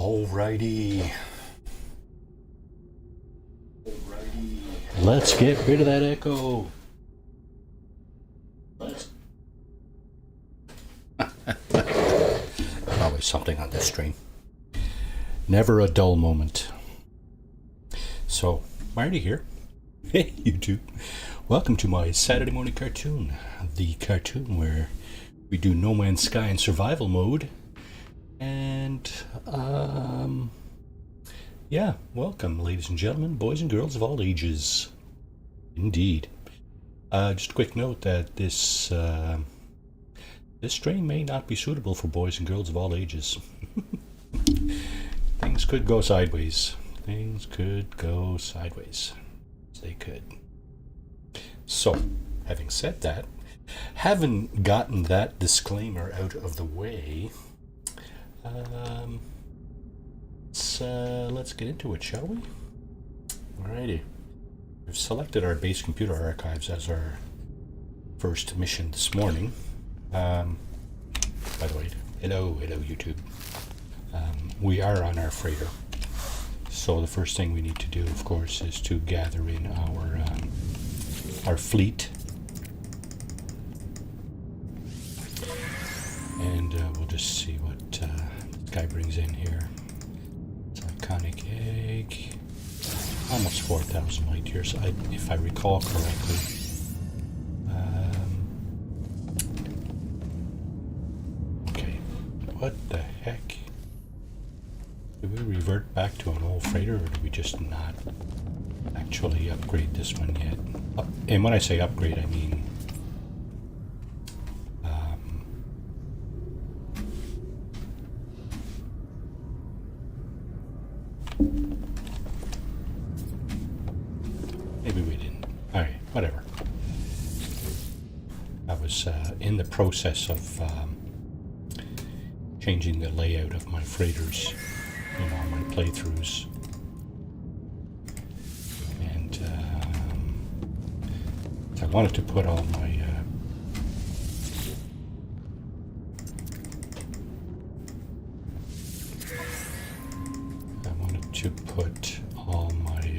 Alrighty. Let's get rid of that echo. Always something on this stream. Never a dull moment. So, Marty here. Hey, YouTube. Welcome to my Saturday morning cartoon. The cartoon where we do No Man's Sky in survival mode. And, yeah, welcome, ladies and gentlemen, boys and girls of all ages. Indeed. Just a quick note that this stream may not be suitable for boys and girls of all ages. Things could go sideways. Things could go sideways. They could. So, having said that, having gotten that disclaimer out of the way, let's get into it, shall we? Alrighty. We've selected our base computer archives as our first mission this morning. By the way, hello YouTube. We are on our freighter. So the first thing we need to do, of course, is to gather in our fleet. And we'll just see what this guy brings in here. It's iconic egg. Almost 4,000 light years, if I recall correctly. Okay, what the heck? Do we revert back to an old freighter, or do we just not actually upgrade this one yet? And when I say upgrade, I mean maybe we didn't. Alright, whatever. I was in the process of changing the layout of my freighters in all my playthroughs. And I wanted to put all my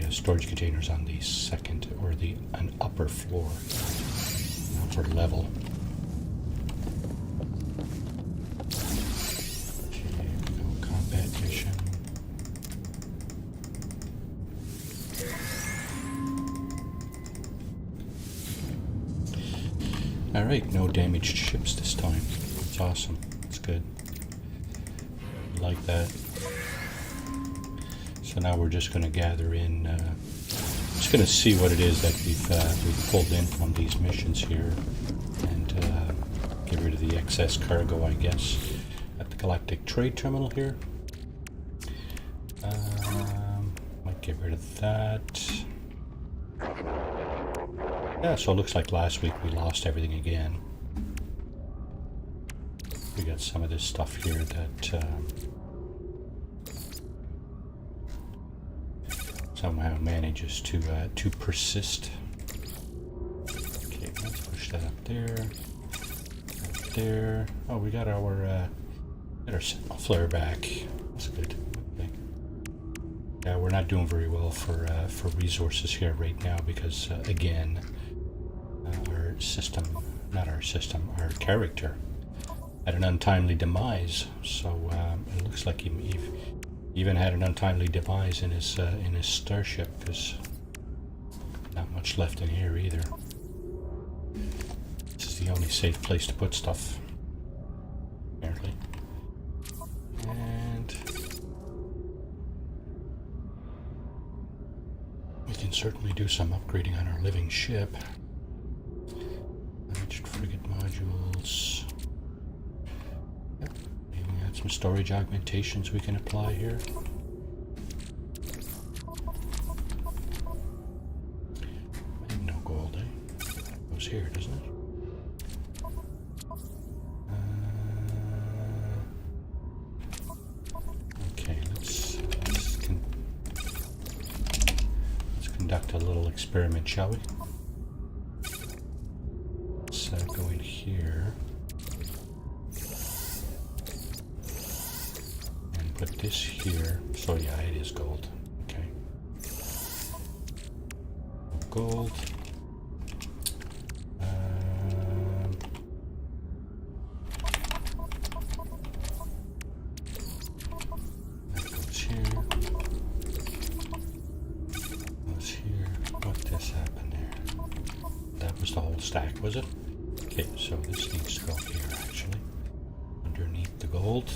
storage containers on the second or an upper floor, an upper level. Okay, no combat mission. All right, no damaged ships this time. It's awesome. It's good. Like that. So now we're just going to gather in, just going to see what it is that we've pulled in from these missions here, and get rid of the excess cargo, I guess, at the galactic trade terminal here. Might get rid of that. Yeah, so it looks like last week we lost everything again. We got some of this stuff here that somehow manages to persist. Okay, let's push that up there. Up there. Oh, we got our sentinel flare back. That's good. Okay. Yeah, we're not doing very well for resources here right now because again, our character had an untimely demise. So it looks like he even had an untimely demise in his starship. There's not much left in here either. This is the only safe place to put stuff, apparently. And we can certainly do some upgrading on our living ship. Managed frigate modules. Yep. Maybe we got some storage augmentations we can apply here. Maybe no gold, eh? Goes here, doesn't it? Okay, let's conduct a little experiment, shall we? Let's go in here. Put this here. here. So yeah, it is gold. Okay. Gold. That goes here. Goes here. What this happened there? That was the whole stack, was it? Okay, so this needs to go here actually. Underneath the gold.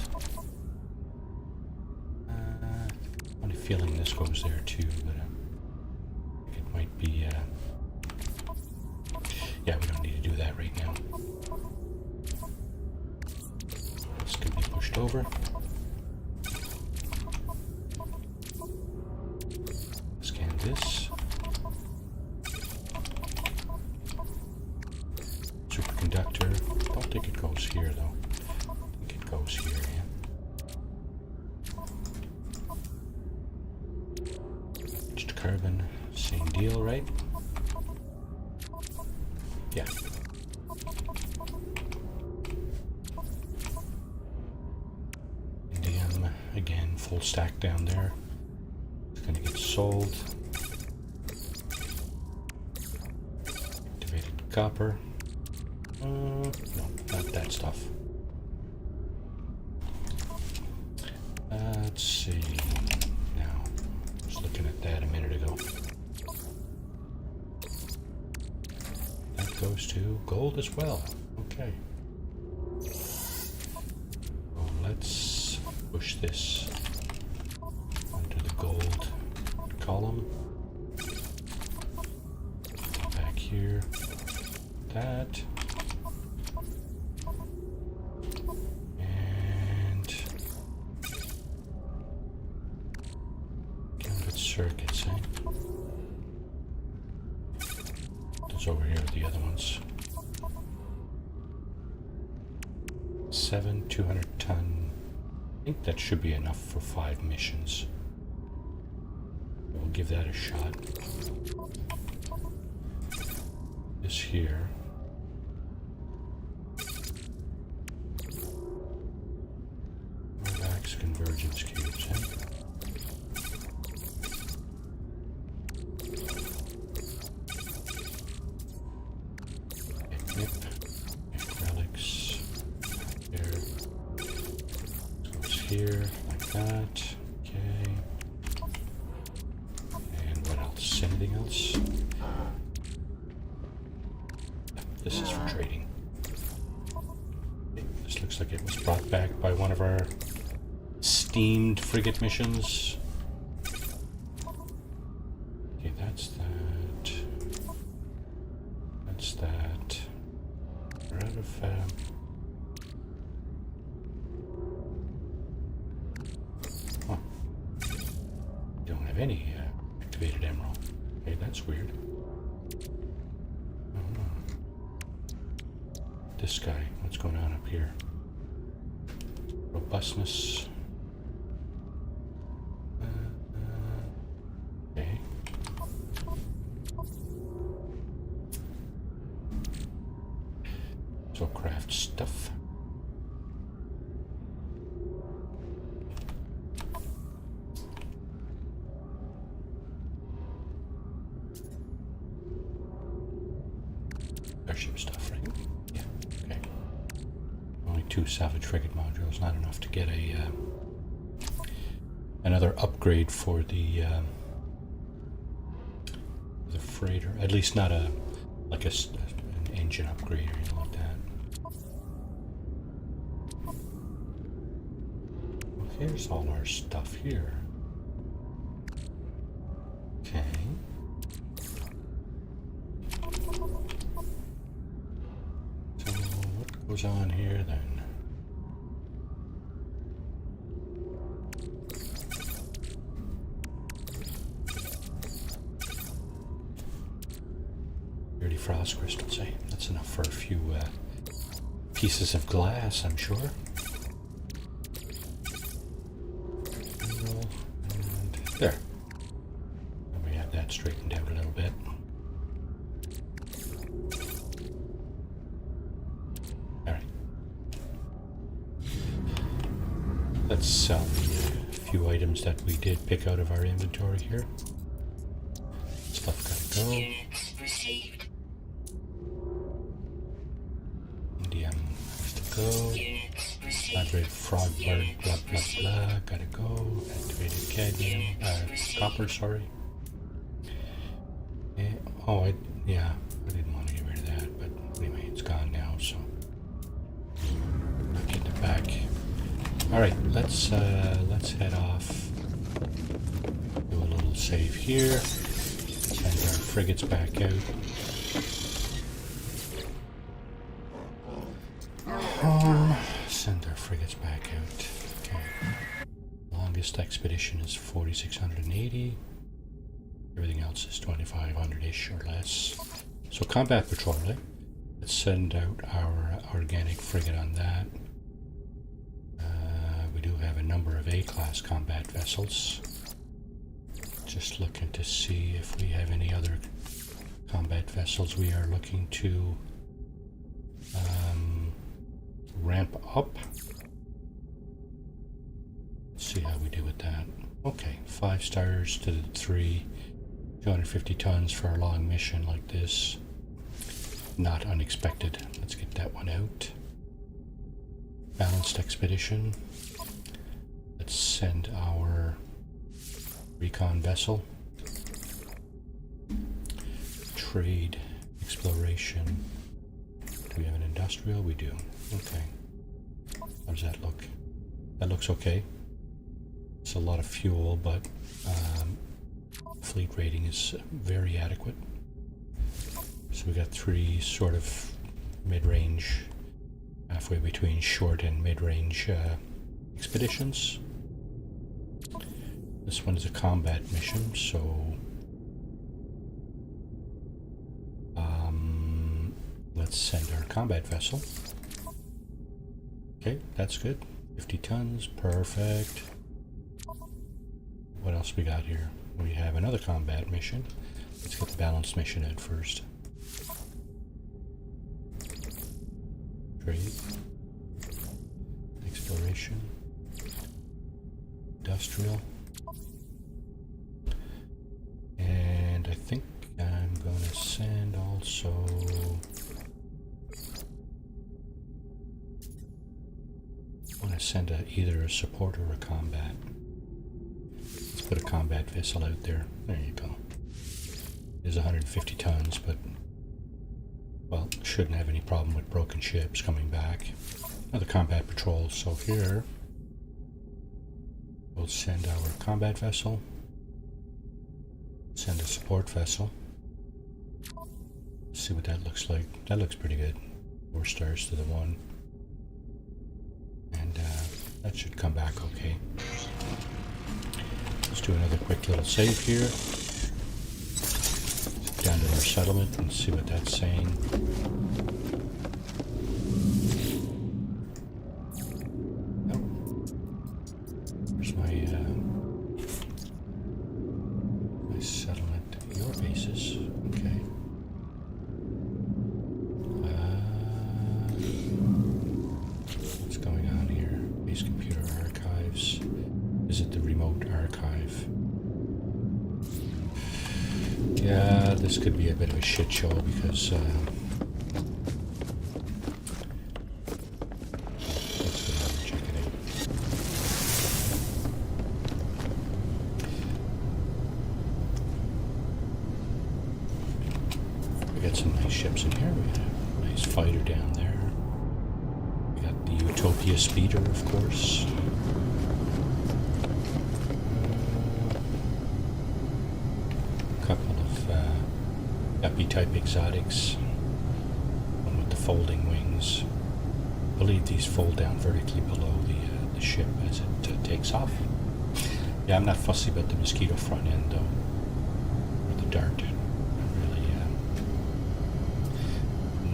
Funny feeling this goes there too, but I think it might be. Yeah, we don't need to do that right now. This can be pushed over. Scan this. Superconductor. Don't think it goes here though. I think it goes here, yeah. Just carbon, same deal, right? Yeah. Indium, again, full stack down there. It's going to get sold. Activated copper. No, not that stuff. Let's see. Now, I was looking at that a minute ago. That goes to gold as well. Okay. Well, let's push this onto the gold column. Back here. That. Circuits, eh? That's over here with the other ones. 7 200 ton. I think that should be enough for 5 missions. We'll give that a shot. This here. Relax convergence cubes, eh? Here, like that. Okay. And what else? Anything else? This is for trading. This looks like it was brought back by one of our steamed frigate missions. Okay, that's that. That's that. We're out of any activated emerald. Okay, that's weird. This guy, what's going on up here? Robustness. Okay. So craft stuff. Airship stuff, right? Yeah, okay. Only 2 salvage frigate modules, not enough to get a another upgrade for the freighter. At least not a like an engine upgrade or anything like that. Well, here's all our stuff here. Okay. What goes on here then? Dirty frost crystals, eh? That's enough for a few pieces of glass, I'm sure. And there. And we have that straightened out a little bit. Let's sell a few items that we did pick out of our inventory here. Stuff gotta go. Indium has to go. Hydrate frog bird, blah blah blah, gotta go. Activated cadmium, copper, sorry. Yeah, oh, yeah, I didn't want to get rid of that, but anyway, it's gone now, so not getting it back. All right, let's head off. Do a little save here. Send our frigates back out. Send our frigates back out. Okay. Longest expedition is 4,680. Everything else is 2,500-ish or less. So combat patrol, right? Let's send out our organic frigate on that. We do have a number of A-class combat vessels. Just looking to see if we have any other combat vessels we are looking to ramp up. Let's see how we do with that. Okay, 5 stars to the 3. 250 tons for a long mission like this. Not unexpected. Let's get that one out. Balanced expedition. Let's send our recon vessel. Trade, exploration. Do we have an industrial? We do. Okay. How does that look? That looks okay. It's a lot of fuel, but fleet rating is very adequate. So we got 3 sort of mid-range, halfway between short and mid-range expeditions. This one is a combat mission, so let's send our combat vessel. Okay, that's good. 50 tons, perfect. What else we got here? We have another combat mission. Let's get the balanced mission out first. Trade. Exploration. Industrial. And I think I'm going to send also... I want to send either a support or a combat. Let's put a combat vessel out there. There you go. It is 150 tons, but, well, shouldn't have any problem with broken ships coming back. Another combat patrol. So here, we'll send our combat vessel. Send a support vessel. See what that looks like. That looks pretty good. 4 stars to the 1. And that should come back okay. Let's do another quick little save here. Down to our settlement and see what that's saying. Oh. There's my my settlement. Your bases. Okay. What's going on here? Base computer archives. Visit the remote archive. Yeah, this could be a bit of a shit show because let's go down and check it out. We got some nice ships in here. We got a nice fighter down there. We got the Utopia speeder, of course. Type exotics, one with the folding wings. I believe these fold down vertically below the ship as it takes off. Yeah, I'm not fussy about the mosquito front end though, or the dart.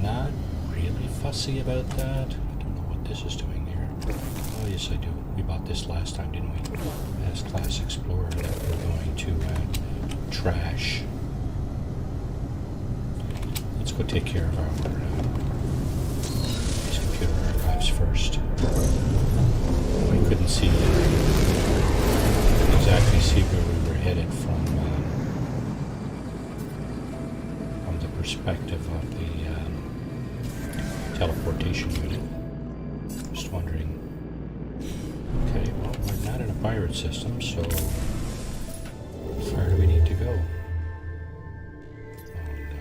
Not really fussy about that. I don't know what this is doing here. Oh yes, I do. We bought this last time, didn't we? As Class Explorer that we're going to trash. Let's go take care of our these computer archives first. We couldn't see the perspective of the teleportation unit. Just wondering. Okay, well, we're not in a pirate system, so how far do we need to go? Oh no.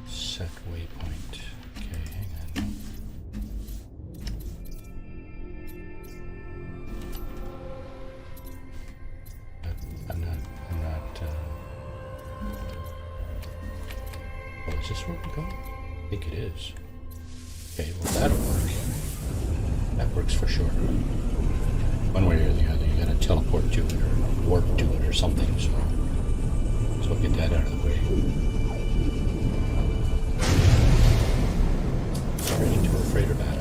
Set waypoint. Okay, hang on. I'm not, oh, is this where we go? I think it is. Okay, well that'll work. That works for sure. One way or the other, you gotta teleport to it or warp to it or something, so we'll get that out of the way. Ready to a freighter battle.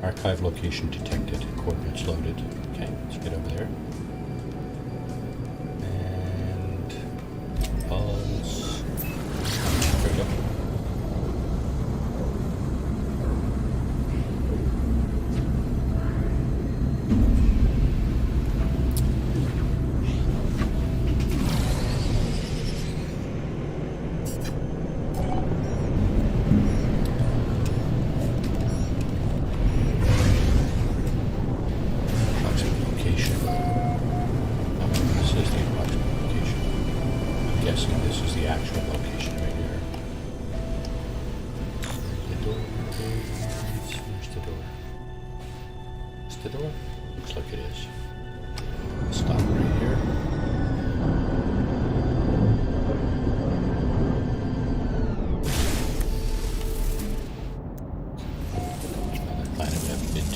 Archive location detected. Coordinates loaded. Okay, let's get over there. And pulse. There we go. This is the actual location right here. The door. Where's the door? Is the door? Looks like it is. Stop right here. Another planet we haven't been to.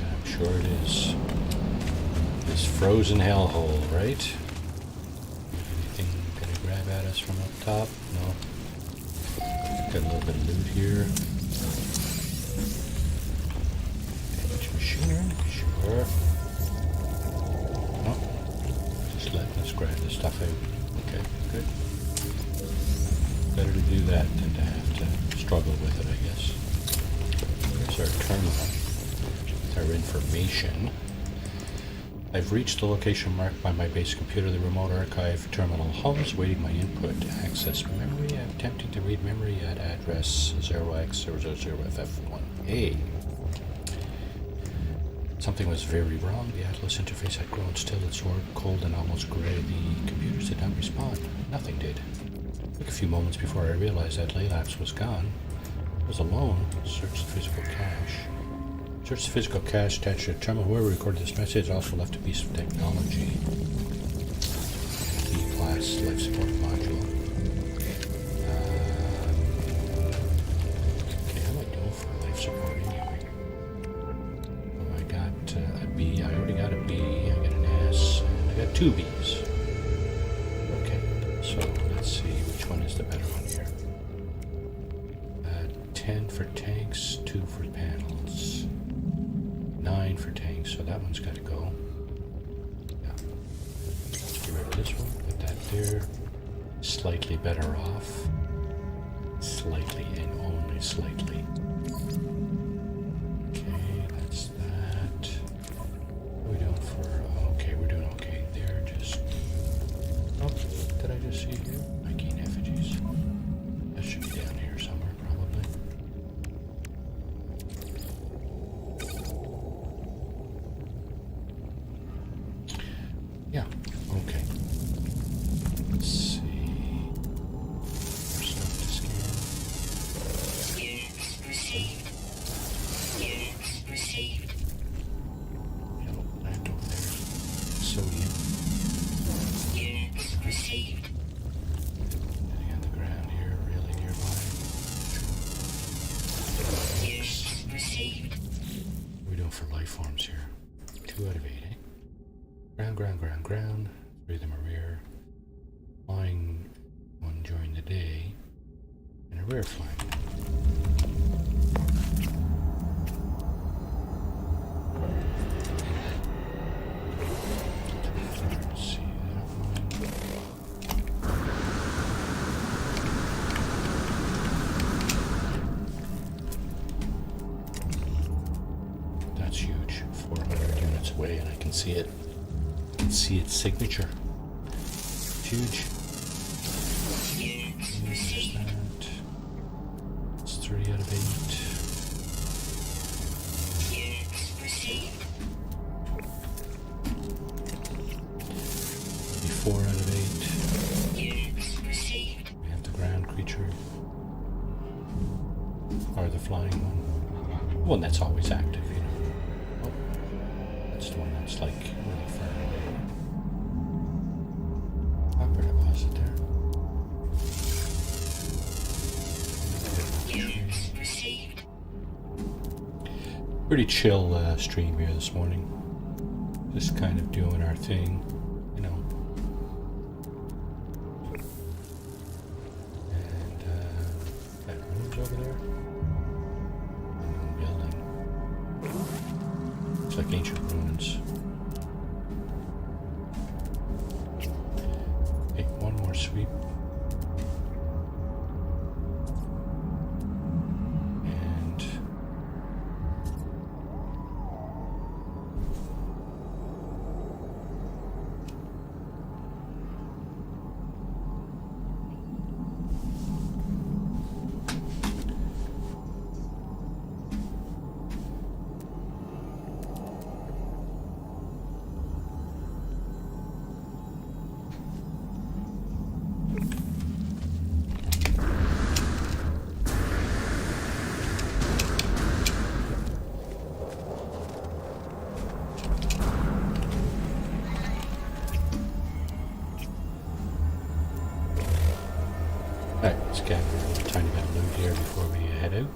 I'm sure it is. This frozen hellhole, right? Anything gonna grab at us from up top? No. Got a little bit of loot here. Damage machinery? Sure. Oh, just letting us grab the stuff out. Okay, good. Better to do that than to have to struggle with it, I guess. There's our terminal. Our information. I've reached the location marked by my base computer. The remote archive terminal home is waiting my input to access memory. I'm attempting to read memory at address 0x000FF1A. Something was very wrong. The Atlas interface had grown still. It's cold and almost gray. The computers did not respond. Nothing did. It took a few moments before I realized that Laylapse was gone. I was alone. Searched the physical cache. Search the physical cache attached to the terminal. Whoever recorded this message also left a piece of technology. B-class life support module. Okay, how am I doing for life support anyway? Oh, I got a B. I already got a B. I got an S. And I got 2 Bs. Okay, so let's see which one is the better one here. 10 for tanks, 2 for panels. 9 for tanks, so that one's got to go. Yeah. Let's get rid of this one, put that there. Slightly better off. Slightly and only slightly. Okay, that's that. What are we doing for, okay, we're doing okay. They're just, oh, did I just see here? I gain effigies. That should be down here somewhere, probably. Yeah, okay. Let's see. More stuff to scan. forms here. 2 out of 8, eh? Ground, ground, ground, ground. 3 of them are rear. Flying one during the day. And a rear flying. Let's see that one. That's huge. 400 units away, and I can see it. I can see its signature. It's huge. There's that. It's 3 out of 8. 4 out of 8. We have the ground creature. Or the flying one. One that's always active, you know. Oh, that's the one that's like really far away. Copper deposit there. Pretty chill stream here this morning. Just kind of doing our thing, you know. And that room's over there. Unknown building. Looks like ancient ruins. Okay, one more sweep. Alright, let's gather a tiny bit of loot here before we head out.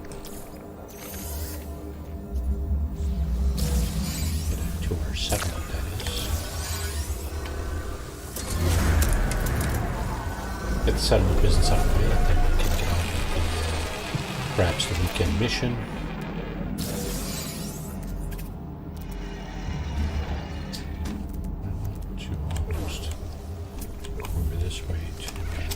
Get to our settlement, that is. Get the settlement business out of the way, and then we can get on with perhaps the weekend mission. I want to almost go over this way to see what we're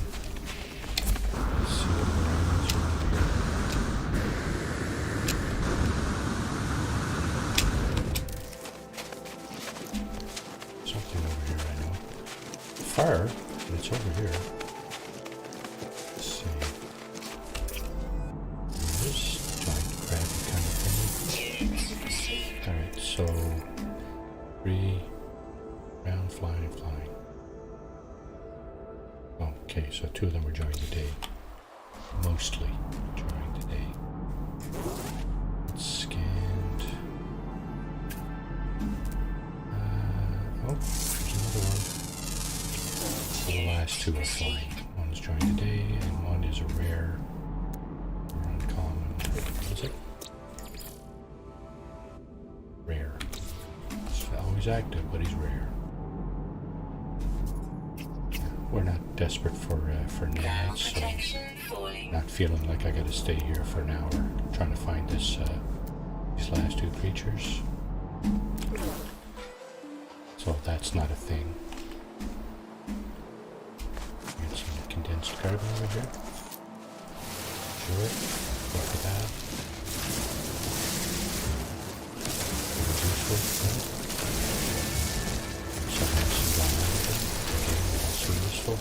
something over here, I know. Fire, but it's over here. Let's see. This giant crabby kind of thing. Alright, so 3 round flying. Okay, so 2 of them were during the day. Mostly during the day. It's scanned. Oh, there's another one. So the last 2 are flying. One's during the day, and one is a rare or uncommon. What is it? Rare. It's always active, but he's rare. We're not desperate for nomads, so not feeling like I gotta stay here for an hour trying to find this these last 2 creatures. So that's not a thing. Get some condensed carbon over here. Sure. Look at that. Very useful, right? Sometimes some ground nitrogen. Again, also useful.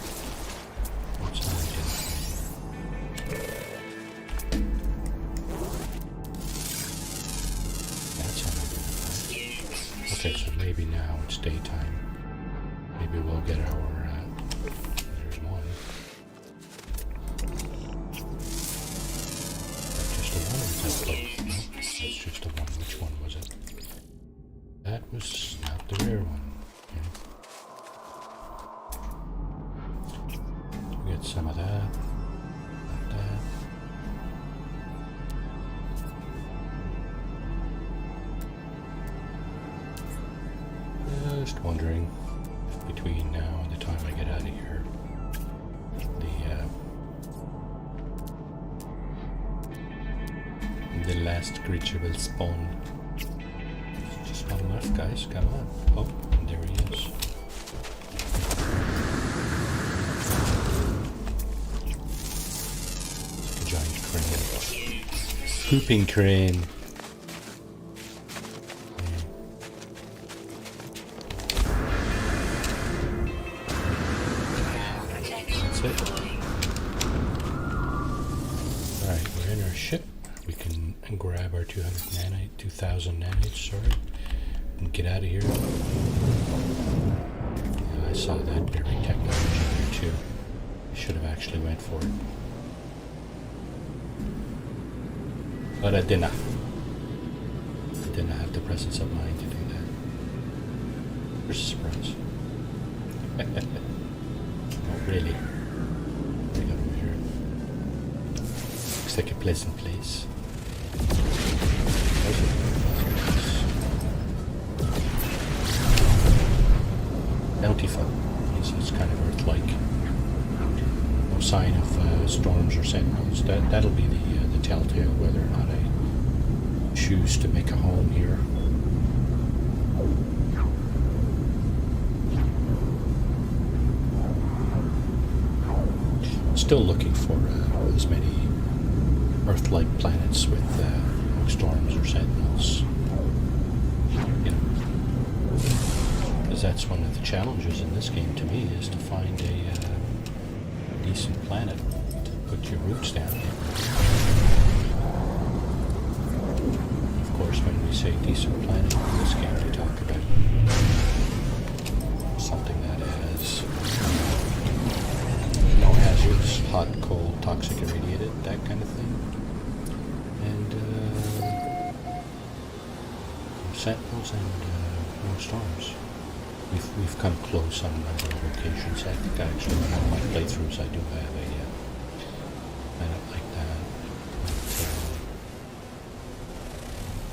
What's nitrogen? That's unidentified. Okay, so maybe now it's daytime. Maybe we'll get our there's one. Just a one, or is that both? No, that's just a one. Which one was it? That was not the rare one. Okay. We get some of that. Not that. wondering between now and the time I get out of here, the last creature will spawn. It's just not enough, guys. Come on. Oh, and there he is. It's a giant crane. Pooping crane. That's it. Alright, we're in our ship. We can grab our 2,000 nanites, sorry, and get out of here. Yeah, I saw that buried technology there too. I should have actually went for it. But I didn't. I didn't have the presence of mind to do that. There's a surprise. Oh, really? We got over here. Looks like a pleasant place. Bountiful. It's kind of Earth-like. No sign of storms or sentinels. That'll be the telltale whether or not I choose to make a home here. Still looking for as many Earth-like planets with storms or sentinels. You know, because that's one of the challenges in this game to me, is to find a decent planet to put your roots down in. Of course, when we say decent planet in this game, we talk about something that has no hazards, hot, cold, toxic, irradiated, that kind of thing. And sentinels and no storms. We've come close on a number of locations. I think actually in one of my playthroughs I do have a planet like that. But,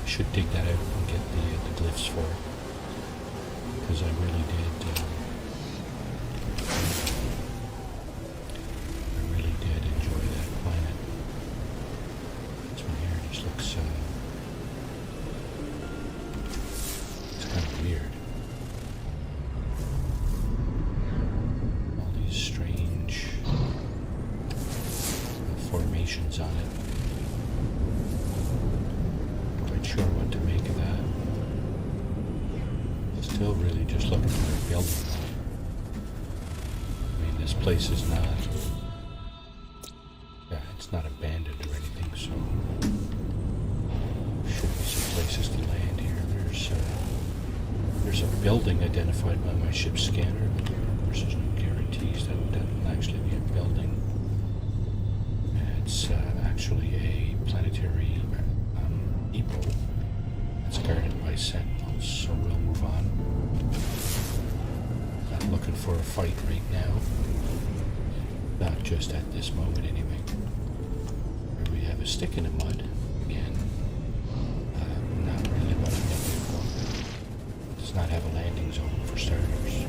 I should dig that out and get the glyphs for it, because I really did enjoy that planet. This one here just looks it's kind of weird. All these strange formations on it. Not quite sure what to make of that. Still really just looking for a building. I mean, this place is not, it's not abandoned or anything, so should be some places to land here. There's a building identified by my ship scanner, but of course there's no guarantees that will actually be a building. It's actually a planetary depot. It's guarded by sentinels, so we'll move on. Not looking for a fight right now. Not just at this moment, anyway. Here we have a stick in the mud. Again, not really what I'm looking for. Does not have a landing zone for starters.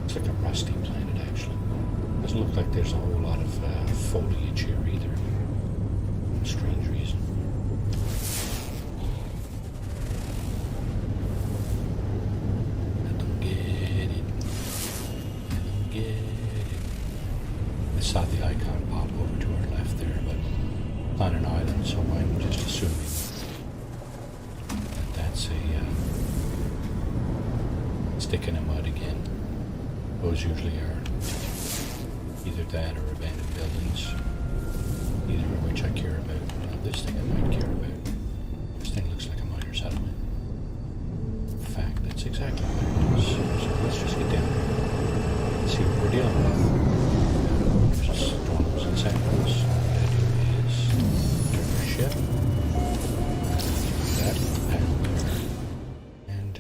It's like a rusty planet, actually. Doesn't look like there's a whole lot of foliage here either. For a strange reason. I don't get it. I saw the icon pop over to our left there, but on an island, so I'm just assuming that that's a stick in the mud again. Those usually are either that or abandoned buildings, neither of which I care about. Now, this thing I might care about. This thing looks like a minor settlement. In fact, that's exactly what it is. So let's just get down here and see what we're dealing with. There's storms and sentinels. All we gotta do is turn our ship, that panel there, and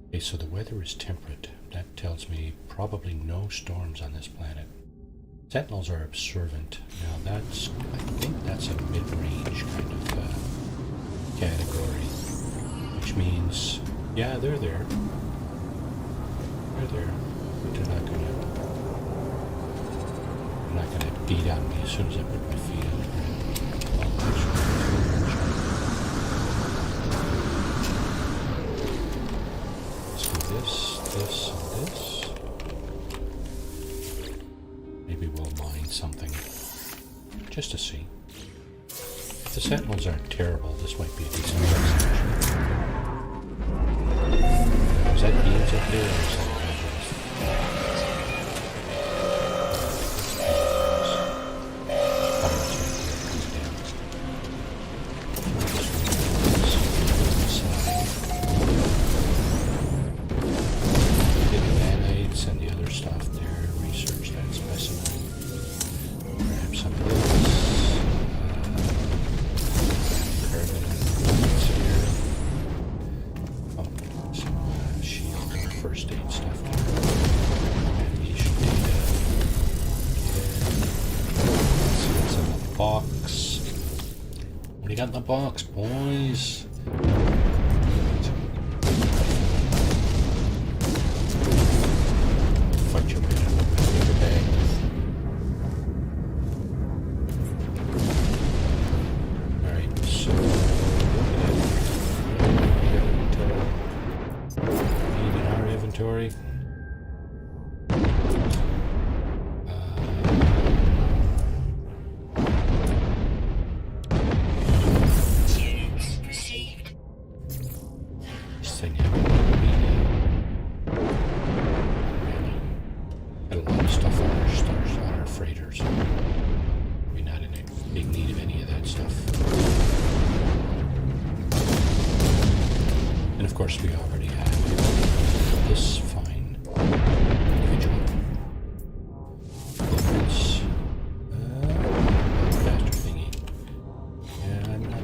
okay, so the weather is temperate. That tells me probably no storms on this planet. Sentinels are observant. Now that's, I think that's a mid-range kind of category, which means, yeah, they're there. They're there, but they're not gonna beat on me as soon as I put my feet on the ground. Well, let's do this, and this. Maybe we'll mine something, just to see. If the Sentinels aren't terrible, this might be a decent destination. Is that beams up there, or is that got in the box, boys? Fight your way out of the paper bag. Alright, so we need our inventory. Of course, we already have this fine individual. It's faster thingy. Yeah, I'm not. I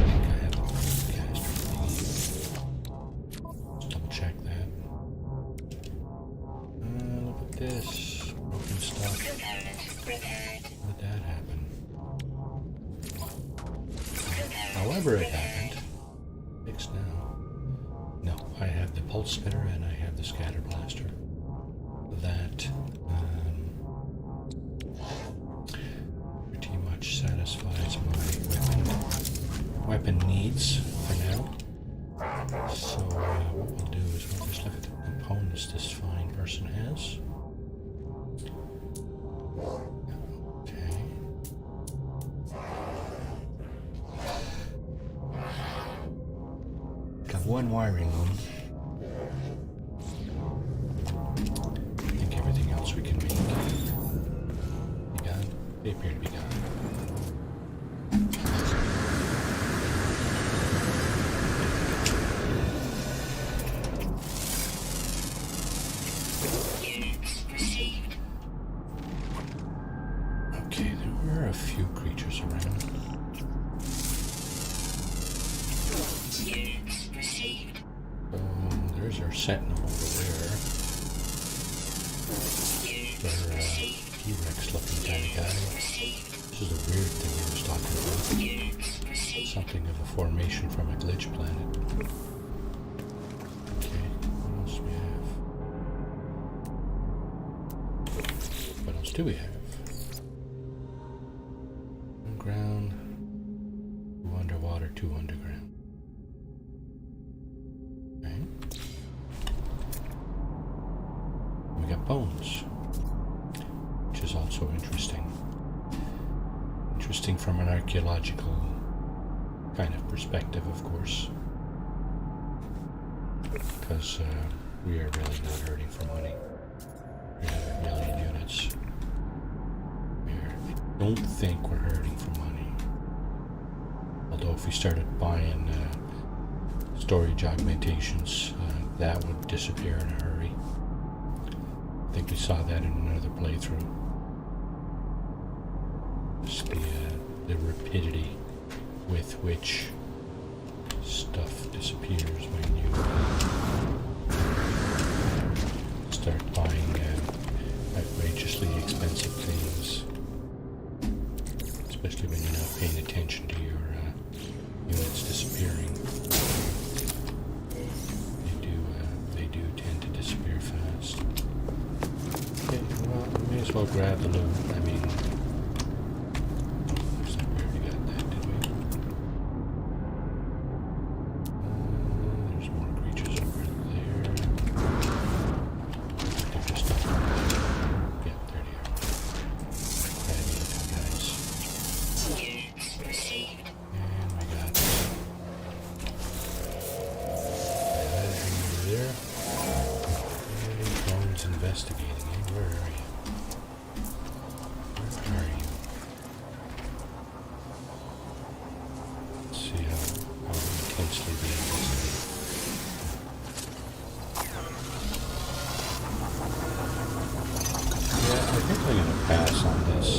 think I have a faster thingy. Let's double check that. Look at this broken stuff. How did that happen? However it happened, fixed now. No, I have the pulse spitter and I have the scatter blaster. That pretty much satisfies my weapon needs for now. So what we'll do is we'll just look at the components this fine person has. One wiring loom. I think everything else we can make. Be gone? They appear to be gone. Okay, there were a few creatures around. There's our sentinel over there. Our T-Rex looking kind of guy. This is a weird thing I was talking about. Something of a formation from a glitch planet. Okay, what else do we have? What else do we have? Ground, 2 underwater, 2 underground. We got bones, which is also interesting. Interesting from an archaeological kind of perspective, of course, because we are really not hurting for money. We have 1 million units. I don't think we're hurting for money. Although if we started buying storage augmentations, that would disappear in a hurry. I think we saw that in another playthrough. Just the rapidity with which stuff disappears when you start buying defensive things, especially when you're not paying attention to your units disappearing. They do tend to disappear fast. Okay, well, we may as well grab the loot. I mean, looks like we already got that, did we? There's more creatures over there. They're just not. Yeah, there they are. Bad you guys. And we got that over there. And drones investigating. Where are you? Where are you? Let's see how intensely they investigate. Yeah, I think I'm going to pass on this.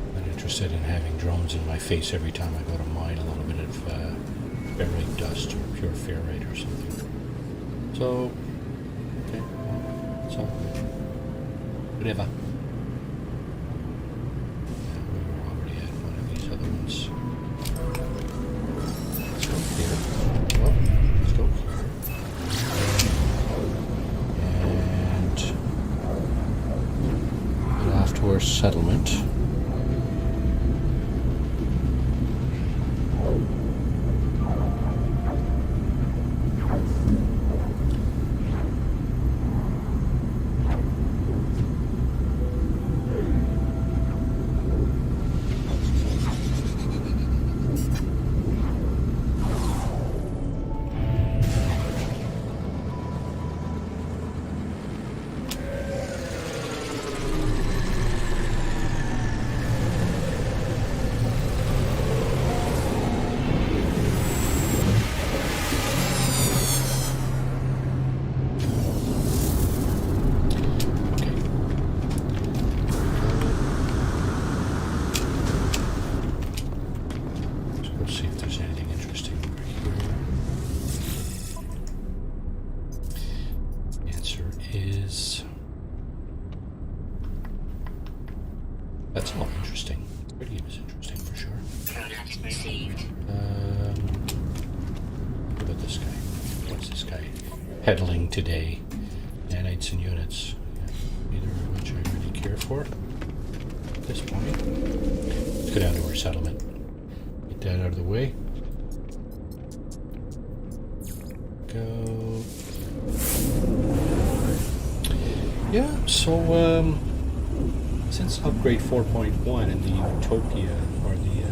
I'm not interested in having drones in my face every time I go to mine a little bit of ferrite dust or pure ferrite or something. So, okay, so whatever. Yeah, we were already at one of these other ones. Let's go here. Well, let's go here. And get off to our settlement. That's all interesting. Pretty was interesting for sure. What about this guy? What's this guy peddling today? Nanites and units. Yeah, neither of which I really care for at this point. Let's go down to our settlement. Get that out of the way. Go. Yeah, so since upgrade 4.1 and the Utopia, or the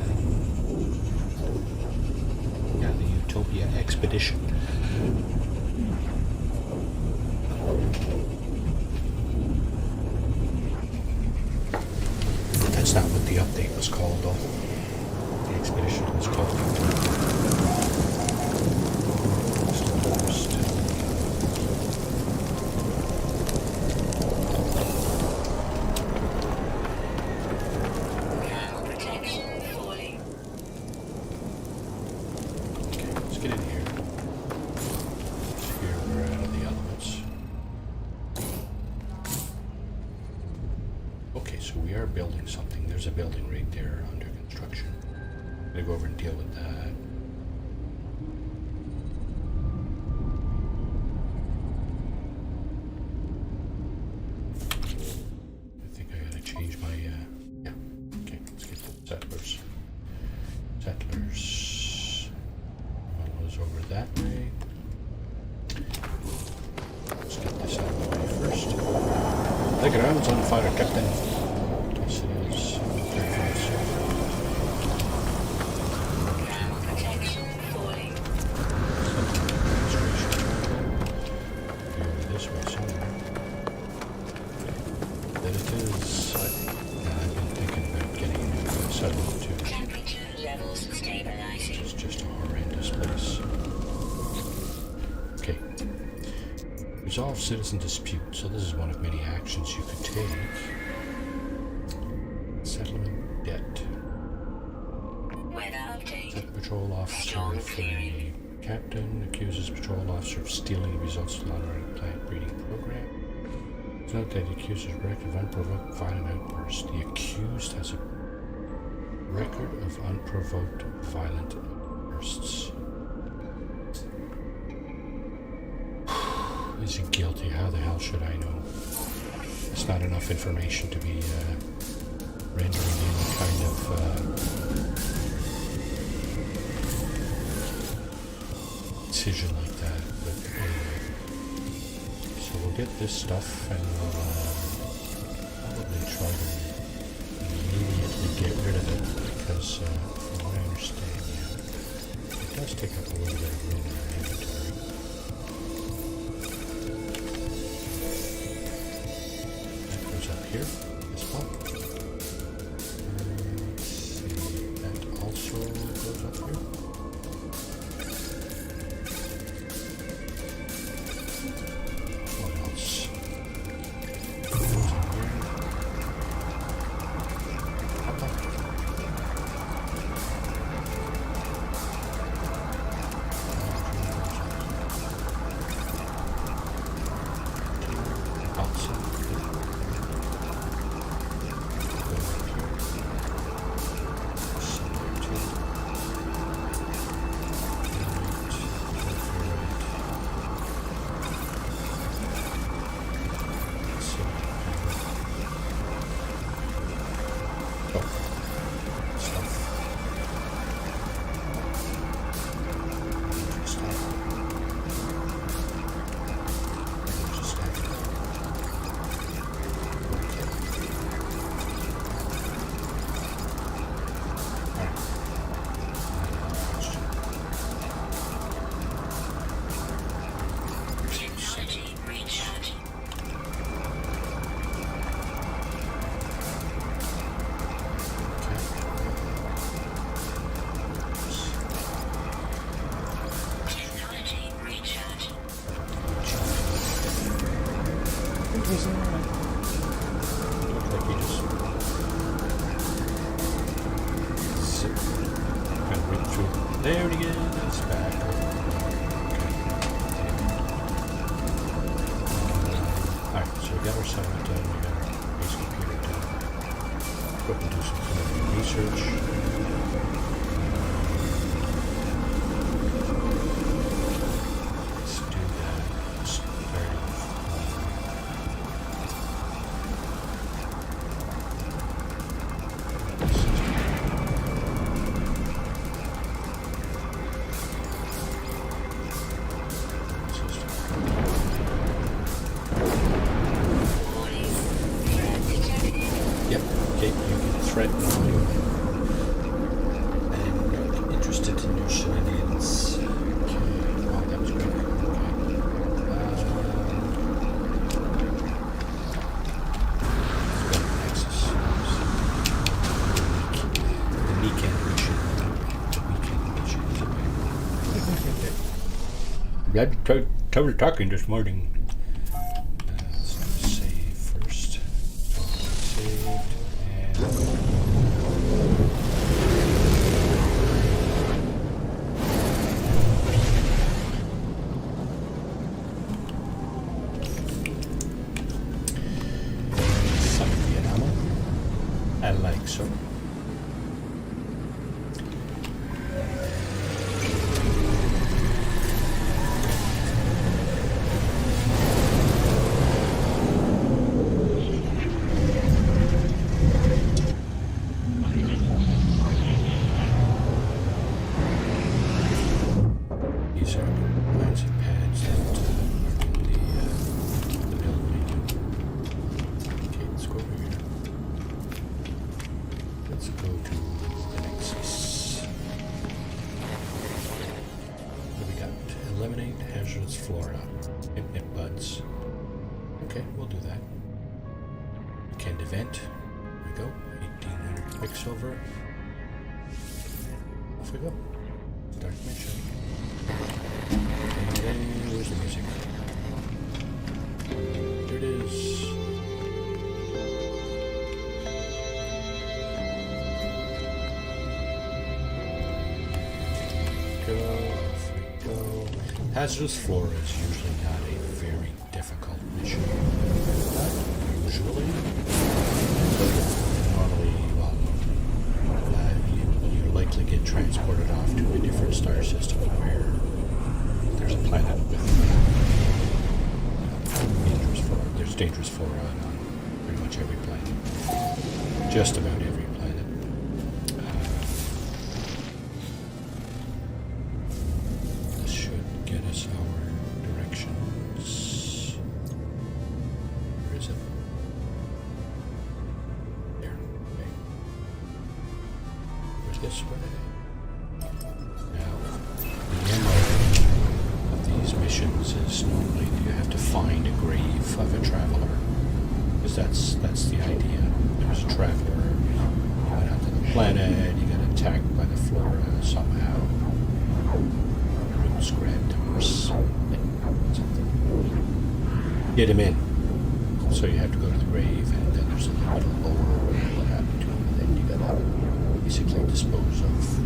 Utopia expedition, that's not what the update was called though. The expedition was called Utopia. Building something. There's a building right there under construction. I'm gonna go over and deal with that. I think I gotta change my yeah. Okay, let's get the settlers. One was over that way. Let's get this out of the way first. The ground's on fire, Captain. Resolve citizen dispute. So this is one of many actions you could take. Settlement debt. Set patrol officer for a Captain accuses patrol officer of stealing the results of the long-running plant breeding program. Note that the accused is a record of unprovoked violent outbursts. The accused has a record of unprovoked violent outbursts. Is he guilty? How the hell should I know? It's not enough information to be rendering any kind of decision like that. But anyway, so we'll get this stuff and we'll probably try to immediately get rid of it because, from what I understand, yeah, it does take up a little bit of room in our inventory. That goes up here, this one. Let's see, that also goes up here. There it is, it's back. Alright, so we got our settlement done, we got our base computer done. Go and do some preliminary research. Let's do that. Start off. Glad to total talking this morning. Let's save first. Saved and suck the enamel. I like so. Let's go to the Nexus. What do we got? Eliminate hazardous flora. Nip buds. Okay, we'll do that. Weekend event. There we go. 1800 quicksilver. Off we go. Start mission. And then where's the music? There it is. Go, off we go. Hazardous flora is usually not a very difficult mission. Not usually. Normally, well, you likely get transported off to a different star system where there's a planet with dangerous flora. There's dangerous flora on pretty much every planet. Just about every planet. This should get us our directions. Where is it? There. Okay. Where's this way? Now, the MO of these missions is normally you have to find a grave of a traveler. Because that's the idea. There's a traveler, you went out to the planet, you got attacked by the flora somehow. Roots grabbed him or something. Get him in. So you have to go to the grave, and then there's a little bit of lore what happened to him, and then you gotta basically dispose of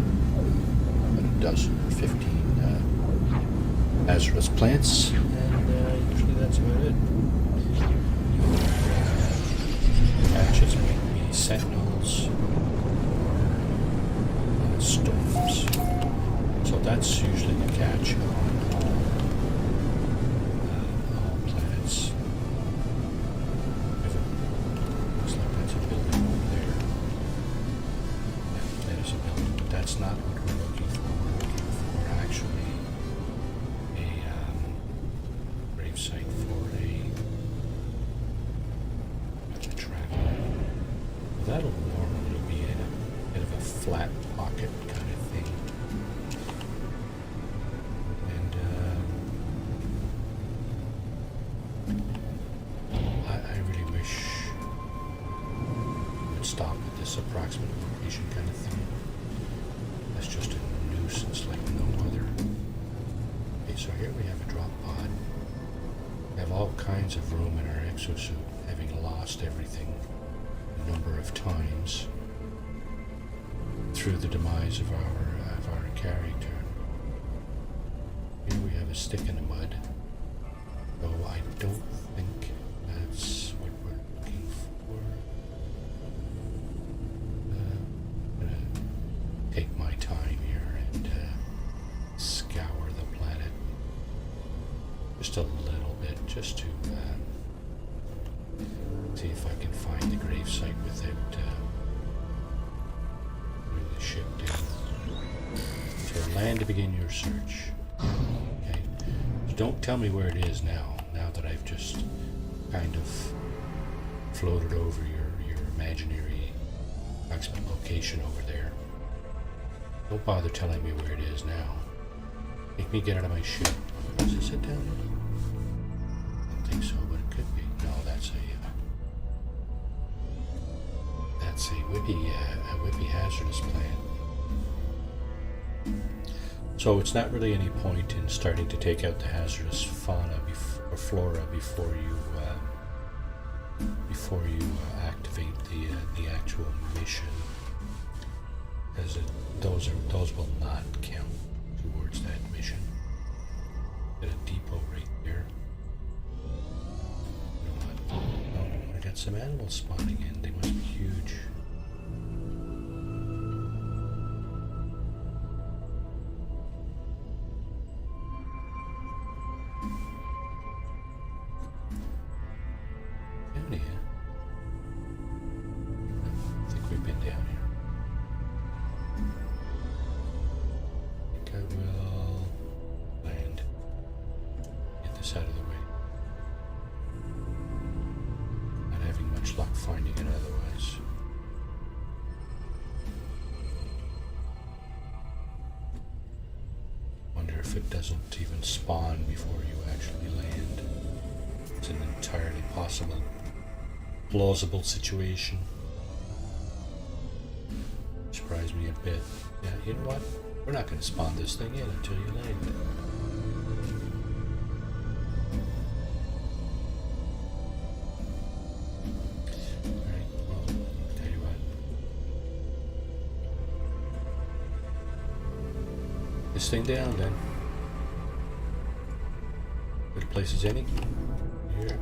about a dozen or 15 hazardous plants, and usually that's about it. Patches might be sentinels or storms. So that's usually the catch on all planets. Looks like that's a building over there. Yeah, that is a building, but that's not what we're looking for. We're looking for actually a grave site for a traveler. That'll normally be in a bit of a flat pocket kind of thing. And I really wish it would stop at this approximate location kind of thing. That's just a nuisance like no other. Okay, so here we have a drop pod. We have all kinds of room in our exosuit, having lost everything a number of times through the demise of our character. Here we have a stick in the mud, though I don't think that's what we're looking for. I'm gonna take my time here and scour the planet just a little bit, just to see if I can find the grave site without putting the ship down. So land to begin your search. Okay. So don't tell me where it is now that I've just kind of floated over your imaginary approximate location over there. Don't bother telling me where it is now. Make me get out of my ship. Does it sit down there? I don't think so, but it could be. No, that's a whippy hazardous plant. So it's not really any point in starting to take out the hazardous fauna or flora before you activate the actual mission, because those will not count towards that mission. Got a depot right there. You know what? Oh, I got some animals spawning in. They must be huge. Down here. I think we've been down here. I think I will land. Get this out of the way. Not having much luck finding it otherwise. Wonder if it doesn't even spawn before you actually land. It's an entirely possible, plausible situation. Surprised me a bit. Yeah, you know what? We're not going to spawn this thing in until you land it. Alright, well, tell you what. This thing down then. Places any? Here.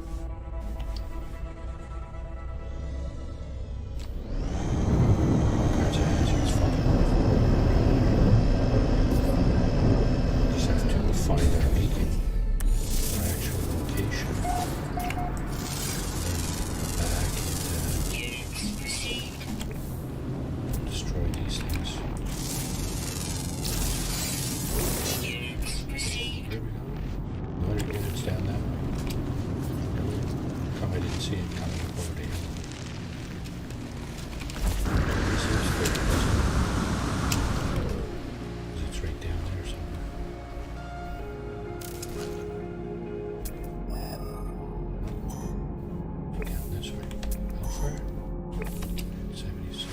Just have to find our beacon, our actual location. Back and destroy these things. Here we go. No other units down that way. Come, I didn't see it coming up over there. It's right down there somewhere. Down this way. How far? 77.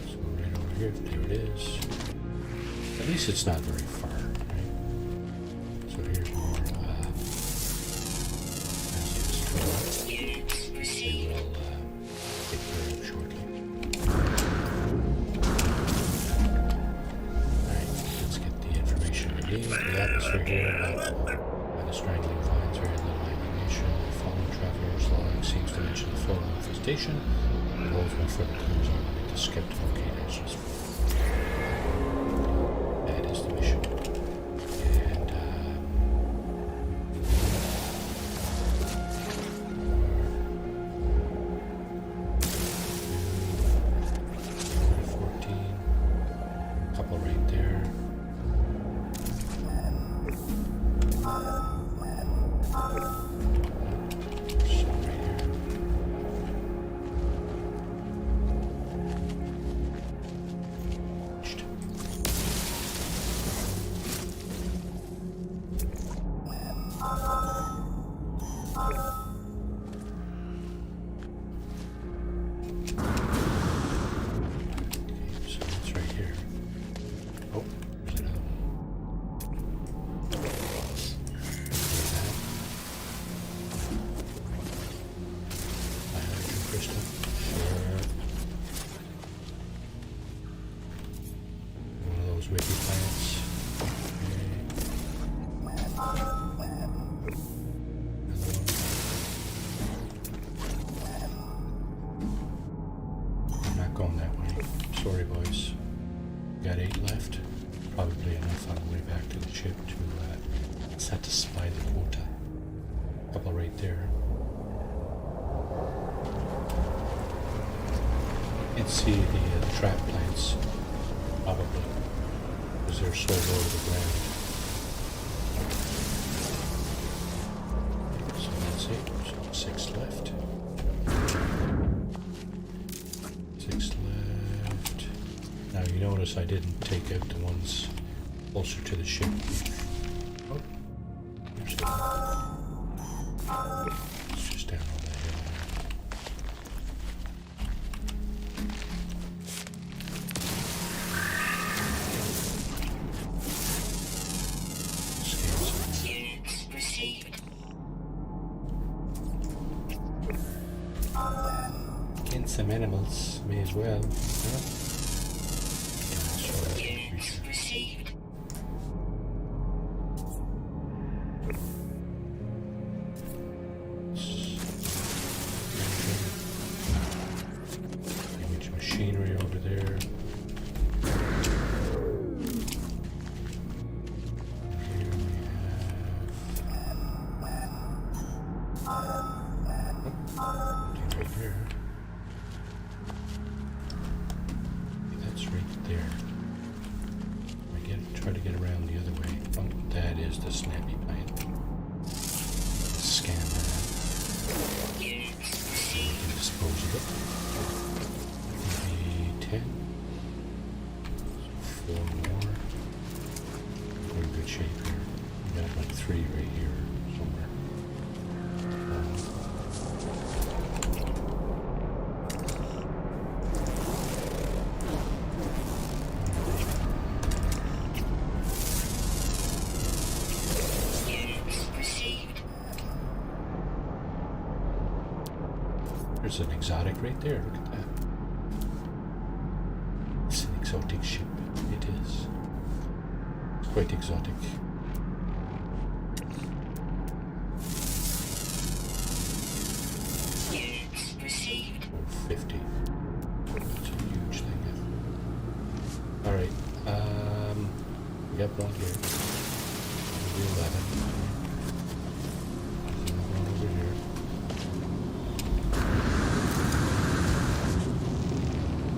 So right over here, there it is. At least it's not very far, right? So here's more, they will take care of shortly. Alright, let's get the information we need. The atmosphere here, by the strangling vines, very little ammunition. The fallen traveler's log seems to mention the floral infestation. It holds no further clues on the skeptical locations. That is the mission. And, 14. Couple right there. Some right here. So it's right here. Oh, there's another one. Hydrogen crystal. Sure. One of those wicky plants. Okay. Another one. I'm not going that way. Sorry, boys. Got 8 left. Probably enough on the way back to the ship to satisfy the quota. Couple right there. You can see the trap plants, probably, because they're so low to the ground. So that's it. So 6 left. 6 left. Now you notice I didn't take out the ones closer to the ship. Oh, here's one. It's just down on the hill there. Scans on there. Units received. Against some animals, may as well. Huh? Units received. Image machinery over there. Here we have right there. That's right there. Try to get around the other way. Oh, that is the snappy plant. Scan that. Units We received. can dispose of it. Maybe 10. So 4 more. We're in good shape here. We got like 3 right here somewhere. Units received. There's an exotic right there. Look at that. It's an exotic ship. It is. Quite exotic. Units received. 450. It's a huge thing. Alright, we got one here. Maybe 11. Another one over here.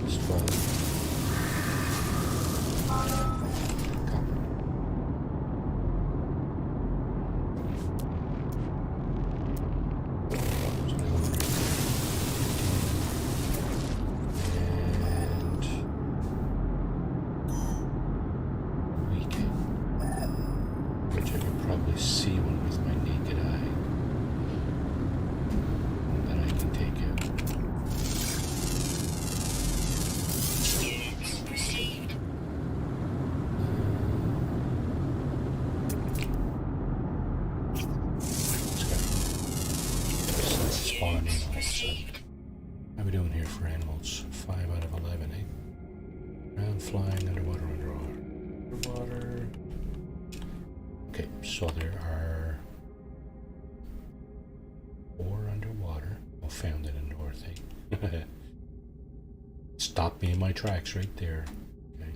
It's 12. Copper. There's another one right there. And weaken, which I can probably see one with my naked eye. That I can take out. Units received. This guy. Just spawn in all of a sudden. Received. How are we doing here for animals? 5 out of 11, eh? Ground, flying, underwater, underwater. Okay, so there are 4 underwater. Oh, found it in north, eh? Stopped me in my tracks right there. Okay.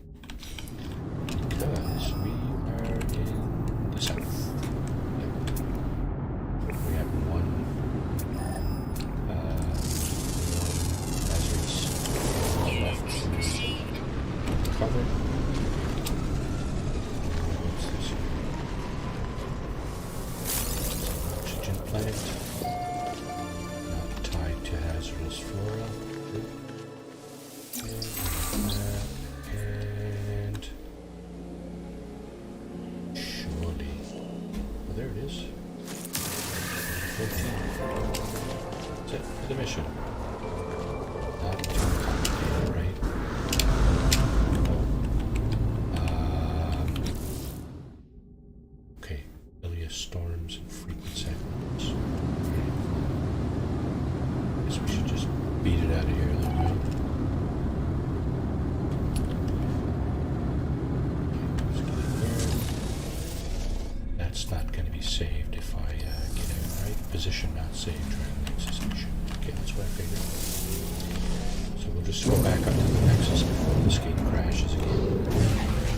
Because we are in the south. Yep. We have one hazardous left Units to received. cover. What's this here? It's an oxygen plant. Not tied to hazardous flora. Good. And surely. Oh, there it is. 14. That's it for the mission. Not too complicated, right? Okay. Bilious storms and frequent cyclones. Guess we should just beat it out of here, then, right? Okay, let's get in there. That's not going to be saved if I get out, right? Position not saved during Nexus mission. Okay, that's what I figured. So we'll just go back onto the Nexus before this game crashes again.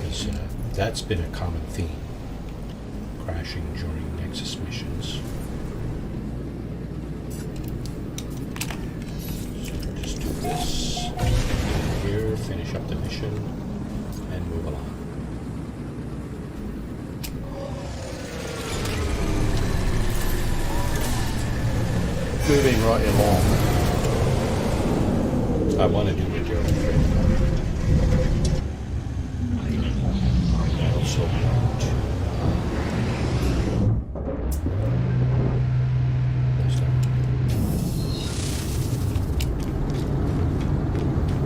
Because that's been a common theme. Crashing during Nexus missions. So we'll just do this. Here, finish up the mission, and move along. Moving right along. I want to do the derelict trade. I also want to.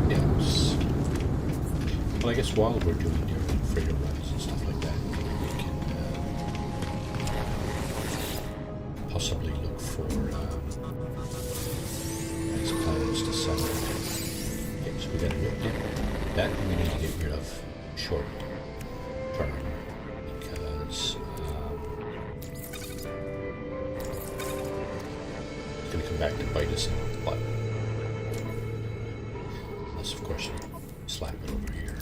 Yes. Well, I guess while we're doing derelict freighter runs and stuff like that, maybe we can possibly look for nice planets to settle. Okay, so we gotta look at that. We need to get rid of short term because it's gonna come back to bite us in the butt. Unless, of course, we slap it over here.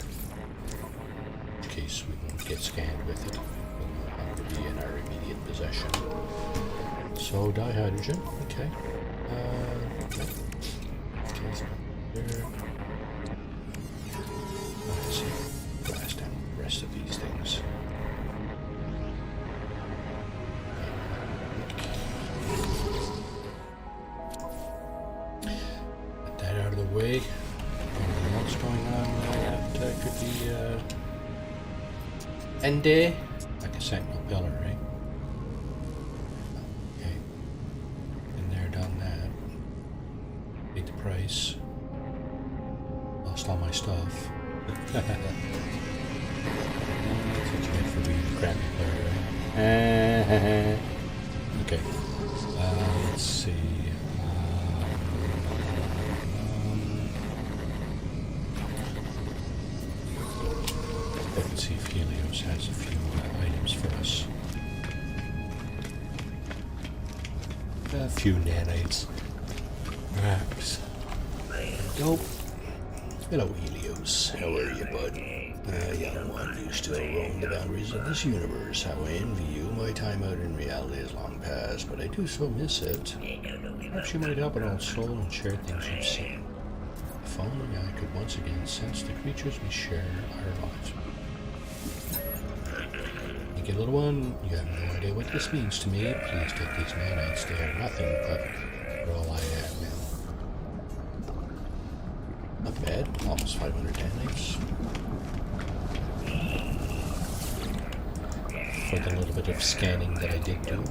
In which case we won't get scanned with it. It will no longer be in our immediate possession. So dihydrogen, okay. Okay, so there. Let's see. Blast down the rest of these things. Get that out of the way. Anything else going on that could be end day? Like a sentinel pillar, right? Okay. Been there, done that. Paid the price. Lost all my stuff. That's what you get for being a crappy player, right? Okay. Let's see. look and see if Helios has a few items for us. A few nanites. Perhaps. Nope. Hello, Helios. How are you, bud? Young one, you still roam the boundaries of this universe. How I envy you. My time out in reality is long past, but I do so miss it. Perhaps you might help an old soul and share things you've seen. If only I could once again sense the creatures we share our lives. Thank you, little one. You have no idea what this means to me. Please take these nanites. They are nothing but all I have now. Not bad. Almost 500 nanites. For the little bit of scanning that I did do.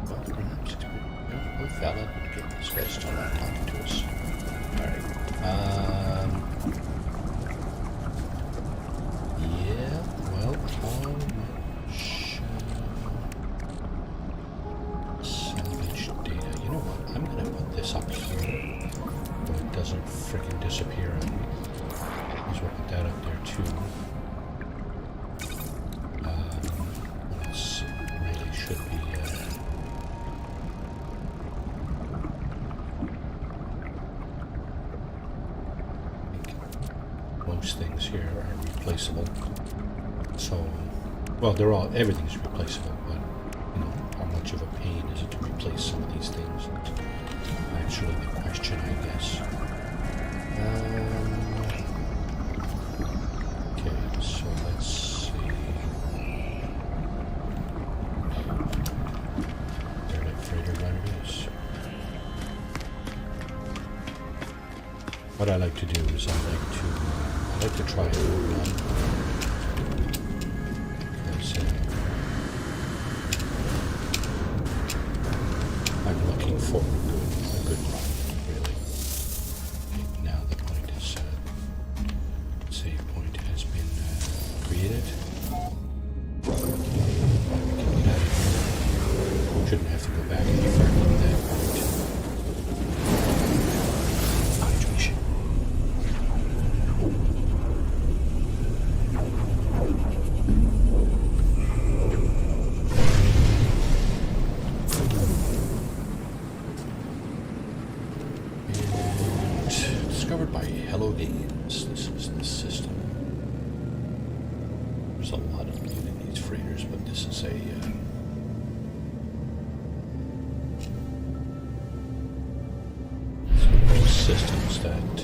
Well, perhaps it's good. Oh, valid. Okay, this guy's still not talking to us. Alright. Yeah, well, how much salvage data? You know what? I'm gonna put this up here so it doesn't freaking disappear on me. Let's put that up there too. This really should be most things here are replaceable. So, well, everything's replaceable, but, you know, how much of a pain is it to replace some of these things? That's actually the question, I guess. Okay, so let's see. Derelict freighter run it is. What I like to do is I like to try a new run, because I'm looking for a good run, really. Okay, now the point is, save point has been created. We can get out of here. Shouldn't have to go back any further than that point. Hydration. Discovered by Hello Games. This is the system. There's a lot of beauty in these freighters, but this is a systems that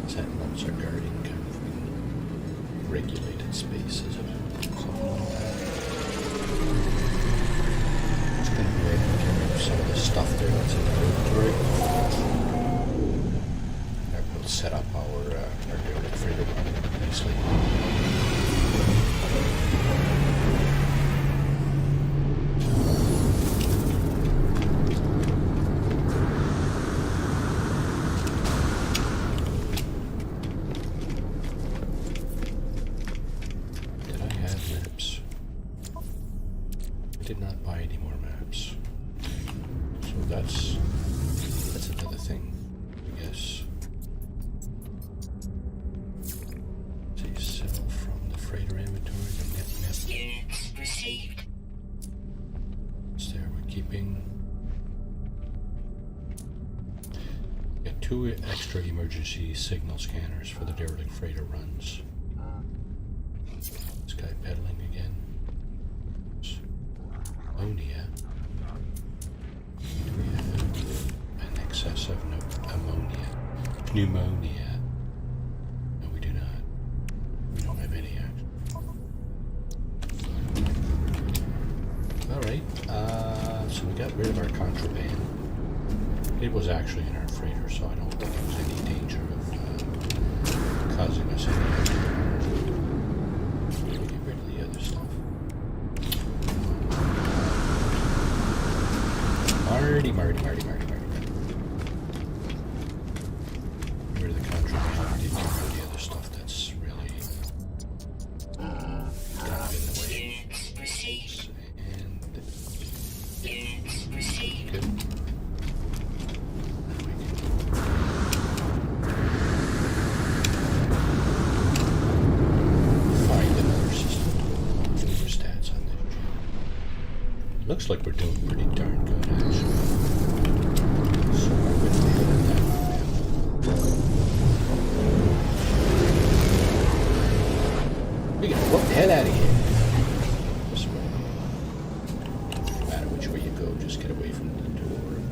sentinels are guarding kind of regulated spaces or something like that. It's going to go ahead and get rid of some of the stuff there that's in the inventory. We'll set up our derelict freighter run nicely. Did I have maps? I did not buy any more maps. So that's another thing, I guess. Sell from the freighter inventory, the net map. Units received. So there we're keeping. Got 2 extra emergency signal scanners for the derelict freighter runs. This guy pedaling again. Ammonia. Do we have an excess of ammonia? Pneumonia. No, we do not. We don't have any action. Alright, so we got rid of our contraband. It was actually in our freighter, so I don't think there was any danger of causing us any harm. Get rid of the other stuff. Marty. Get rid of the contraband. We did get rid of the other stuff that's really kind of in the way. Units received. And Units received. good. Looks like we're doing pretty darn good, actually. So we're going to put in that now. We gotta walk the hell out of here. This way. No matter which way you go, just get away from the door of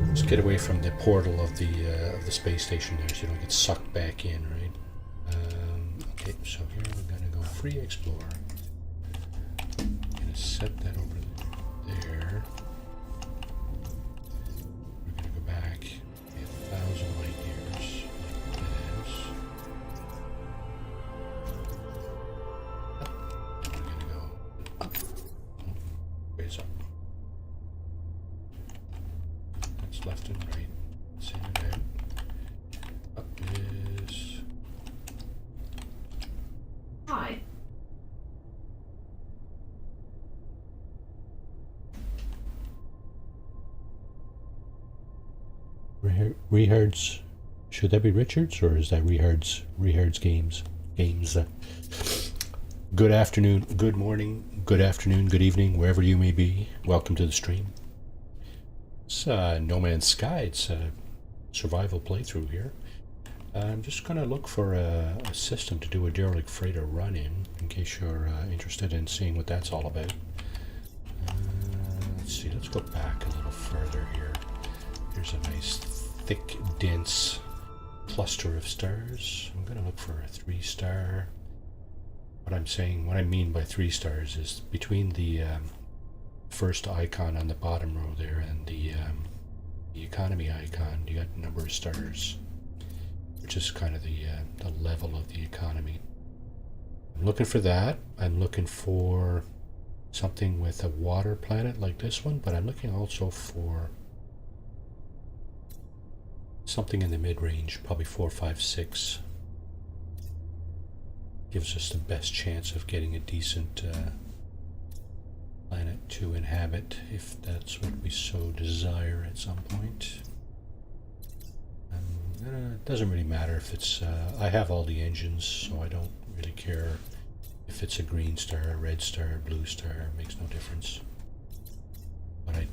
the... just get away from the portal of the space station there, so you don't get sucked back in, right? Okay, so here we're going to go free explore. Set that over there. We're going to go back 1,000 light years like this. And we're going to go up. Ways up. That's left and right. Same it out. Up is... Hi. Rehard's, should that be Richards or is that Rehard's games? Good afternoon, good morning, good afternoon, good evening, wherever you may be. Welcome to the stream. It's No Man's Sky. It's a survival playthrough here. I'm just going to look for a system to do a derelict freighter run in case you're interested in seeing what that's all about. Let's see, let's go back a little further here. Here's a nice thick, dense cluster of stars. I'm going to look for a 3-star. What I mean by 3 stars is between the first icon on the bottom row there and the economy icon, you got a number of stars, which is kind of the level of the economy. I'm looking for that. I'm looking for something with a water planet like this one, but I'm looking also for something in the mid-range, probably 4, 5, 6. Gives us the best chance of getting a decent planet to inhabit, if that's what we so desire at some point. It doesn't really matter if it's... I have all the engines, so I don't really care if it's a green star, a red star, blue star. It makes no difference. But I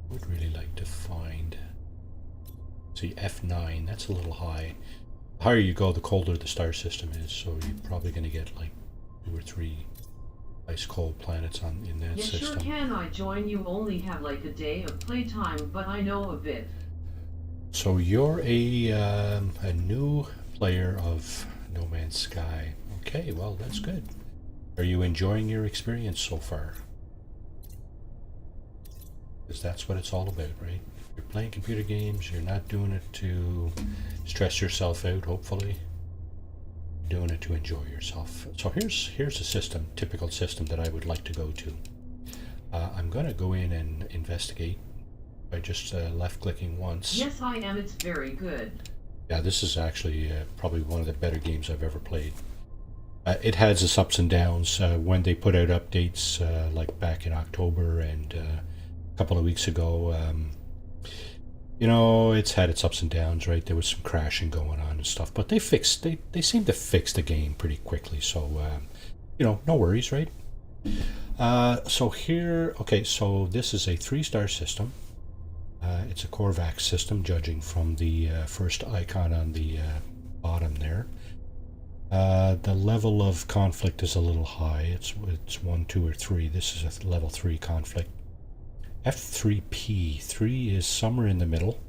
would really like to find... See, F9, that's a little high. The higher you go, the colder the star system is, so you're probably going to get like 2 or 3 ice cold planets in that system. Sure can I join you? Only have like a day of playtime, but I know a bit. So you're a new player of No Man's Sky. Okay, well, that's good. Are you enjoying your experience so far? Because that's what it's all about, right? You're playing computer games, you're not doing it to stress yourself out, hopefully. You're doing it to enjoy yourself. So here's a system, typical system that I would like to go to. I'm going to go in and investigate by just left-clicking once. Yes, I am. It's very good. Yeah, this is actually probably one of the better games I've ever played. It has its ups and downs. When they put out updates, like back in October and a couple of weeks ago, you know, it's had its ups and downs, right? There was some crashing going on and stuff, but they seem to fix the game pretty quickly, so, you know, no worries, right? So here, okay, so this is a 3-star system. It's a Korvax system, judging from the first icon on the bottom there. The level of conflict is a little high. It's 1, 2, or 3. This is a level 3 conflict. F3P. 3 is somewhere in the middle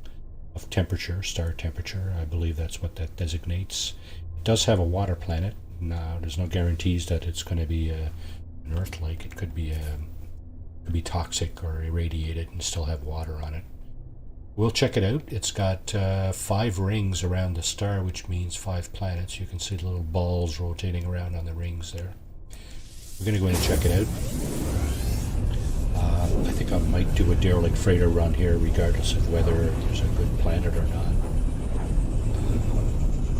of temperature, star temperature. I believe that's what that designates. It does have a water planet. Now, there's no guarantees that it's going to be an Earth-like. It could be toxic or irradiated and still have water on it. We'll check it out. It's got 5 rings around the star, which means 5 planets. You can see the little balls rotating around on the rings there. We're going to go in and check it out. I think I might do a derelict freighter run here, regardless of whether there's a good planet or not.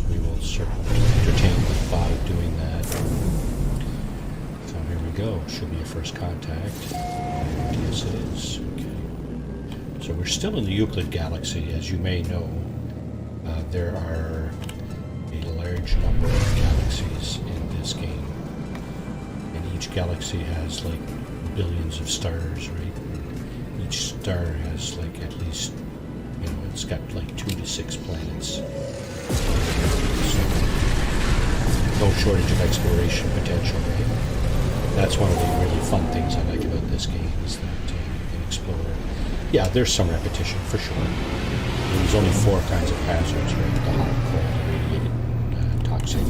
We will certainly entertain the thought of doing that. So here we go. Should be a first contact. Yes, it is. Okay. So we're still in the Euclid galaxy. As you may know, there are a large number of galaxies in this game. Many each galaxy has like billions of stars, right? And each star has like at least, it's got like 2 to 6 planets. So, no shortage of exploration potential, right? That's one of the really fun things I like about this game, is that you can explore. Yeah, there's some repetition for sure. There's only 4 kinds of hazards, right? The hot, cold, radiated, toxic.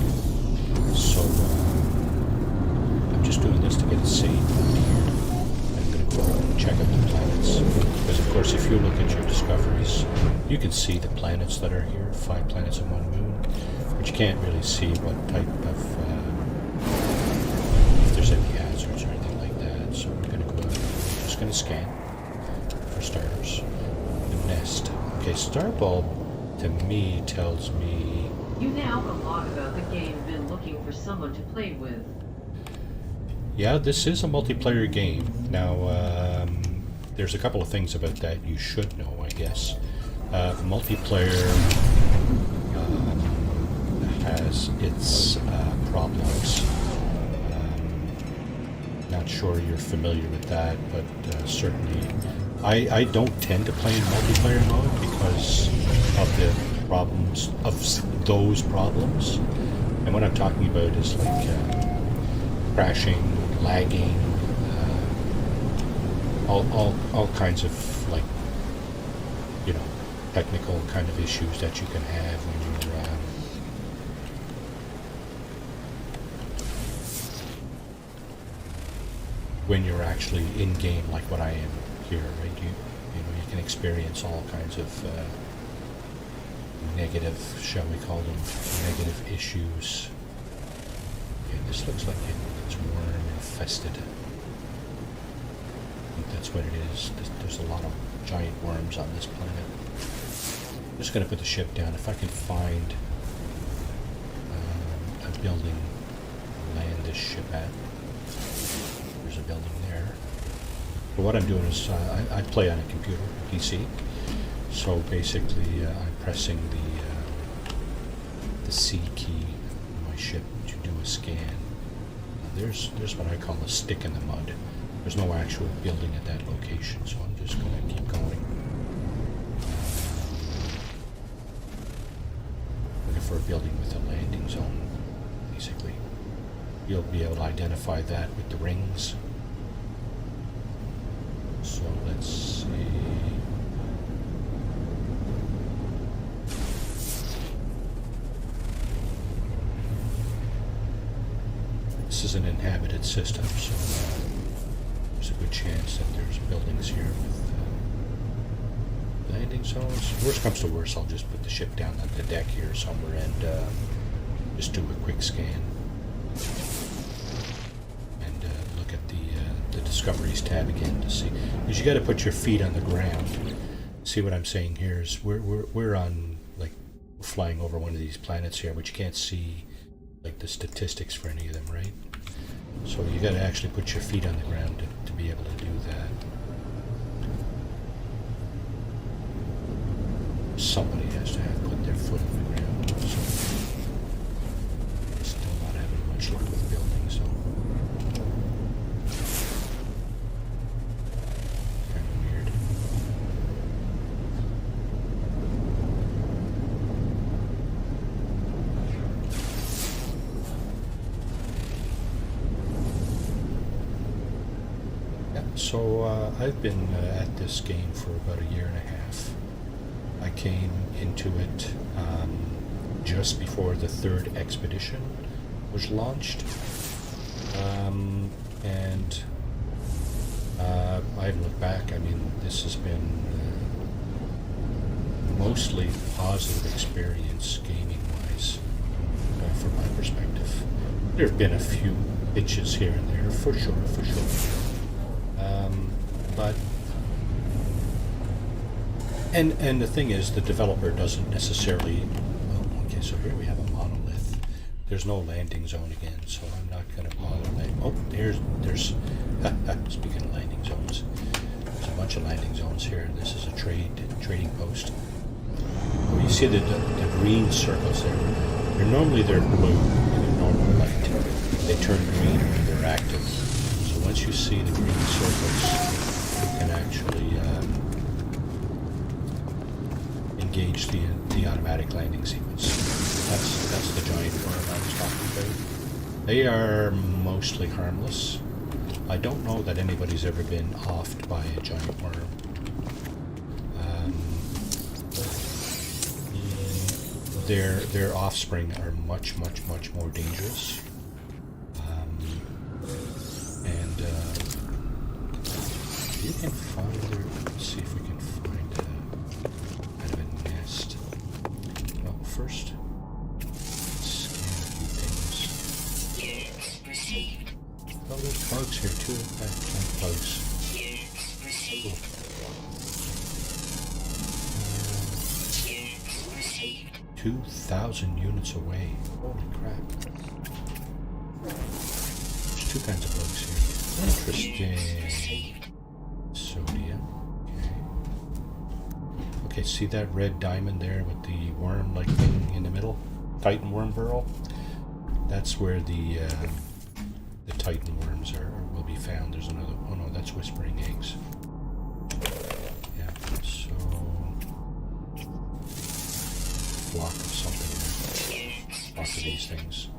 So I'm just doing this to get it saved out here. I'm going to go out and check out the planets. Because of course, if you look at your discoveries, you can see the planets that are here, 5 planets and 1 moon. But you can't really see what type of, if there's any hazards or anything like that. So we're going to go out, I'm just going to scan for starters. The nest. Okay, Starbulb to me tells me... You now have a lot about the game, been looking for someone to play with. Yeah, this is a multiplayer game. Now, there's a couple of things about that you should know, I guess. Multiplayer has its problems. Not sure you're familiar with that, but certainly I don't tend to play in multiplayer mode because of the problems, of those problems. And what I'm talking about is like crashing, lagging, all kinds of like, technical kind of issues that you can have when you're actually in game, like what I am here, right? You can experience all kinds of negative, shall we call them, negative issues. Okay, this looks like it's worm infested. I think that's what it is. There's a lot of giant worms on this planet. I'm just going to put the ship down. If I can find a building to land this ship at. There's a building there. But what I'm doing is I play on a computer, a PC. So basically, I'm pressing the C key on my ship to do a scan. Now there's what I call a stick in the mud. There's no actual building at that location, so I'm just going to keep going. Looking for a building with a landing zone, basically. You'll be able to identify that with the rings. So let's see. This is an inhabited system, so there's a good chance that there's buildings here with landing zones. Worst comes to worst, I'll just put the ship down on the deck here somewhere and just do a quick scan. And look at the Discoveries tab again to see. Because you got to put your feet on the ground. See what I'm saying here is we're on, like, flying over one of these planets here, but you can't see like the statistics for any of them, right? So you got to actually put your feet on the ground to be able to do that. Somebody has to have put their foot on the ground. So still not having much luck with buildings, so kind of weird. So I've been at this game for about a year and a half. I came into it just before the 3rd expedition was launched, and I haven't looked back. I mean, this has been mostly positive experience gaming-wise, from my perspective. There have been a few itches here and there, for sure. But and the thing is, the developer doesn't necessarily. Oh, okay, so here we have a monolith. There's no landing zone again, so I'm not going to bother land. Oh, there's. Speaking of landing zones, there's a bunch of landing zones here. This is a trading post. Oh, you see the green circles there. Normally they're blue in a normal light. They turn green when they're active. So once you see the green circles, you can actually engage the automatic landing sequence. That's the giant worm I was talking about. They are mostly harmless. I don't know that anybody's ever been offed by a giant worm. Their offspring are much more dangerous. And you can find their, let's see if we can find kind of a nest. Well, first, scan a few things. Units received. Oh, there's bugs here too. Giant bugs. Units received. Units received. 2,000 units away. Holy crap. There's two kinds of bugs here. Interesting. Sodium. Okay, see that red diamond there with the worm-like thing in the middle? Titan worm burrow? That's where the Titan worms will be found. There's another. Oh no, that's whispering eggs. Yeah. So flock of something. Flock of these things.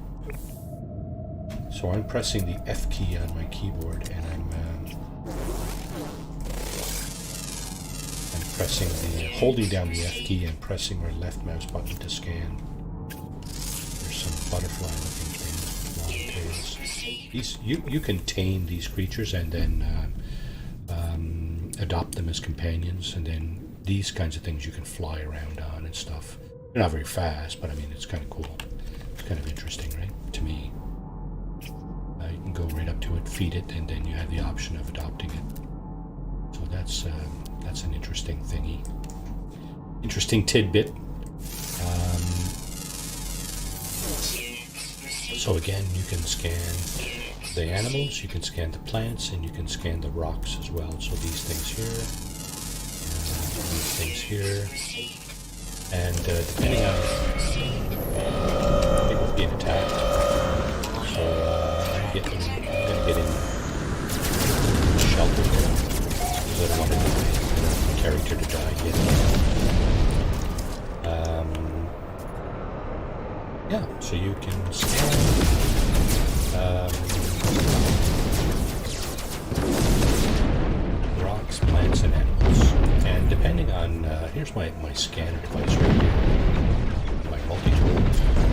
So I'm pressing the F key on my keyboard, and I'm holding down the F key and pressing my left mouse button to scan. There's some butterfly-looking things, long tails. These you can tame these creatures and then adopt them as companions, and then these kinds of things you can fly around on and stuff. They're not very fast, but I mean it's kind of cool. It's kind of interesting, right? To me. You can go right up to it, feed it, and then you have the option of adopting it. So that's an interesting thingy. Interesting tidbit. So again, you can scan the animals, you can scan the plants, and you can scan the rocks as well. So these things here, these things here, and depending on, I think we're being attacked. So I'm gonna get in shelter here because I don't want my character to die yet. Yeah, so you can scan rocks, plants, and animals. And depending on, here's my scanner device right here. My multi-tool.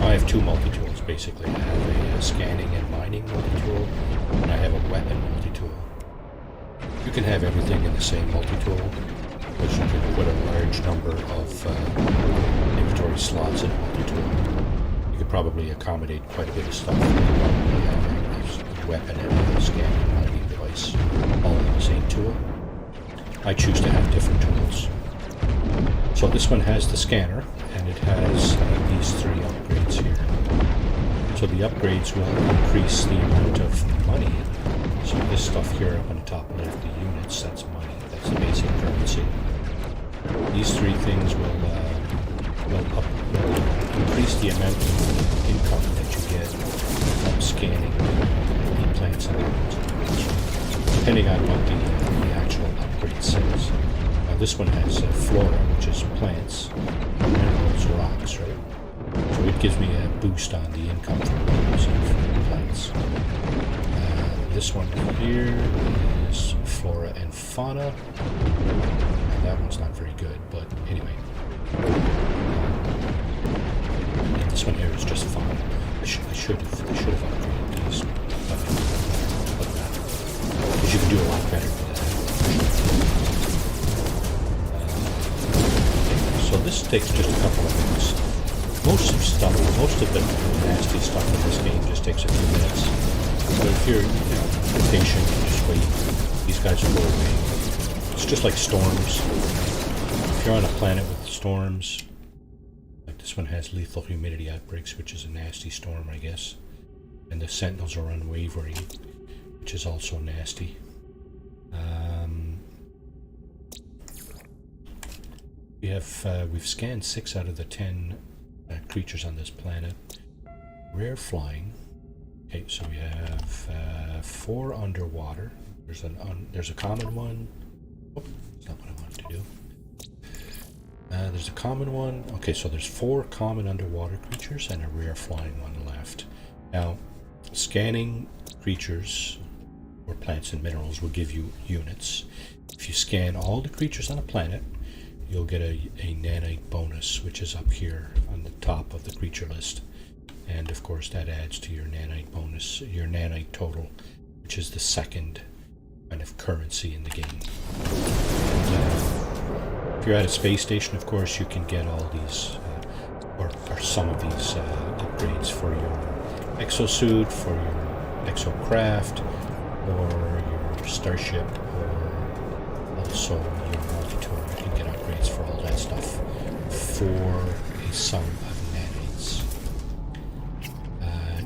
I have two multi-tools basically. I have a scanning and mining multi-tool, and I have a weapon multi-tool. You can have everything in the same multi-tool, because you can put a large number of inventory slots in a multi-tool. You could probably accommodate quite a bit of stuff. You could probably have a weapon and a scanning and mining device all in the same tool. I choose to have different tools. So this one has the scanner, and it has these three upgrades here. So the upgrades will increase the amount of money. So this stuff here up on the top left, the units, that's money. That's the basic currency. These three things will increase the amount of income that you get from scanning the plants and animals, depending on what the actual upgrade says. Now this one has flora, which is plants, minerals, rocks, right? So it gives me a boost on the income from minerals and plants. This one here is flora and fauna. Now that one's not very good, but anyway. And this one here is just fauna. I should have upgraded these, but because you can do a lot better with that. So this takes just a couple of minutes. Most of the nasty stuff in this game just takes a few minutes. So if you're patient, you just wait. These guys will go away. It's just like storms. If you're on a planet with storms, like this one has lethal humidity outbreaks, which is a nasty storm, I guess. And the sentinels are unwavering, which is also nasty. We've scanned 6 out of the 10 creatures on this planet. Rare flying. Okay, so we have 4 underwater. There's a common one. Oh, that's not what I wanted to do. There's a common one. Okay, so there's 4 common underwater creatures and a rare flying one left. Now, scanning creatures or plants and minerals will give you units. If you scan all the creatures on a planet, you'll get a nanite bonus, which is up here on the top of the creature list. And of course that adds to your nanite bonus, your nanite total, which is the second kind of currency in the game. If you're at a space station, of course, you can get all these, or some of these upgrades for your exosuit, for your exocraft, or your starship, or also your multi-tool. You can get upgrades for all that stuff for a sum of nanites.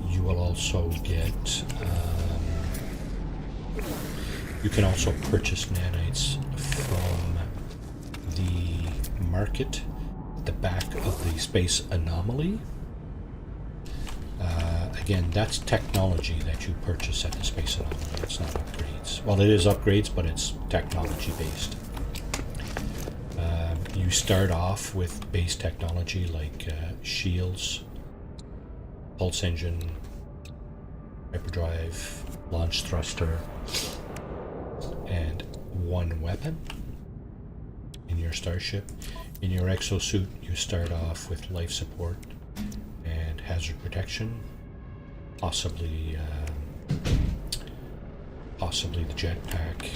You will also get, you can also purchase nanites from the market at the back of the space anomaly. Again, that's technology that you purchase at the space anomaly. It's not upgrades. Well, it is upgrades, but it's technology based. You start off with base technology like shields, pulse engine, hyperdrive, launch thruster, and 1 weapon in your starship. In your exosuit, you start off with life support and hazard protection, possibly the jetpack,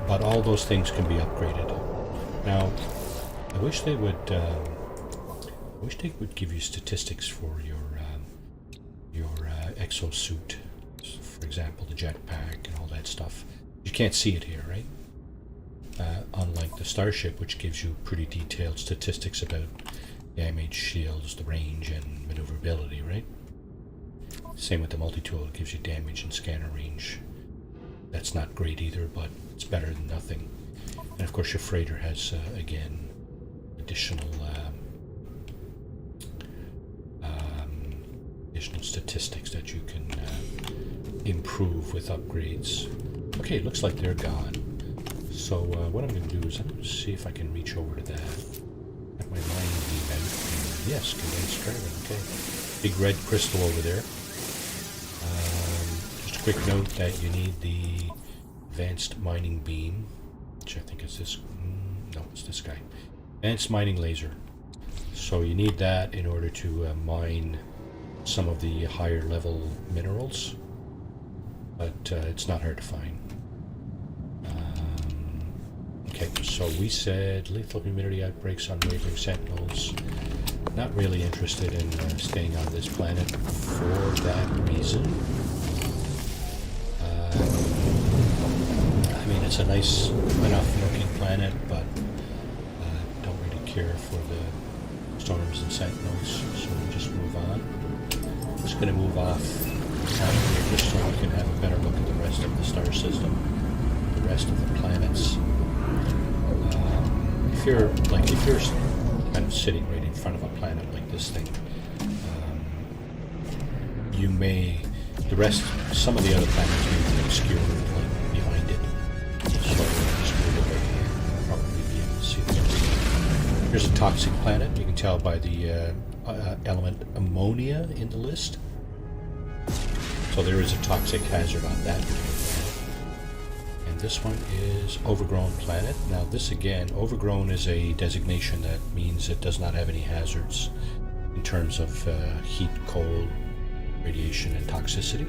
but all those things can be upgraded. Now, I wish they would give you statistics for your exosuit, for example, the jetpack and all that stuff. You can't see it here, right? Unlike the starship, which gives you pretty detailed statistics about damage, shields, the range, and maneuverability, right? Same with the multi-tool, it gives you damage and scanner range. That's not great either, but it's better than nothing. And of course your freighter has, again, additional statistics that you can improve with upgrades. Okay, it looks like they're gone. So what I'm going to do is I'm going to see if I can reach over to that. Have my mining beam out. Yes, condensed carbon. Okay, big red crystal over there. Just a quick note that you need the advanced mining beam, which I think is this. No, it's this guy. Advanced mining laser. So you need that in order to mine some of the higher level minerals, but it's not hard to find. Okay, so we said lethal humidity outbreaks on wavering sentinels. Not really interested in staying on this planet for that reason. I mean, it's a nice enough looking planet, but don't really care for the storms and sentinels, so we'll just move on. Just going to move off out here just so we can have a better look at the rest of the star system, the rest of the planets. If you're kind of sitting right in front of a planet like this thing, you may, some of the other planets may be obscured like behind it. So we'll just move away here. Probably be able to see this. Here's a toxic planet. You can tell by the element ammonia in the list. So there is a toxic hazard on that particular planet. And this one is overgrown planet. Now this again, overgrown is a designation that means it does not have any hazards in terms of heat, cold, radiation, and toxicity.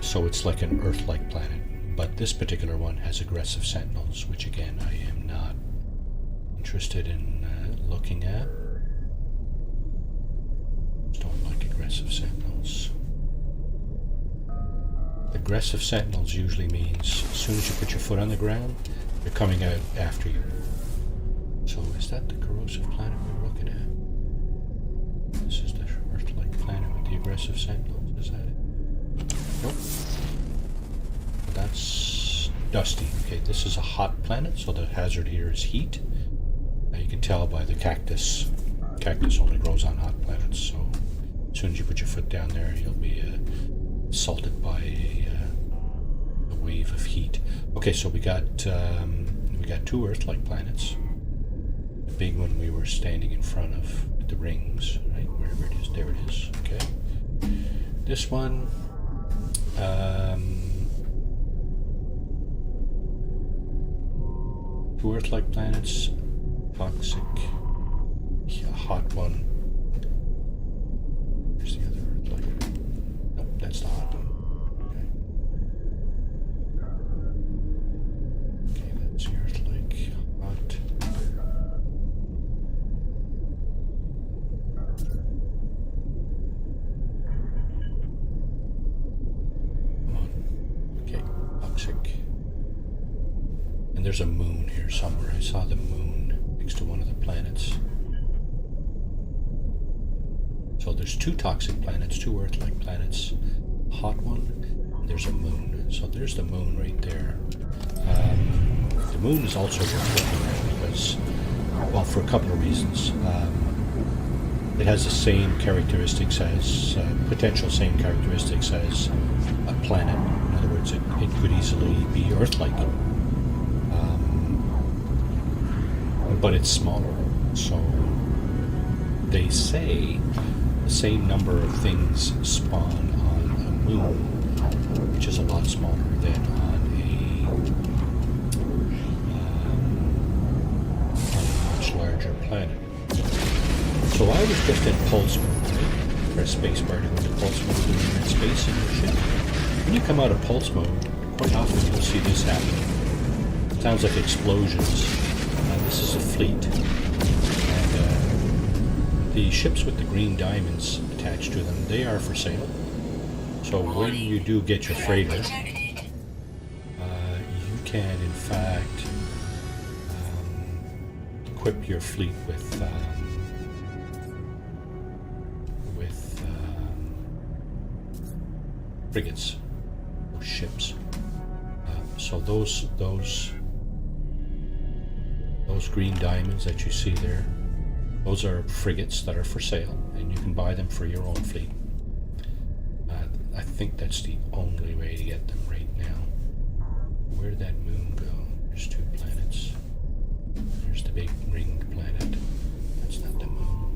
So it's like an Earth-like planet. But this particular one has aggressive sentinels, which again I am not interested in looking at. Just don't like aggressive sentinels. Aggressive sentinels usually means as soon as you put your foot on the ground, they're coming out after you. So is that the corrosive planet we're looking at? This is the Earth-like planet with the aggressive sentinels, is that it? Nope. That's dusty. Okay, this is a hot planet, so the hazard here is heat. Now you can tell by the cactus. Cactus only grows on hot planets, so as soon as you put your foot down there, you'll be assaulted by a wave of heat. Okay, so we got 2 Earth-like planets. The big one we were standing in front of with the rings, right? Wherever it is, there it is. Okay. This one, 2 Earth-like planets, toxic, hot one. There's the other Earth-like. Nope, that's the hot one. Okay, that's the Earth-like, hot. Come on. Okay, toxic. And there's a moon here somewhere. I saw the moon next to one of the planets. So there's 2 toxic planets, 2 Earth-like planets, hot one, and there's a moon. So there's the moon right there. The moon is also worth looking at because, well, for a couple of reasons. It has the same characteristics as, potential same characteristics as a planet. In other words, it could easily be Earth-like. But it's smaller. So they say the same number of things spawn on a moon, which is a lot smaller than on a much larger planet. So I was just in pulse mode, right? Press space bar to go into pulse mode and you're in space in your ship. When you come out of pulse mode, quite often you'll see this happen. It sounds like explosions. This is a fleet. And the ships with the green diamonds attached to them, they are for sale. So when you do get your freighter, you can in fact equip your fleet with frigates or ships. So those green diamonds that you see there, those are frigates that are for sale, and you can buy them for your own fleet. I think that's the only way to get them right now. Where did that moon go? There's 2 planets. There's the big ringed planet. That's not the moon.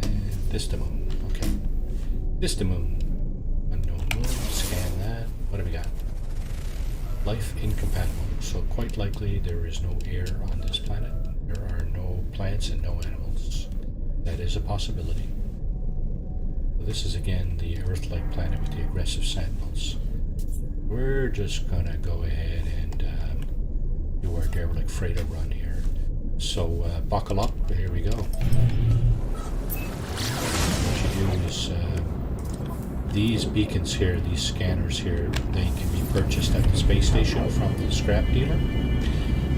And this the moon. Okay. This the moon. Unknown moon. Scan that. What do we got? Life incompatible. So quite likely there is no air on this planet. There are no plants and no animals. That is a possibility. So this is again the Earth-like planet with the aggressive sentinels. We're just gonna go ahead and do our derelict freighter run here. So buckle up. Here we go. What you do is these beacons here, these scanners here, they can be purchased at the space station from the scrap dealer.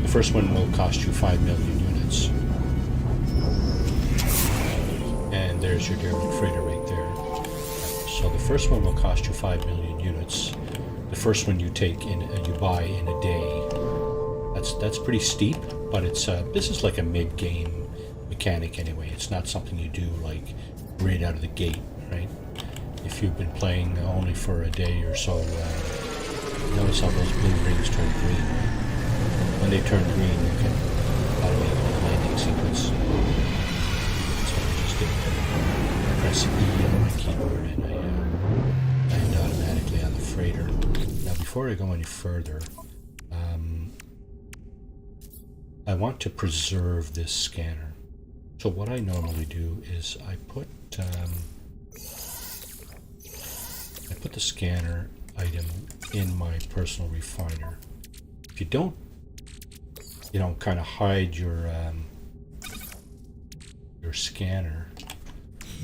The first one will cost you 5 million units. And there's your derelict freighter right there. So the first one will cost you 5 million units. The first one you take in, you buy in a day. That's pretty steep, but it's this is like a mid-game mechanic anyway. It's not something you do like right out of the gate, right? If you've been playing only for a day or so, notice how those blue rings turn green. When they turn green, you can automate the landing sequence. So I just did. I press E on my keyboard and I land automatically on the freighter. Now, before I go any further, I want to preserve this scanner. So what I normally do is I put the scanner item in my personal refiner. If you don't, kind of hide your scanner,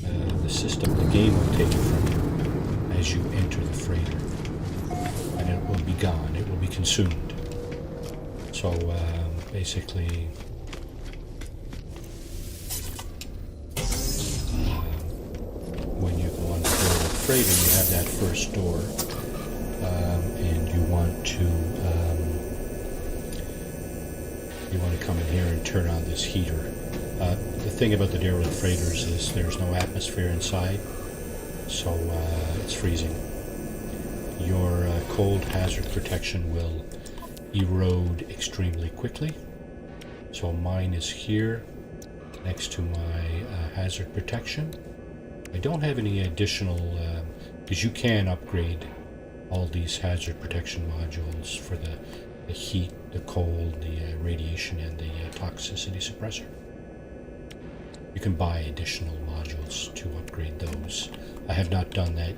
the system, the game will take it from you as you enter the freighter, and it will be gone. It will be consumed. So basically, when you go on the freighter, you have that first door, and you want to come in here and turn on this heater. The thing about the derelict freighters is there's no atmosphere inside, so it's freezing. Your cold hazard protection will erode extremely quickly. So mine is here next to my hazard protection. I don't have any additional, because you can upgrade all these hazard protection modules for the heat, the cold, the radiation, and the toxicity suppressor. You can buy additional modules to upgrade those. I have not done that.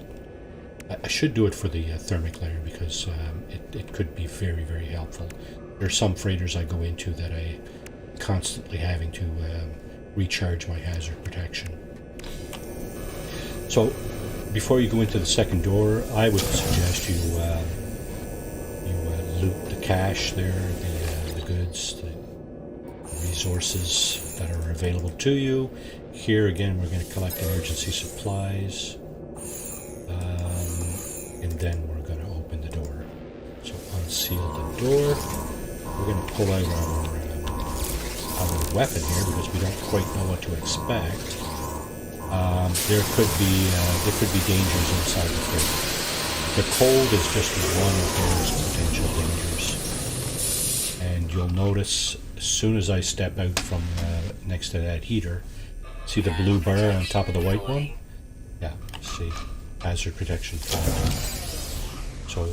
I should do it for the thermic layer because it could be very, very helpful. There are some freighters I go into that I constantly having to recharge my hazard protection. So before you go into the second door, I would suggest you loot the cache there, the goods, the resources that are available to you. Here again, we're going to collect emergency supplies, and then we're going to open the door. So unseal the door. We're going to pull out our weapon here because we don't quite know what to expect. There could be dangers inside the freight. The cold is just one of those potential dangers. And you'll notice as soon as I step out from next to that heater, see the blue bar on top of the white one? Yeah, see, hazard protection found. So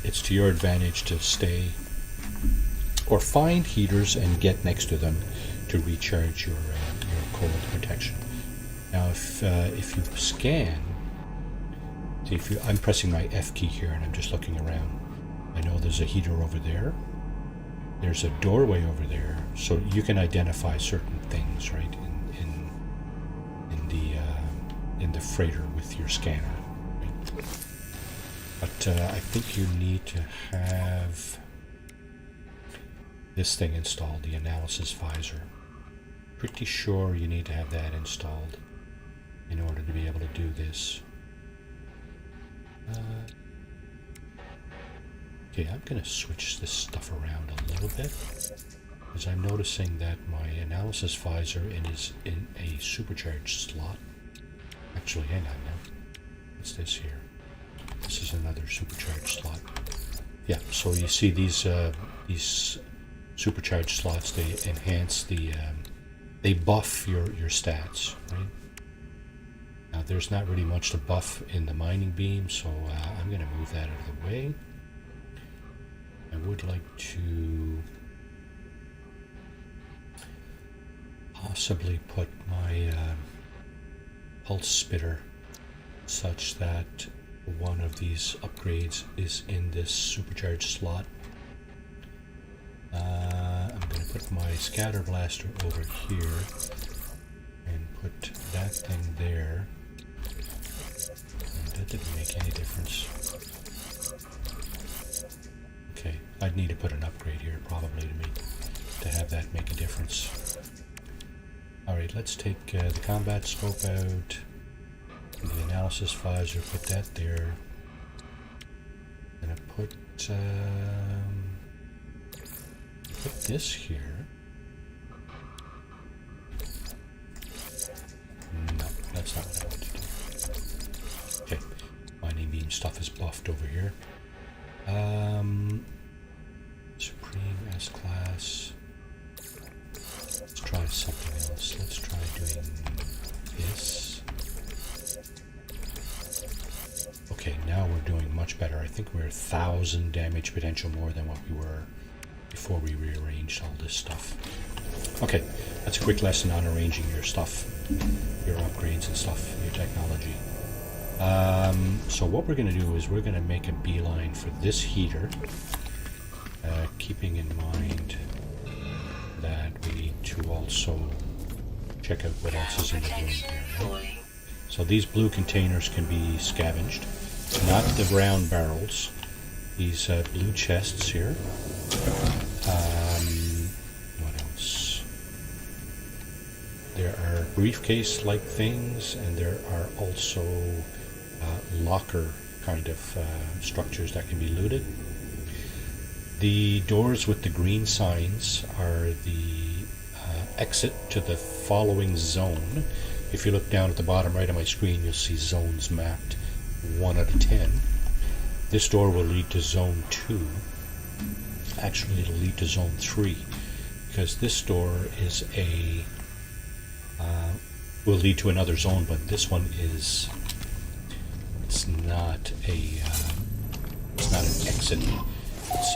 it's to your advantage to stay or find heaters and get next to them to recharge your cold protection. Now, if you scan, see I'm pressing my F key here and I'm just looking around. I know there's a heater over there. There's a doorway over there, so you can identify certain things, right, in the freighter with your scanner. Right? But I think you need to have this thing installed, the analysis visor. Pretty sure you need to have that installed in order to be able to do this. Okay, I'm going to switch this stuff around a little bit because I'm noticing that my analysis visor is in a supercharged slot. Actually, hang on now. What's this here? This is another supercharged slot. Yeah, so you see these supercharged slots, they enhance they buff your stats, right? Now there's not really much to buff in the mining beam, so I'm going to move that out of the way. I would like to possibly put my pulse spitter such that one of these upgrades is in this supercharged slot. I'm going to put my scatter blaster over here and put that thing there. And that didn't make any difference. Okay, I'd need to put an upgrade here probably to have that make a difference. Alright, let's take the combat scope out, the analysis visor, put that there. I'm going to put this here. No, that's not what I want to do. Okay, mining beam stuff is buffed over here. Supreme S-Class. Let's try something else. Let's try doing this. Okay, now we're doing much better. I think we're 1,000 damage potential more than what we were before we rearranged all this stuff. Okay, that's a quick lesson on arranging your stuff, your upgrades and stuff, your technology. So what we're going to do is we're going to make a beeline for this heater, keeping in mind that we need to also check out what else is in the room here. Right? So these blue containers can be scavenged, not the round barrels, these blue chests here. What else? There are briefcase-like things, and there are also locker kind of structures that can be looted. The doors with the green signs are the exit to the following zone. If you look down at the bottom right of my screen, you'll see zones mapped 1 out of 10. This door will lead to zone 2. Actually, it'll lead to zone 3, because this door is will lead to another zone, but this one is, it's not an exit.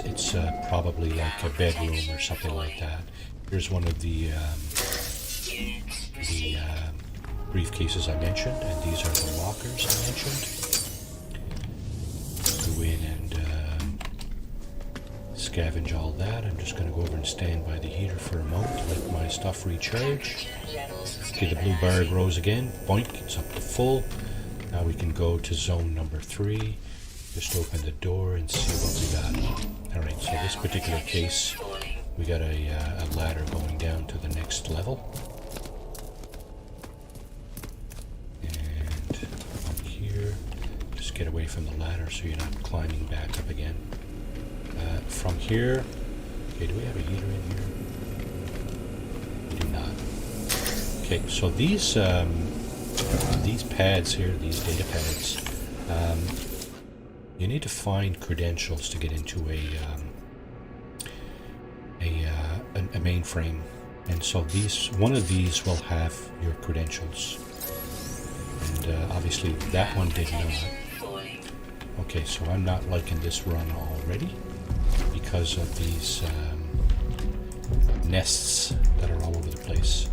It's probably like a bedroom or something like that. Here's one of the briefcases I mentioned, and these are the lockers I mentioned. Go in and scavenge all that. I'm just going to go over and stand by the heater for a moment to let my stuff recharge. Okay, the blue bar grows again. Boink, it's up to full. Now we can go to zone number 3. Just open the door and see what we got. Alright, so this particular case, we got a ladder going down to the next level. And up here, just get away from the ladder so you're not climbing back up again. From here, okay, do we have a heater in here? We do not. Okay, so these pads here, these data pads, you need to find credentials to get into a mainframe, and so one of these will have your credentials, and obviously that one did not. Okay, so I'm not liking this run already because of these nests that are all over the place.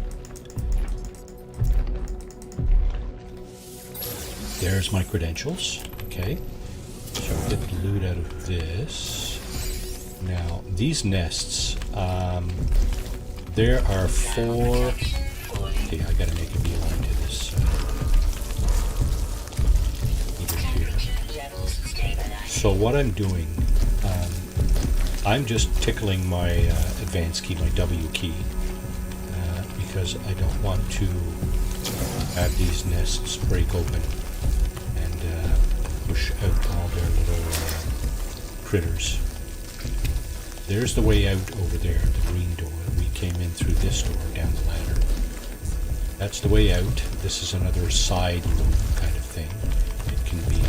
There's my credentials. Okay, so we'll get the loot out of this. Now, these nests, there are 4... Okay, I gotta make a beeline to this here. So what I'm doing, I'm just tickling my advanced key, my W key, because I don't want to have these nests break open and push out all their little critters. There's the way out over there, the green door. We came in through this door down the ladder. That's the way out. This is another side loop kind of thing. It can be,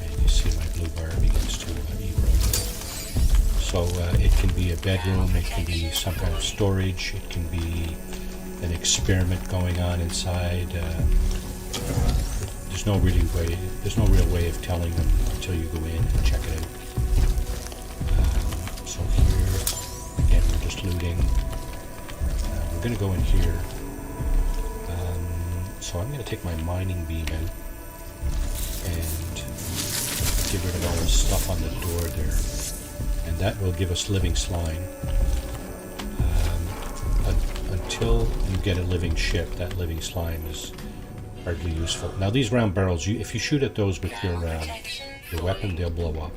and you see my blue bar begins to erode. So it can be a bedroom, it can be some kind of storage, it can be an experiment going on inside. There's no real way of telling them until you go in and check it out. So here, again, we're just looting. We're going to go in here. So I'm going to take my mining beam out and get rid of all the stuff on the door there. And that will give us living slime. Until you get a living ship, that living slime is hardly useful. Now these round barrels, if you shoot at those with your weapon, they'll blow up.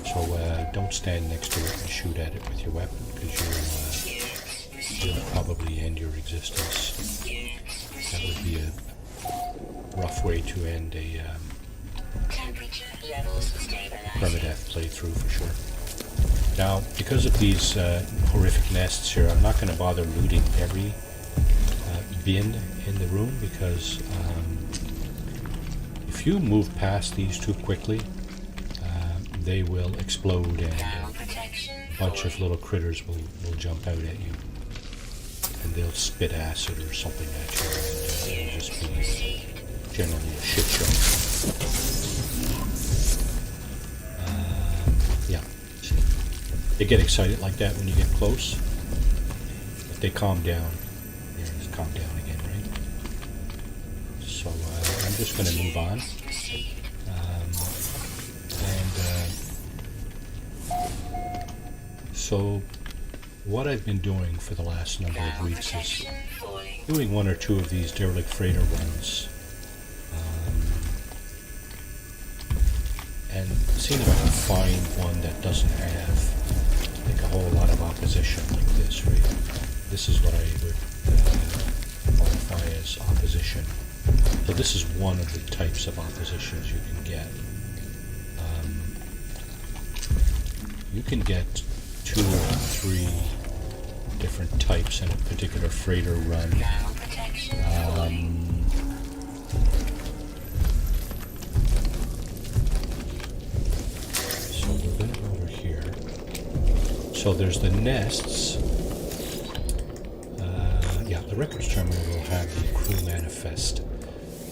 So don't stand next to it and shoot at it with your weapon, because you'll probably end your existence. That would be a rough way to end a permadeath playthrough for sure. Now, because of these horrific nests here, I'm not going to bother looting every bin in the room, because if you move past these too quickly, they will explode and a bunch of little critters will jump out at you, and they'll spit acid or something at you, and it'll just be generally a shit show. Yeah, they get excited like that when you get close, but they calm down. There, just calm down again, right? So I'm just going to move on. So what I've been doing for the last number of weeks is doing 1 or 2 of these derelict freighter runs, and seeing if I can find one that doesn't have like a whole lot of opposition like this, right? This is what I would qualify as opposition. So this is one of the types of oppositions you can get. You can get 2 or 3 different types in a particular freighter run. Ground protection falling. So we're going to go over here. So there's the nests. Yeah, the records terminal will have the crew manifest.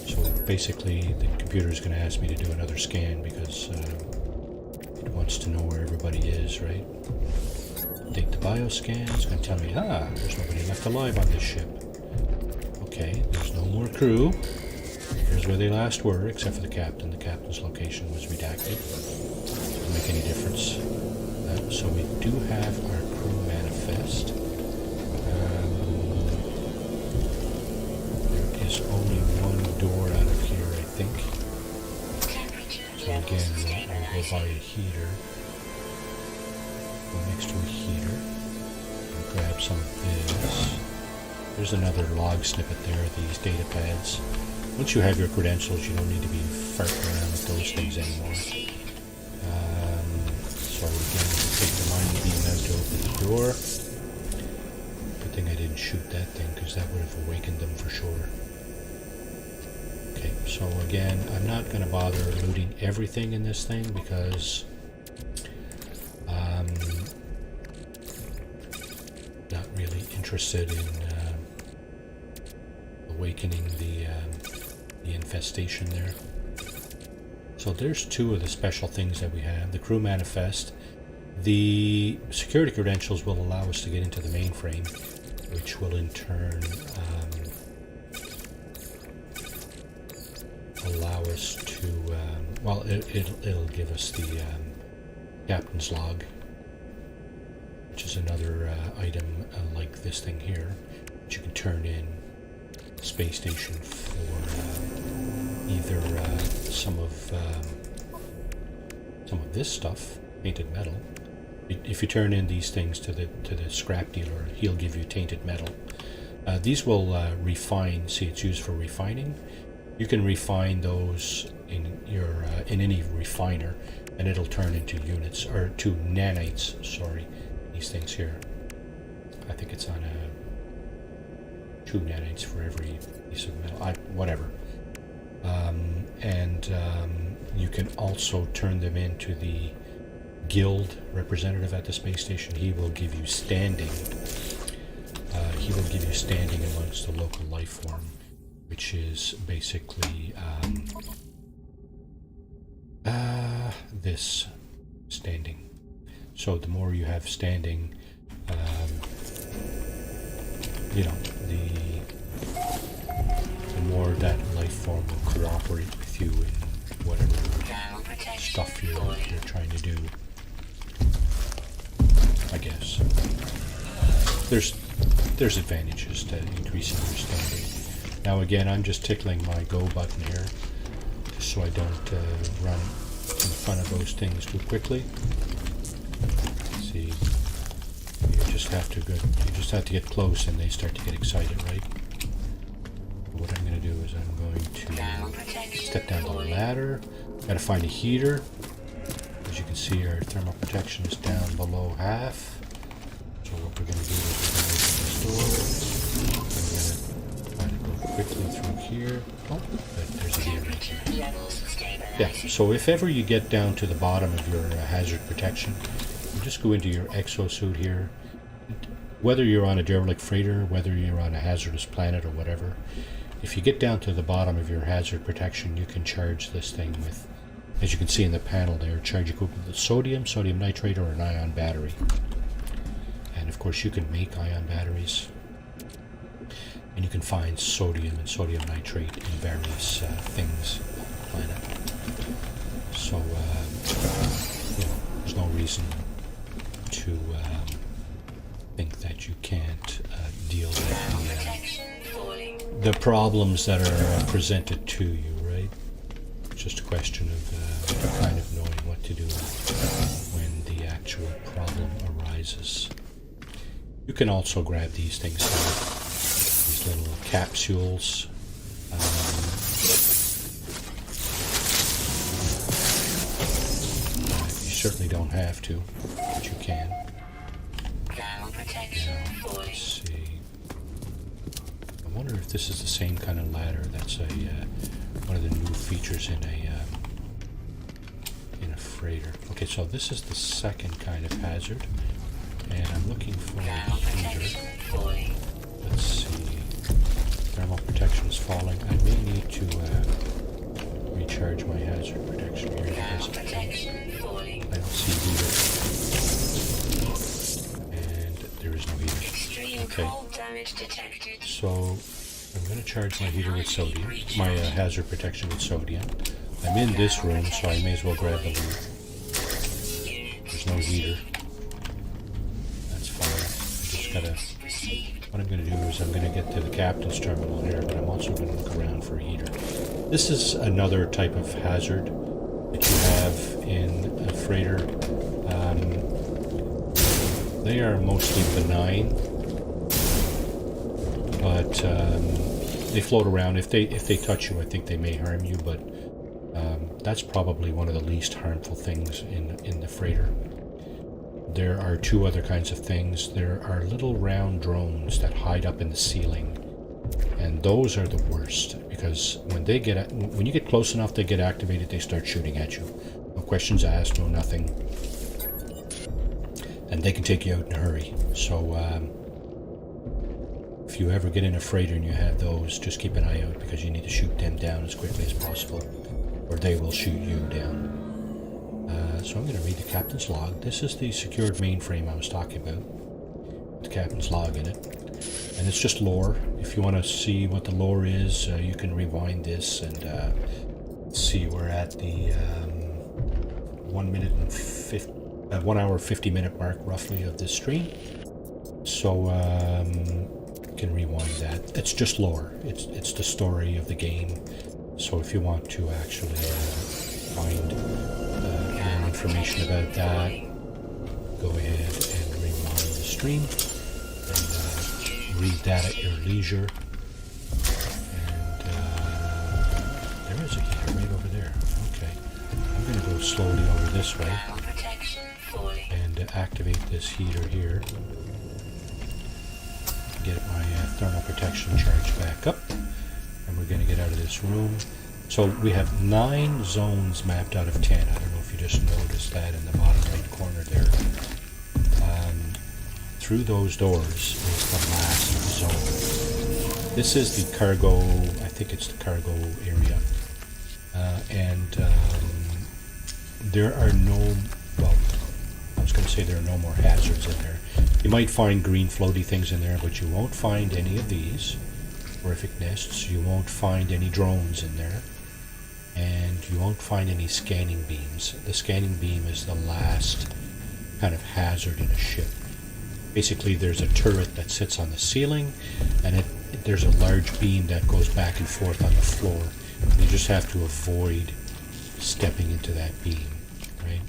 So basically, the computer is going to ask me to do another scan because it wants to know where everybody is, right? Take the bioscan. It's going to tell me, there's nobody left alive on this ship. Okay, there's no more crew. Here's where they last were, except for the captain. The captain's location was redacted. Doesn't make any difference. So we do have our crew manifest. There is only one door out of here, I think. So again, we'll go by a heater. Go next to a heater. And grab some of this. There's another log snippet there, these data pads. Once you have your credentials, you don't need to be farting around with those things anymore. So again, take the mining beam out to open the door. Good thing I didn't shoot that thing, because that would have awakened them for sure. Okay, so again, I'm not going to bother looting everything in this thing, because I'm not really interested in awakening the infestation there. So there's two of the special things that we have. The crew manifest. The security credentials will allow us to get into the mainframe, which will in turn allow us to, it'll give us the captain's log, which is another item like this thing here, which you can turn in space station for either some of this stuff, painted metal. If you turn in these things to the scrap dealer, he'll give you tainted metal. These will refine. See, it's used for refining. You can refine those in your in any refiner, and it'll turn into units or to nanites. Sorry, these things here. I think it's on a 2 nanites for every piece of metal. Whatever. You can also turn them into the guild representative at the space station. He will give you standing. He will give you standing amongst the local life form, which is basically this standing. So the more you have standing, the more that life form will cooperate with you in whatever stuff you're trying to do. I guess there's advantages to increasing your standing. Now again, I'm just tickling my go button here, just so I don't run in front of those things too quickly. See, you just have to get close, and they start to get excited, right? What I'm going to do is I'm going to step down the ladder. Got to find a heater. As you can see, our thermal protection is down below half. So what we're going to do is we're going to open this door. I'm going to try to go quickly through here. Oh, there's a heater. Yeah, so if ever you get down to the bottom of your hazard protection, you just go into your exosuit here. Whether you're on a derelict freighter, whether you're on a hazardous planet or whatever, if you get down to the bottom of your hazard protection, you can charge this thing with, as you can see in the panel there, charge equivalent to sodium nitrate, or an ion battery. And of course you can make ion batteries, and you can find sodium and sodium nitrate in various things on the planet. So there's no reason to think that you can't deal with the problems that are presented to you, right? It's just a question of kind of knowing what to do when the actual problem arises. You can also grab these things here, these little capsules. You certainly don't have to, but you can. protection falling. Let's see. I wonder if this is the same kind of ladder. That's a one of the new features in a freighter. Okay, so this is the second kind of hazard, and I'm looking for a Thermal heater. protection falling. Let's see. Thermal protection is falling. I may need to recharge my hazard protection here Thermal because protection falling. I don't see heater. And there is no heater. Extreme Okay. cold damage detected. So I'm going to charge my heater with sodium, my hazard protection with sodium. I'm in this room, so I may as well grab the loot. There's no heater. That's fine. I just gotta. What I'm going to do is I'm going to get to the captain's terminal here, but I'm also going to look around for a heater. This is another type of hazard that you have in a freighter. They are mostly benign, but they float around. If they touch you, I think they may harm you, but that's probably one of the least harmful things in the freighter. There are two other kinds of things. There are little round drones that hide up in the ceiling, and those are the worst because when you get close enough, they get activated. They start shooting at you. No questions asked, no nothing, and they can take you out in a hurry. So if you ever get in a freighter and you have those, just keep an eye out because you need to shoot them down as quickly as possible, or they will shoot you down. So I'm going to read the captain's log. This is the secured mainframe I was talking about. The captain's log in it. And it's just lore. If you want to see what the lore is, you can rewind this and see we're at the 1 hour 50 minute mark roughly of this stream. So you can rewind that. It's just lore. It's the story of the game. So if you want to actually find more information about that, go ahead and rewind the stream and read that at your leisure. And there is a heater right over there. Okay, I'm going to go slowly over this way Thermal protection falling. and activate this heater here. Get my thermal protection charged back up, and we're going to get out of this room. So we have 9 zones mapped out of 10. I don't know if you just noticed that in the bottom right corner there. Through those doors is the last zone. This is the cargo, I think it's the cargo area. There are no, well, I was going to say there are no more hazards in there. You might find green floaty things in there, but you won't find any of these horrific nests. You won't find any drones in there. And you won't find any scanning beams. The scanning beam is the last kind of hazard in a ship. Basically, there's a turret that sits on the ceiling, and there's a large beam that goes back and forth on the floor. And you just have to avoid stepping into that beam, right?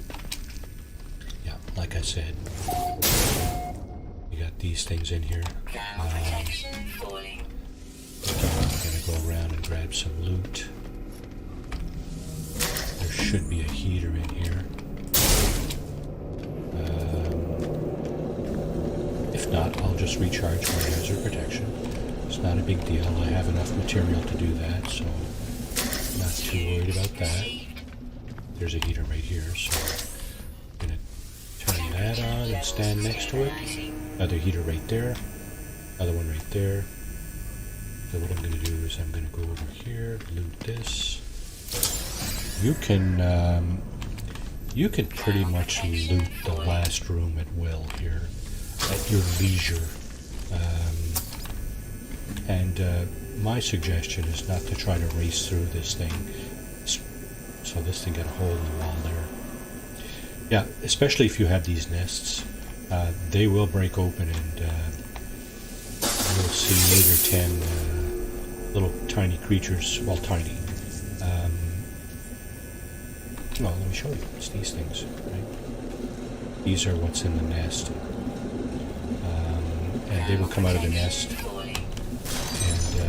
Yeah, like I said, you got these things in here. Thermal protection falling. I'm gonna go around and grab some loot. There should be a heater in here. If not, I'll just recharge my hazard protection. It's not a big deal. I have enough material to do that, so I'm not too worried about that. There's a heater right here, so I'm going to turn that on and stand next to it. Another heater right there. Another one right there. So what I'm going to do is I'm going to go over here, loot this. You can pretty much loot the last room at will here, at your leisure. My suggestion is not to try to race through this thing, so this thing got a hole in the wall there. Yeah, especially if you have these nests, they will break open, and you'll see 8 or 10 little tiny creatures. Well, tiny. Well, let me show you. It's these things, right? These are what's in the nest. And they will come out of the nest and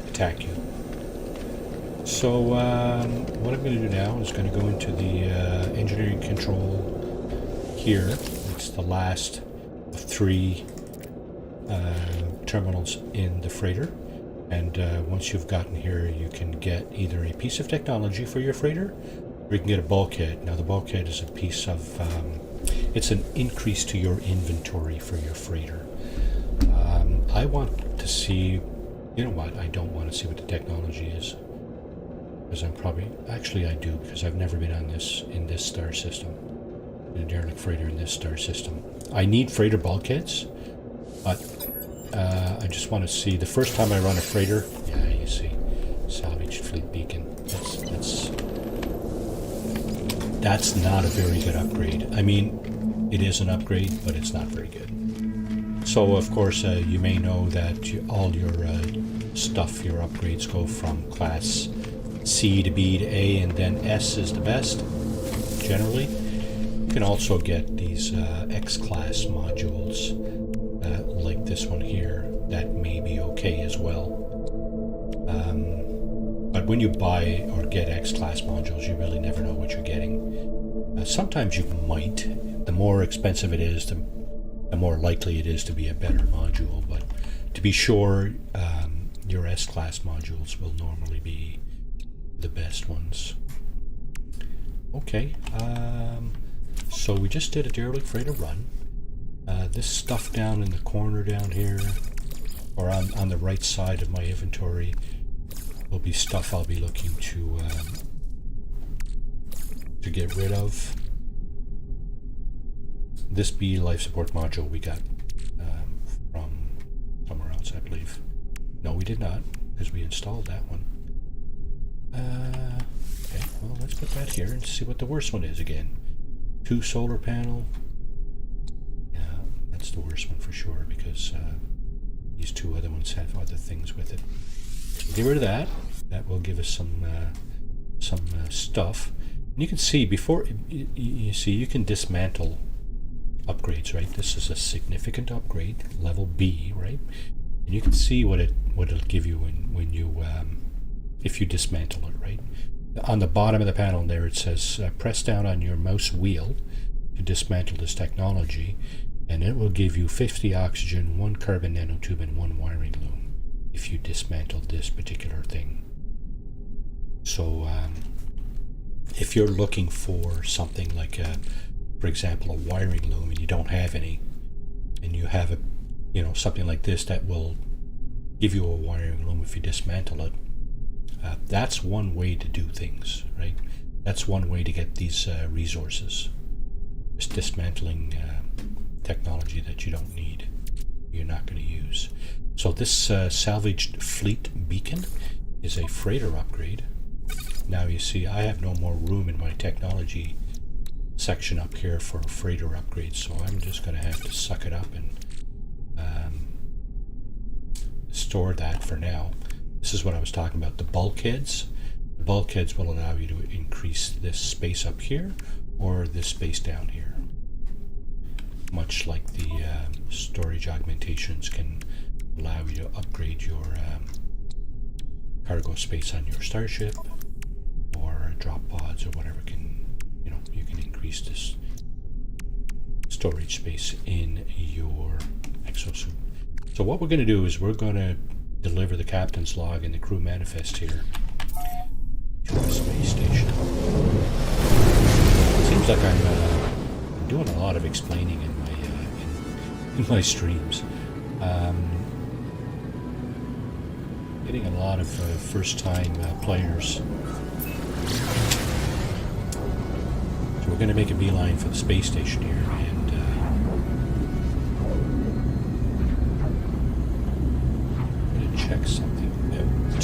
attack you. So what I'm going to do now is going to go into the engineering control here. It's the last 3 terminals in the freighter, and once you've gotten here, you can get either a piece of technology for your freighter, or you can get a bulkhead. Now the bulkhead is a piece of it's an increase to your inventory for your freighter. I want to see, you know what, I don't want to see what the technology is, because I'm probably, actually I do, because I've never been on this, in this star system, in a derelict freighter in this star system. I need freighter bulkheads, but I just want to see, the first time I run a freighter, yeah, you see, salvaged fleet beacon, that's not a very good upgrade. I mean, it is an upgrade, but it's not very good. So, of course, you may know that all your stuff, your upgrades go from class C to B to A, and then S is the best, generally. You can also get these X-class modules, like this one here, that may be okay as well. But when you buy or get X-class modules, you really never know what you're getting. Sometimes you might. The more expensive it is, the more likely it is to be a better module. But to be sure, your S-class modules will normally be the best ones. Okay, so we just did a derelict freighter run. This stuff down in the corner down here, or on the right side of my inventory, will be stuff I'll be looking to get rid of. This B life support module we got from somewhere else, I believe. No, we did not, because we installed that one. Okay, well, let's put that here and see what the worst one is again. 2 solar panel. Yeah, that's the worst one for sure, because these 2 other ones have other things with it. Get rid of that. That will give us some stuff. And you can see before you see you can dismantle upgrades, right? This is a significant upgrade, level B, right? And you can see what it'll give you when you if you dismantle it, right? On the bottom of the panel there, it says press down on your mouse wheel to dismantle this technology, and it will give you 50 oxygen, 1 carbon nanotube, and 1 wiring loom if you dismantle this particular thing. So if you're looking for something like for example, a wiring loom, and you don't have any, and you have something like this that will give you a wiring loom if you dismantle it, that's one way to do things, right? That's one way to get these resources. Just dismantling technology that you don't need, you're not going to use. So this salvaged fleet beacon is a freighter upgrade. Now you see I have no more room in my technology section up here for freighter upgrades, so I'm just going to have to suck it up and store that for now. This is what I was talking about, the bulkheads. The bulkheads will allow you to increase this space up here or this space down here, much like the storage augmentations can allow you to upgrade your cargo space on your starship, or drop pods or whatever you can increase this storage space in your exosuit. So what we're going to do is we're going to deliver the captain's log and the crew manifest here to the space station. Seems like I'm doing a lot of explaining in my streams. Getting a lot of first-time players. So we're going to make a beeline for the space station here, and I'm going to check something out.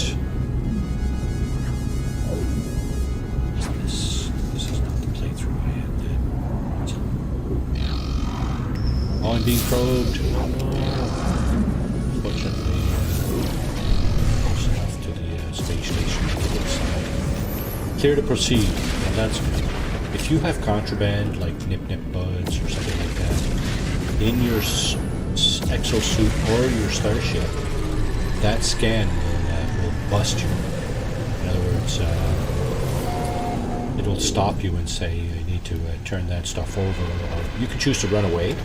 This is not the playthrough I had. Oh, I'm being probed. Oh no. Fortunately, close enough to the space station on the side. Clear to proceed. Now that's good. If you have contraband like nip buds or something like that in your exosuit or your starship, that scan will bust you. In other words, it'll stop you and say you need to turn that stuff over, or you can choose to run away,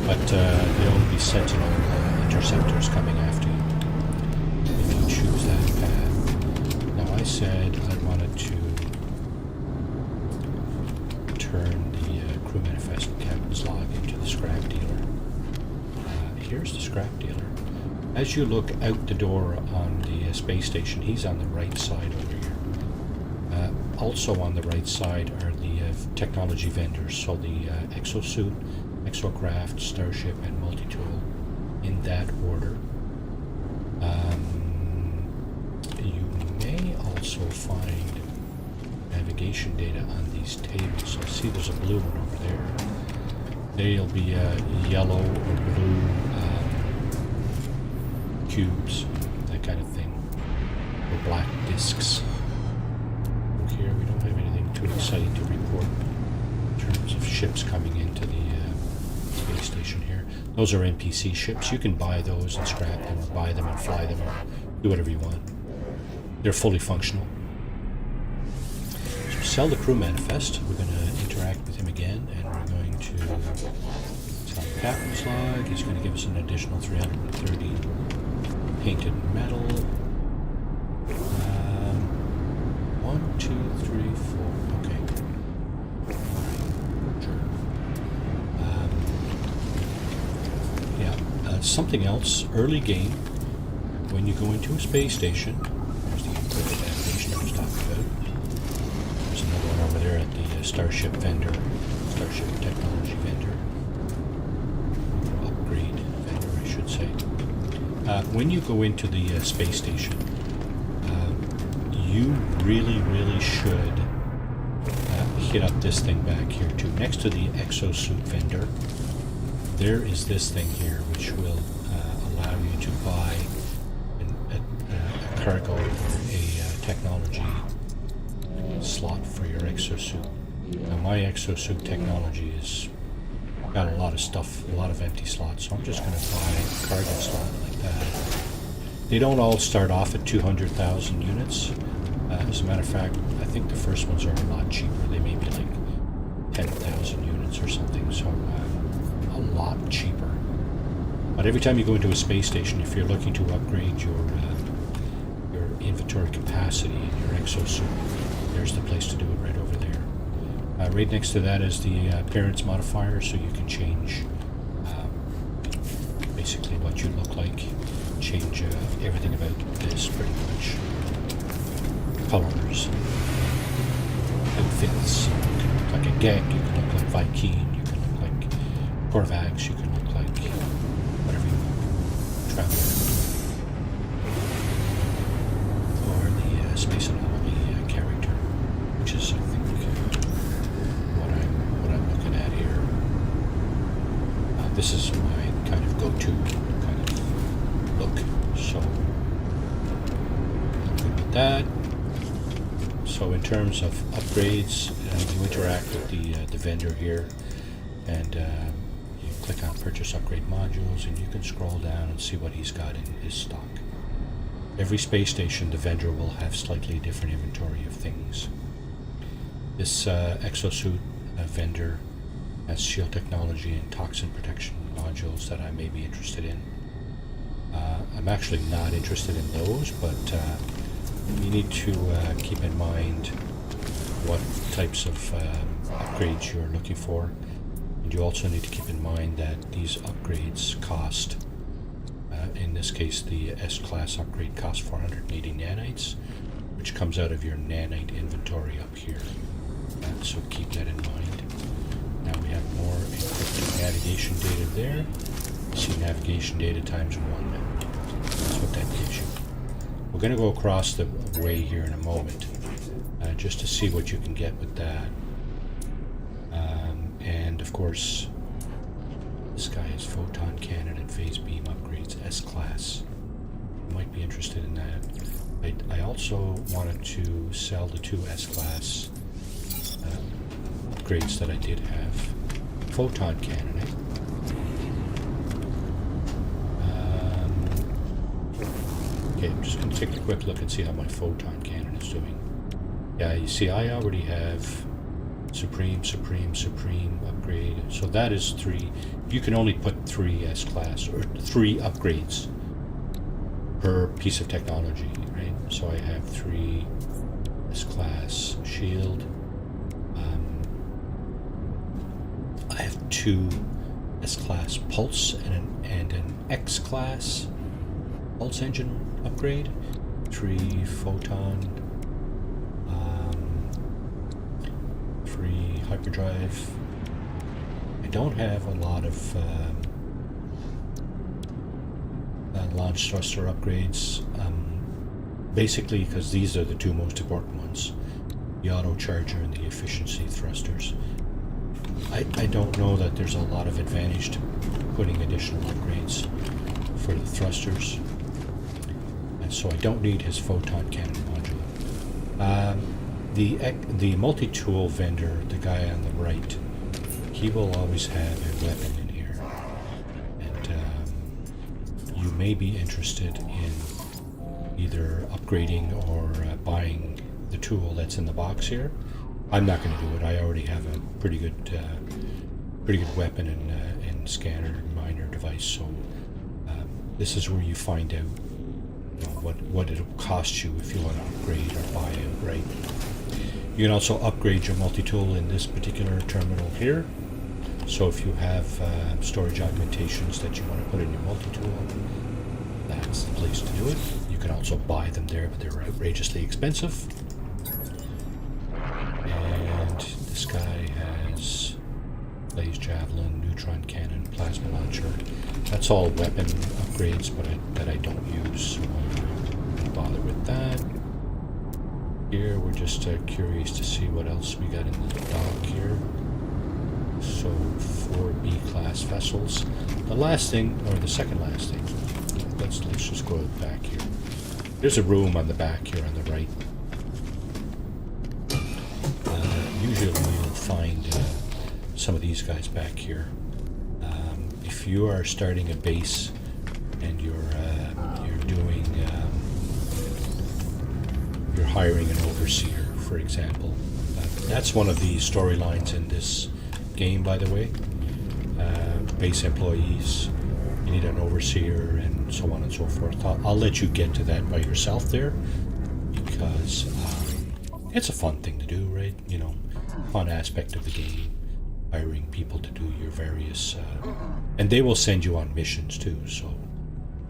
but there'll be sentinel interceptors coming after you if you choose that path. Now I said I wanted to turn the crew manifest and captain's log into the scrap dealer. Here's the scrap dealer. As you look out the door on the space station, he's on the right side over here. Also on the right side are the technology vendors, so the exosuit, exocraft, starship, and multi-tool in that order. You may also find navigation data on these tables. So I see there's a blue one over there. There'll be yellow or blue cubes, that kind of thing, or black discs. Here we don't have anything too exciting to report in terms of ships coming into the space station here. Those are NPC ships. You can buy those and scrap them, or buy them and fly them, or do whatever you want. They're fully functional. So sell the crew manifest. We're going to interact with him again, and we're going to sell the captain's log. He's going to give us an additional 330 painted metal. 1, 2, 3, 4. Okay. Alright, sure. Yeah. Something else. Early game. When you go into a space station, there's the encrypted navigation I was talking about. There's another one over there at the starship vendor, starship technology vendor, upgrade vendor, I should say. When you go into the space station, you really should hit up this thing back here too. Next to the exosuit vendor, there is this thing here which will allow you to buy a cargo or a technology slot for your exosuit. Now my exosuit technology is got a lot of stuff, a lot of empty slots, so I'm just going to buy a cargo slot like that. They don't all start off at 200,000 units. As a matter of fact, I think the first ones are a lot cheaper. They may be like 10,000 units or something, so a lot cheaper. But every time you go into a space station, if you're looking to upgrade your inventory capacity in your exosuit, there's the place to do it right over there. Right next to that is the appearance modifier, so you can change basically what you look like, change everything about this pretty much. Colors, outfits. You can look like a Gek, you can look like Viking, you can look like Korvax, you can look like whatever you want. Traveler. Or the Space Anomaly character, which is, I think, what I'm looking at here. This is my kind of go-to kind of look, so I'm good with that. So in terms of upgrades, you interact with the vendor here, and you click on purchase upgrade modules, and you can scroll down and see what he's got in his stock. Every space station, the vendor will have slightly different inventory of things. This exosuit vendor has shield technology and toxin protection modules that I may be interested in. I'm actually not interested in those, but you need to keep in mind what types of upgrades you're looking for, and you also need to keep in mind that these upgrades cost, in this case the S-Class upgrade costs 480 nanites, which comes out of your nanite inventory up here, so keep that in mind. Now we have more encrypted navigation data there. You see navigation data times 1. That's what that gives you. We're going to go across the way here in a moment, just to see what you can get with that. And of course, this guy is photon cannon and phase beam upgrades, S-Class. You might be interested in that. I also wanted to sell the 2 S-Class upgrades that I did have. Photon cannon, Okay, I'm just going to take a quick look and see how my photon cannon is doing. Yeah, you see I already have Supreme upgrade. So that is 3. You can only put 3 S-class, or 3 upgrades per piece of technology, right? So I have 3 S-class shield. I have 2 S-class pulse and an X-class pulse engine upgrade. 3 photon. 3 hyperdrive. I don't have a lot of launch thruster upgrades, basically because these are the 2 most important ones, the auto charger and the efficiency thrusters. I don't know that there's a lot of advantage to putting additional upgrades for the thrusters, and so I don't need his photon cannon module. The multi-tool vendor, the guy on the right, he will always have a weapon in here, and you may be interested in either upgrading or buying the tool that's in the box here. I'm not going to do it. I already have a pretty good weapon and scanner miner device. So this is where you find out, you know, what it'll cost you if you want to upgrade or buy outright. You can also upgrade your multi-tool in this particular terminal here. So if you have storage augmentations that you want to put in your multi-tool, that's the place to do it. You can also buy them there, but they're outrageously expensive. And this guy has laser javelin, neutron cannon, plasma launcher. That's all weapon upgrades, but that I don't use, so I won't bother with that. Here we're just curious to see what else we got in the dock here. So 4 B-class vessels. The last thing, or the second last thing, let's just go back here. There's a room on the back here on the right. Usually you'll find some of these guys back here. If you are starting a base and you're doing you're hiring an overseer, for example. That's one of the storylines in this game, by the way. Base employees, you need an overseer, and so on and so forth. I'll let you get to that by yourself there, because it's a fun thing to do, right? You know, fun aspect of the game, hiring people to do your various, and they will send you on missions too, so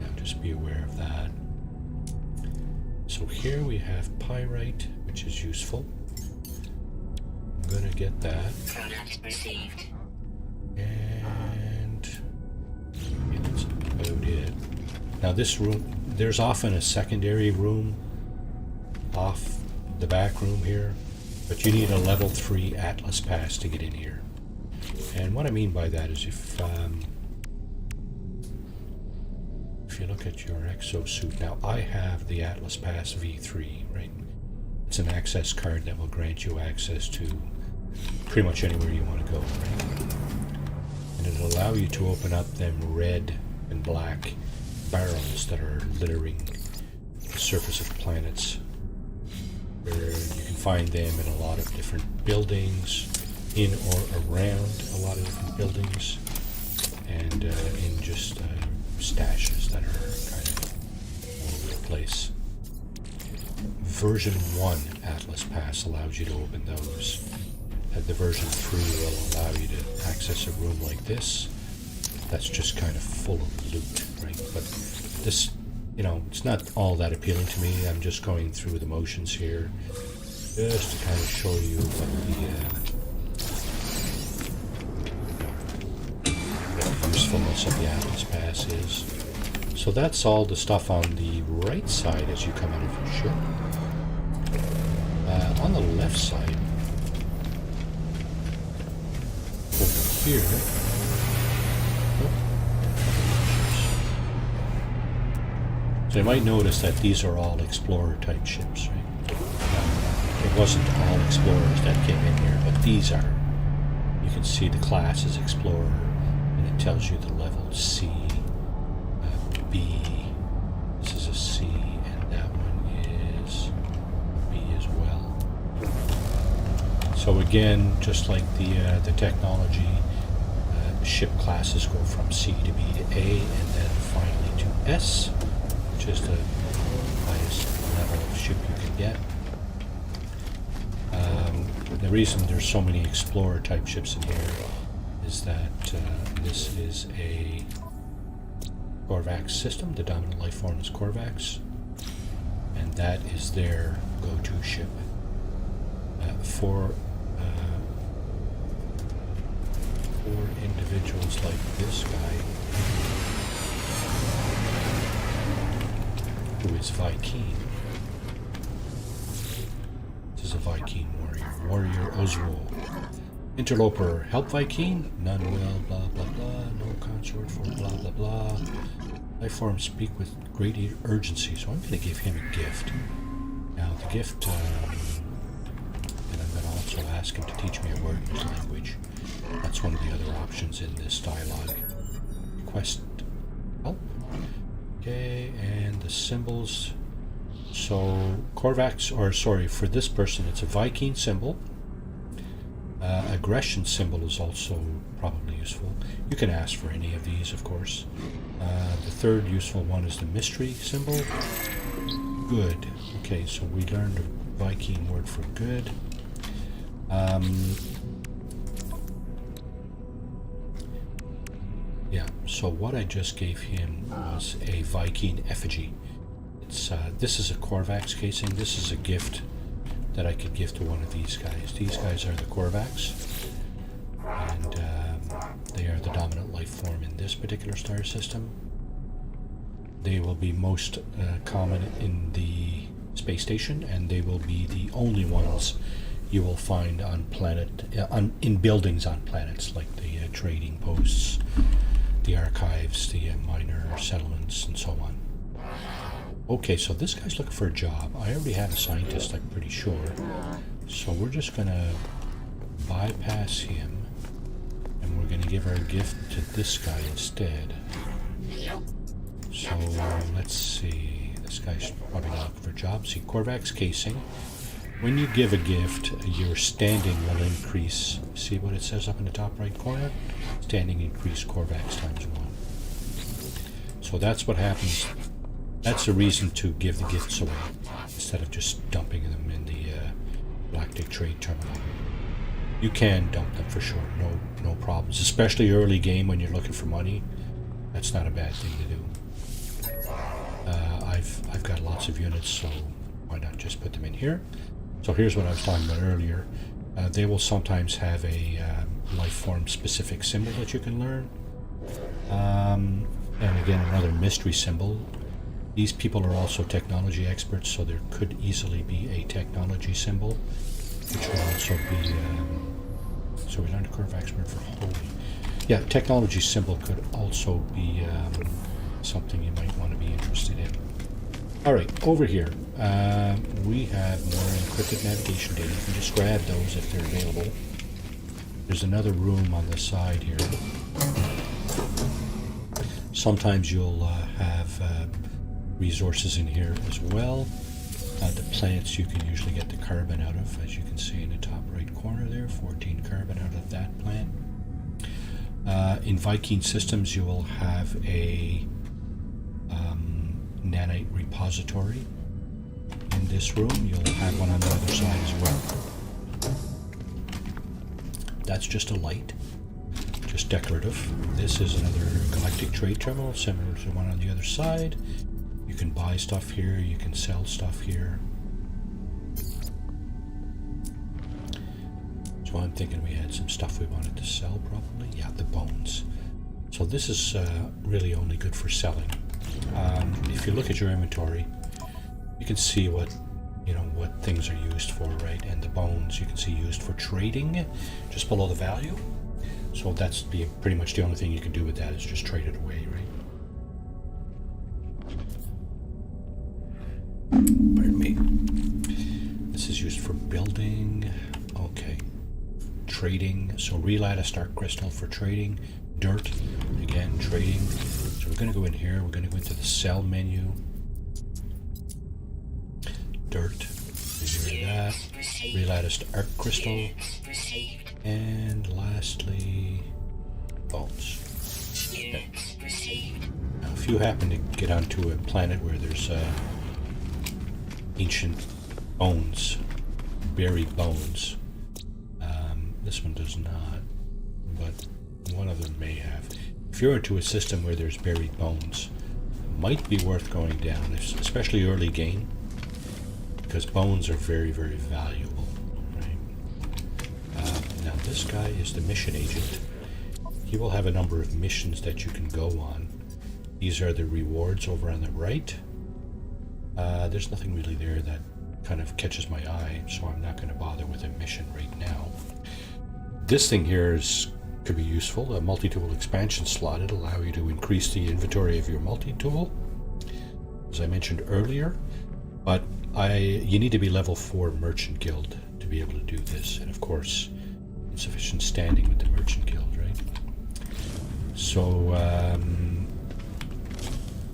yeah, just be aware of that. So here we have pyrite, which is useful. I'm gonna get that. Product received. And yeah, that's about it. Now this room, there's often a secondary room off the back room here, but you need a level 3 Atlas pass to get in here. And what I mean by that is if you look at your exosuit, now I have the Atlas Pass V3, right? It's an access card that will grant you access to pretty much anywhere you want to go, right? And it'll allow you to open up them red and black barrels that are littering the surface of planets. Where you can find them in a lot of different buildings, in or around a lot of different buildings, and in just stashes that are kind of all over the place. Version 1 Atlas Pass allows you to open those. The version 3 will allow you to access a room like this. That's just kind of full of loot, right? But this, you know, it's not all that appealing to me. I'm just going through the motions here, just to kind of show you what the usefulness of the Atlas Pass is. So that's all the stuff on the right side as you come out of your ship. On the left side, over here, so you might notice that these are all explorer type ships, right? It wasn't all explorers that came in here, but these are. You can see the class is explorer, and it tells you the level C, B. This is a C, and that one is B as well. So So again, just like the technology, ship classes go from C to B to A, and then finally to S, which is the highest level of ship you can get. The reason there's so many explorer type ships in here is that this is a Korvax system. The dominant life form is Korvax, and that is their go-to ship for individuals like this guy, who is Vy'keen. This is a Vy'keen warrior. Warrior Oswald. Interloper, help Vy'keen? None will, blah blah blah. No consort for blah blah blah. Life forms speak with great urgency, so I'm going to give him a gift. Now the gift, and I'm going to also ask him to teach me a word in his language. That's one of the other options in this dialogue. Request help. Okay, and the symbols. So Korvax, or sorry, for this person it's a Vy'keen symbol. Aggression symbol is also probably useful. You can ask for any of these, of course. The third useful one is the mystery symbol. Good. Okay, so we learned a Vy'keen word for good. Yeah, so what I just gave him was a Vy'keen effigy. It's this is a Korvax casing. This is a gift that I could give to one of these guys. These guys are the Korvax, and they are the dominant life form in this particular star system. They will be most common in the space station, and they will be the only ones you will find on planet in buildings on planets, like the trading posts, the archives, the minor settlements, and so on. Okay, so this guy's looking for a job. I already have a scientist, I'm pretty sure. So we're just going to bypass him, and we're going to give our gift to this guy instead. So let's see. This guy's probably not looking for a job. See, Korvax casing. When you give a gift, your standing will increase. See what it says up in the top right corner? Standing increase Korvax times 1. So that's what happens. That's a reason to give the gifts away instead of just dumping them in the galactic trade terminal. You can dump them for sure, no problems. Especially early game when you're looking for money. That's not a bad thing to do. I've got lots of units, so why not just put them in here? So here's what I was talking about earlier. They will sometimes have a life form specific symbol that you can learn. And again, another mystery symbol. These people are also technology experts, so there could easily be a technology symbol, which would also be, so we learned a Korvax word for holy. Yeah, technology symbol could also be something you might want to be interested in. Alright, over here, we have more encrypted navigation data. You can just grab those if they're available. There's another room on the side here. Sometimes you'll have resources in here as well. The plants you can usually get the carbon out of, as you can see in the top right corner there, 14 carbon out of that plant. In Vy'keen systems you will have a nanite repository. In this room you'll have one on the other side as well. That's just a light, just decorative. This is another galactic trade terminal similar to the one on the other side. You can buy stuff here, you can sell stuff here. So I'm thinking we had some stuff we wanted to sell probably. Yeah, the bones. So this is really only good for selling. If you look at your inventory, you can see what things are used for, right? And the bones you can see used for trading just below the value. So that's pretty much the only thing you can do with that is just trade it away, right? Pardon me. This is used for building. Okay. Trading. So relattice dark crystal for trading. Dirt. Again, trading. So we're going to go in here. We're going to go into the sell menu. Dirt. Get rid of that. 3 latticed arc crystal. And lastly, bones. Okay. Now, if you happen to get onto a planet where there's ancient bones, buried bones, this one does not, but one of them may have. If you're into a system where there's buried bones, it might be worth going down, especially early game, because bones are very, very valuable. Right? Now this guy is the mission agent. He will have a number of missions that you can go on. These are the rewards over on the right. There's nothing really there that kind of catches my eye, so I'm not going to bother with a mission right now. This thing here could be useful. A multi-tool expansion slot. It'll allow you to increase the inventory of your multi-tool, as I mentioned earlier. But you need to be level 4 Merchant Guild to be able to do this, and of course, insufficient standing with the Merchant Guild, right? So,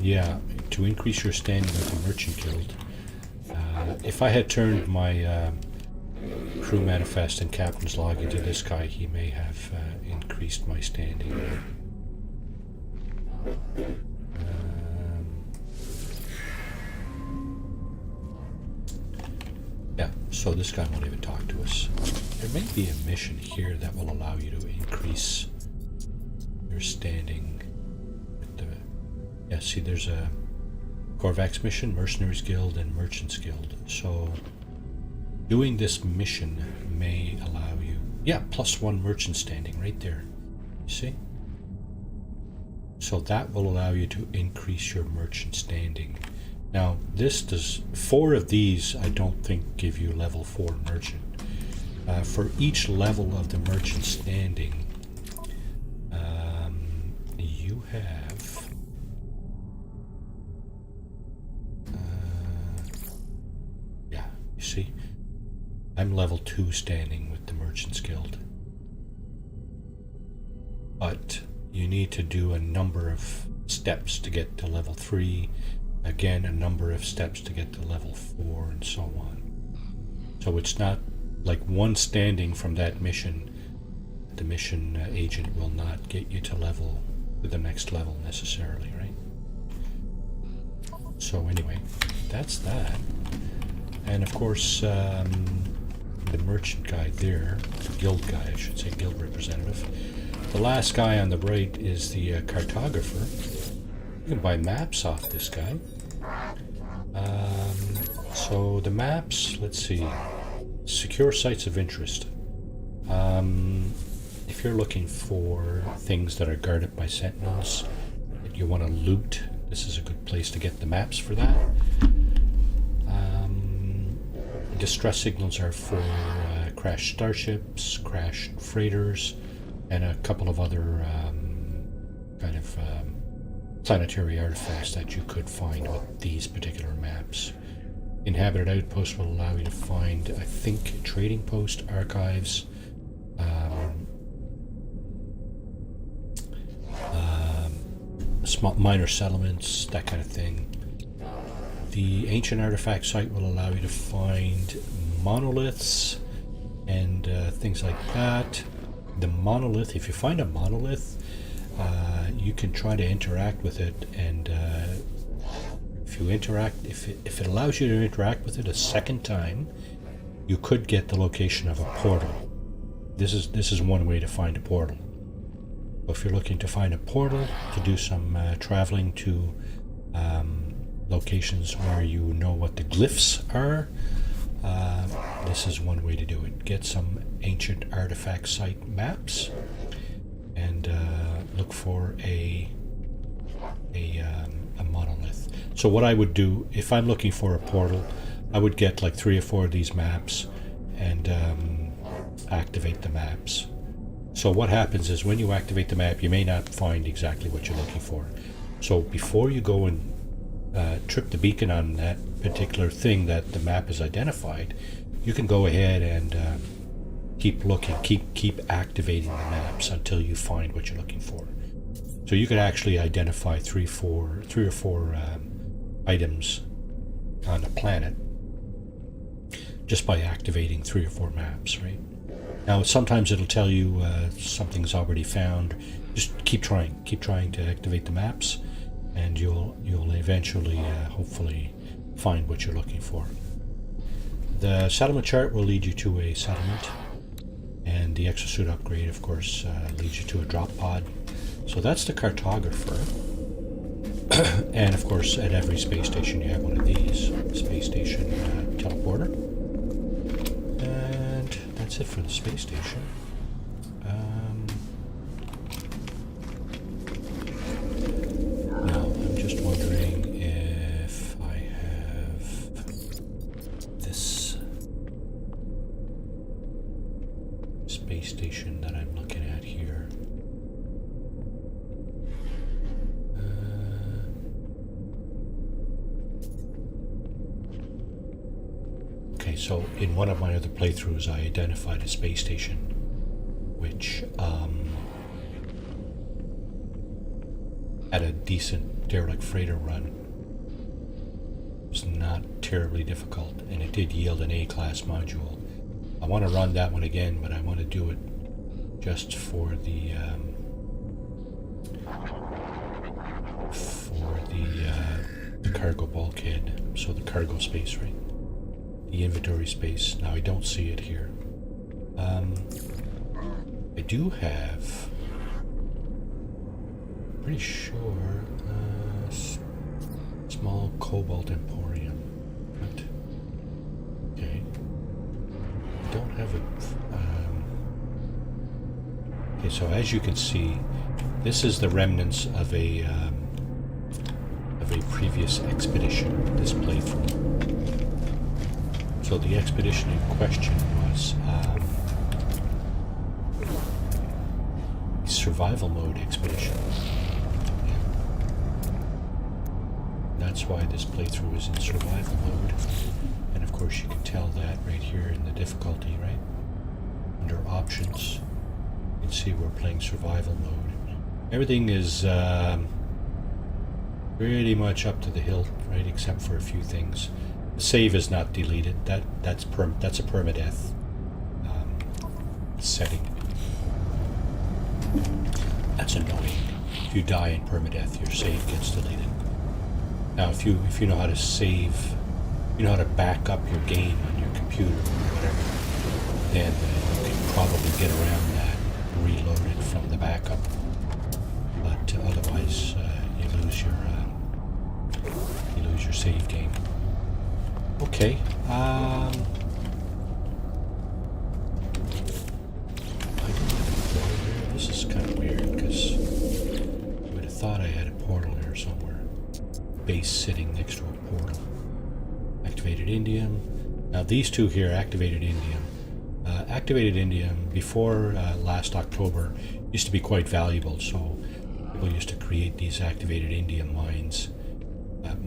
yeah, to increase your standing with the Merchant Guild, if I had turned my crew manifest and captain's log into this guy, he may have increased my standing. Yeah, so this guy won't even talk to us. There may be a mission here that will allow you to increase your standing with the... Yeah, see, there's a Korvax mission, Mercenaries Guild, and Merchants Guild. So doing this mission may allow you... Yeah, +1 merchant standing right there. You see? So that will allow you to increase your merchant standing. Now, this does... 4 of these, I don't think, give you level 4 merchant. For each level of the merchant standing, you have... yeah, you see? I'm level 2 standing with the Merchants Guild. But you need to do a number of steps to get to level 3. Again, a number of steps to get to level 4, and so on. So it's not like one standing from that mission. The mission agent will not get you to the next level necessarily, right? So anyway, that's that. And of course, the merchant guy there, guild guy, I should say, guild representative. The last guy on the right is the cartographer. You can buy maps off this guy. So the maps, let's see, secure sites of interest. If you're looking for things that are guarded by sentinels that you want to loot, this is a good place to get the maps for that. Distress signals are for crashed starships, crashed freighters, and a couple of other kind of planetary artifacts that you could find with these particular maps. Inhabited outposts will allow you to find, I think, trading post, archives, small minor settlements, that kind of thing. The ancient artifact site will allow you to find monoliths and things like that. The monolith, if you find a monolith, you can try to interact with it, and if it allows you to interact with it a second time, you could get the location of a portal. This is one way to find a portal. If you're looking to find a portal to do some traveling to locations where you know what the glyphs are, this is one way to do it. Get some ancient artifact site maps and look for a monolith. So what I would do, if I'm looking for a portal, I would get like 3 or 4 of these maps and activate the maps. So what happens is when you activate the map, you may not find exactly what you're looking for. So before you go and trip the beacon on that particular thing that the map has identified, you can go ahead and keep looking, keep activating the maps until you find what you're looking for. So you could actually identify 3 or 4 items on a planet just by activating 3 or 4 maps, right? Now, sometimes it'll tell you something's already found. Just keep trying to activate the maps, and you'll eventually, hopefully, find what you're looking for. The settlement chart will lead you to a settlement, and the exosuit upgrade, of course, leads you to a drop pod. So that's the cartographer. And of course, at every space station you have one of these. Space station teleporter. And that's it for the space station. Now, I'm just wondering if I have this space station that I'm looking at here. Okay, so in one of my other playthroughs I identified a space station which had a decent derelict freighter run. It was not terribly difficult, and it did yield an A-class module. I want to run that one again, but I want to do it just for the cargo bulkhead, so the cargo space, right? The inventory space. Now I don't see it here. I do have, pretty sure, small cobalt emporium. What? Okay. I don't have it. Okay, so as you can see, this is the remnants of a previous expedition. This playthrough. So the expedition in question was a survival mode expedition. Yeah. That's why this playthrough is in survival mode. And of course you can tell that right here in the difficulty, right? Under options, you can see we're playing survival mode. Everything is pretty much up to the hilt, right? Except for a few things. The save is not deleted. That's a permadeath setting. That's annoying. If you die in permadeath, your save gets deleted. Now, if you know how to save, you know how to back up your game on your computer or whatever, then you can probably get around that, reload it from the backup. But otherwise, you lose your save game. Okay. I don't have a portal here. This is kind of weird because I would have thought I had a portal here somewhere. Base sitting next to a portal. Activated indium. Now these two here, activated indium. Activated indium before last October used to be quite valuable, so people used to create these activated indium mines.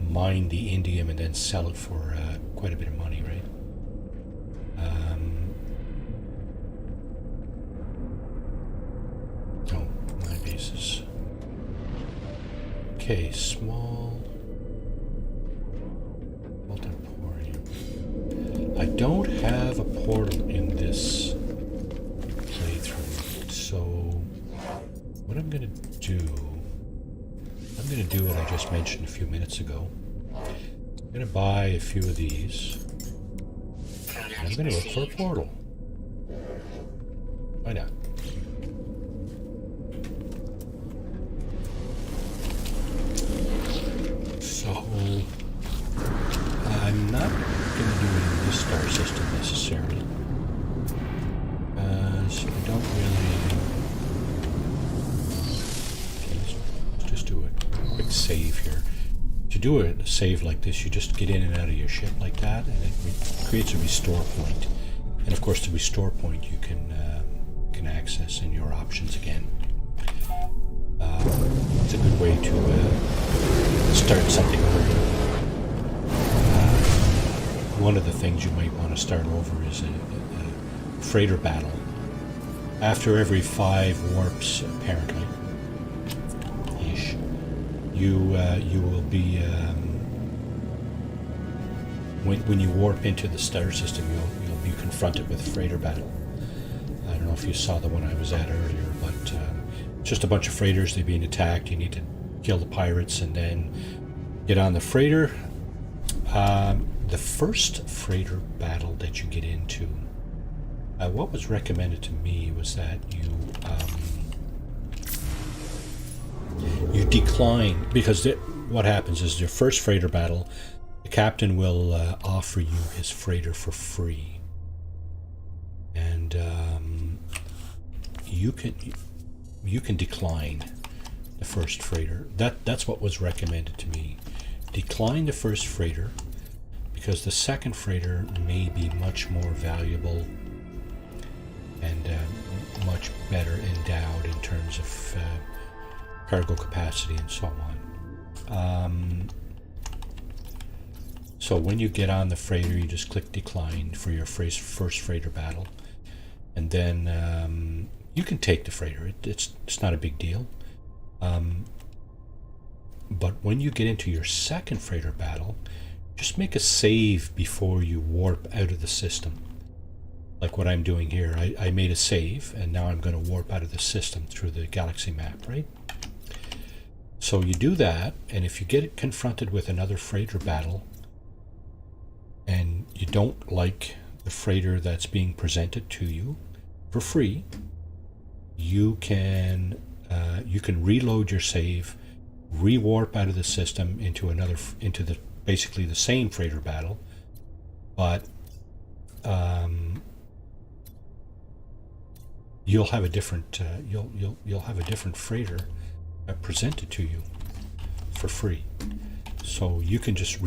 Mine the indium and then sell it for quite a bit of money, right? Oh, my bases. Okay, small emporium. I don't have a portal in this playthrough, so what I'm gonna do what I just mentioned a few minutes ago. I'm going to buy a few of these. And I'm going to look for a portal. Why not? So, I'm not going to do it in this star system necessarily. So I don't really... Let's just do a quick save here. To do a save like this, you just get in and out of your ship like that, and it creates a restore point. And of course, the restore point you can access in your options again. It's a good way to start something over. One of the things you might want to start over is a freighter battle. After every 5 warps, apparently, you will be when you warp into the star system, you'll be confronted with a freighter battle. I don't know if you saw the one I was at earlier, but just a bunch of freighters. They're being attacked. You need to kill the pirates and then get on the freighter. The first freighter battle that you get into, what was recommended to me was that you decline, because what happens is your first freighter battle, the captain will offer you his freighter for free, and you can decline the first freighter. That's what was recommended to me. Decline the first freighter, because the second freighter may be much more valuable and much better endowed in terms of cargo capacity and so on. So when you get on the freighter, you just click decline for your first freighter battle, and then you can take the freighter. It's not a big deal. But when you get into your second freighter battle, just make a save before you warp out of the system. Like what I'm doing here, I made a save, and now I'm going to warp out of the system through the galaxy map, right? So you do that, and if you get confronted with another freighter battle, and you don't like the freighter that's being presented to you for free, you can reload your save, re-warp out of the system into basically the same freighter battle, but you'll have a different you'll have a different freighter presented to you for free. So you can just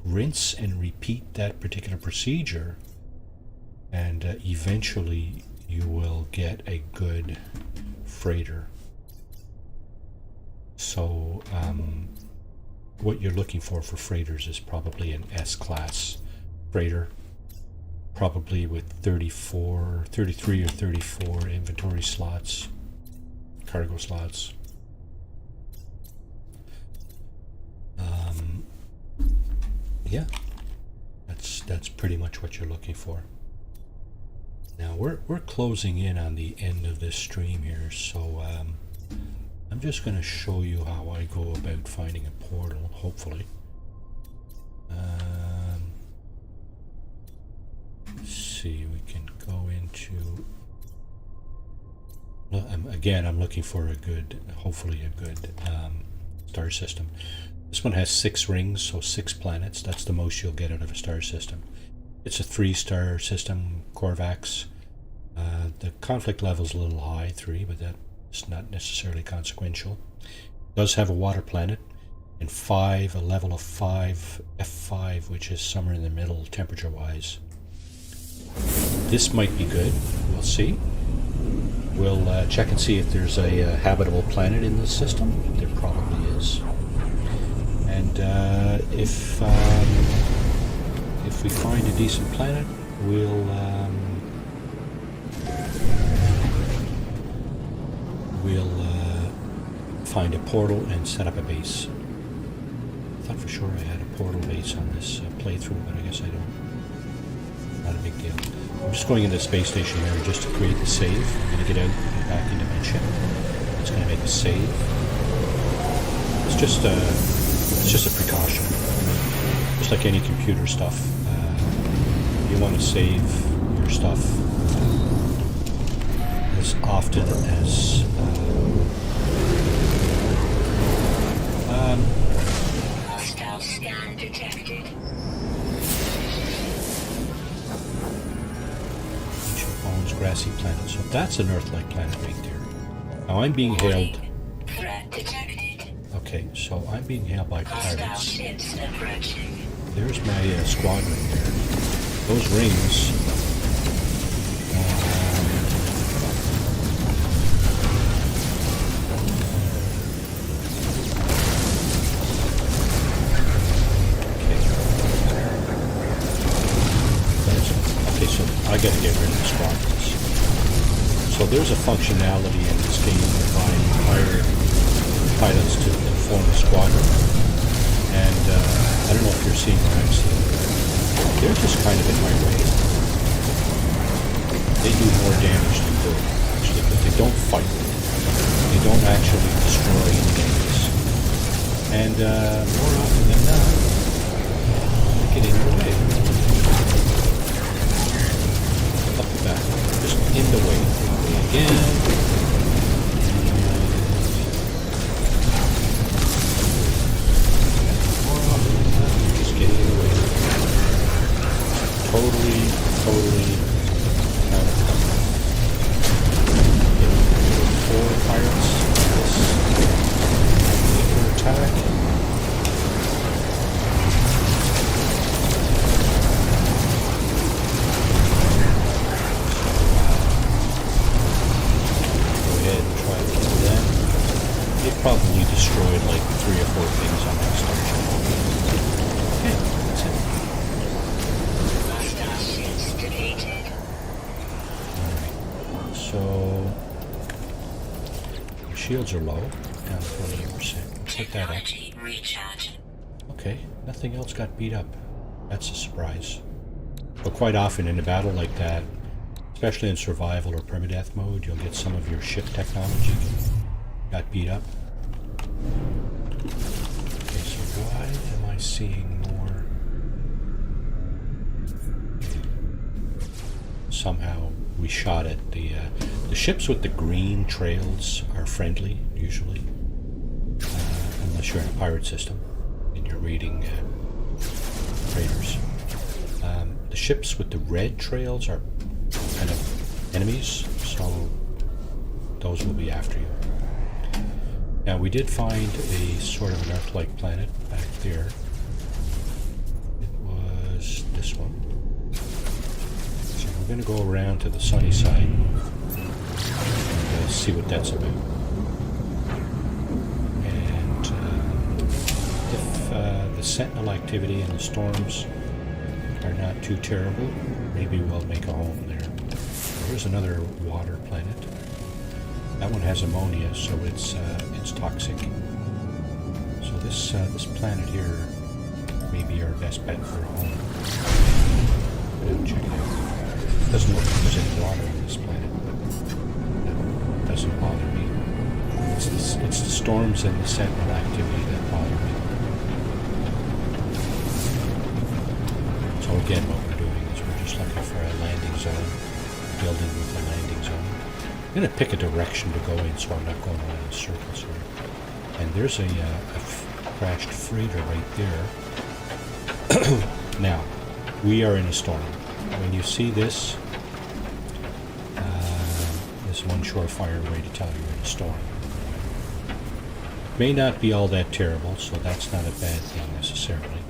rinse and repeat that particular procedure, and eventually you will get a good freighter. So what you're looking for freighters is probably an S-class freighter, probably with 33 or 34 inventory slots, cargo slots. Yeah, that's pretty much what you're looking for. Now we're closing in on the end of this stream here, so I'm just going to show you how I go about finding a portal, hopefully. Let's see, we can go into... Again, I'm looking for hopefully a good star system. This one has 6 rings, so 6 planets. That's the most you'll get out of a star system. It's a 3-star system, Corvax. The conflict level's a little high, 3, but that's not necessarily consequential. It does have a water planet, and a level of 5, F5, which is somewhere in the middle temperature-wise. This might be good. We'll see. We'll check and see if there's a habitable planet in the system. There probably is. And if we find a decent planet, we'll find a portal and set up a base. I thought for sure I had a portal base on this playthrough, but I guess I don't. Not a big deal. I'm just going into the space station here just to create the save. I'm going to get out and back into my ship. It's going to make a save. It's just a precaution. Just like any computer stuff. You want to save your stuff as often as Hostile scan detected. Ancient bones, grassy planet. So that's an Earth-like planet right there. Now I'm being hailed. Threat detected. Okay, so I'm being hailed by Hostile pirates. ships approaching. There's my squadron there. Those rings. Okay, so I got to get rid of the squadrons. So there's a functionality in this game whereby you hire pilots to form a squadron. And I don't know if you're seeing what I'm seeing. They're just kind of in my way. They do more damage than good, actually, but they don't fight. They don't actually destroy enemies. And more often than not, they get in the way. Up the back. Just in the way. Again. More often than not, you're just getting in the way. Totally four pirates. This attack. Go ahead and try to kill them. They probably destroyed like 3 or 4 things on that station. Okay, that's it. Hostile ships deleted. Alright, so shields are low, down 28%. Take that up. Technology recharge. Okay, nothing else got beat up. That's a surprise. But quite often in a battle like that, especially in survival or permadeath mode, you'll get some of your ship technology got beat up. Okay, so why am I seeing more? Somehow we shot at the ships with the green trails are friendly, usually. Unless you're in a pirate system and you're raiding raiders. The ships with the red trails are kind of enemies, so those will be after you. Now we did find a sort of an Earth-like planet back there. It was this one. So we're going to go around to the sunny side and see what that's about. And if the sentinel activity and the storms are not too terrible, maybe we'll make a home there. Here's another water planet. That one has ammonia, so it's toxic. So this planet here may be our best bet for a home. Check it out. Doesn't look like there's any water on this planet. That doesn't bother me. It's the storms and the sentinel activity that bother me. So again, what we're doing is we're just looking for a landing zone, building with a landing zone. I'm going to pick a direction to go in so I'm not going around in circles here. And there's a crashed freighter right there. Now, we are in a storm. When you see this, there's one surefire way to tell you're in a storm. May not be all that terrible, so that's not a bad thing necessarily.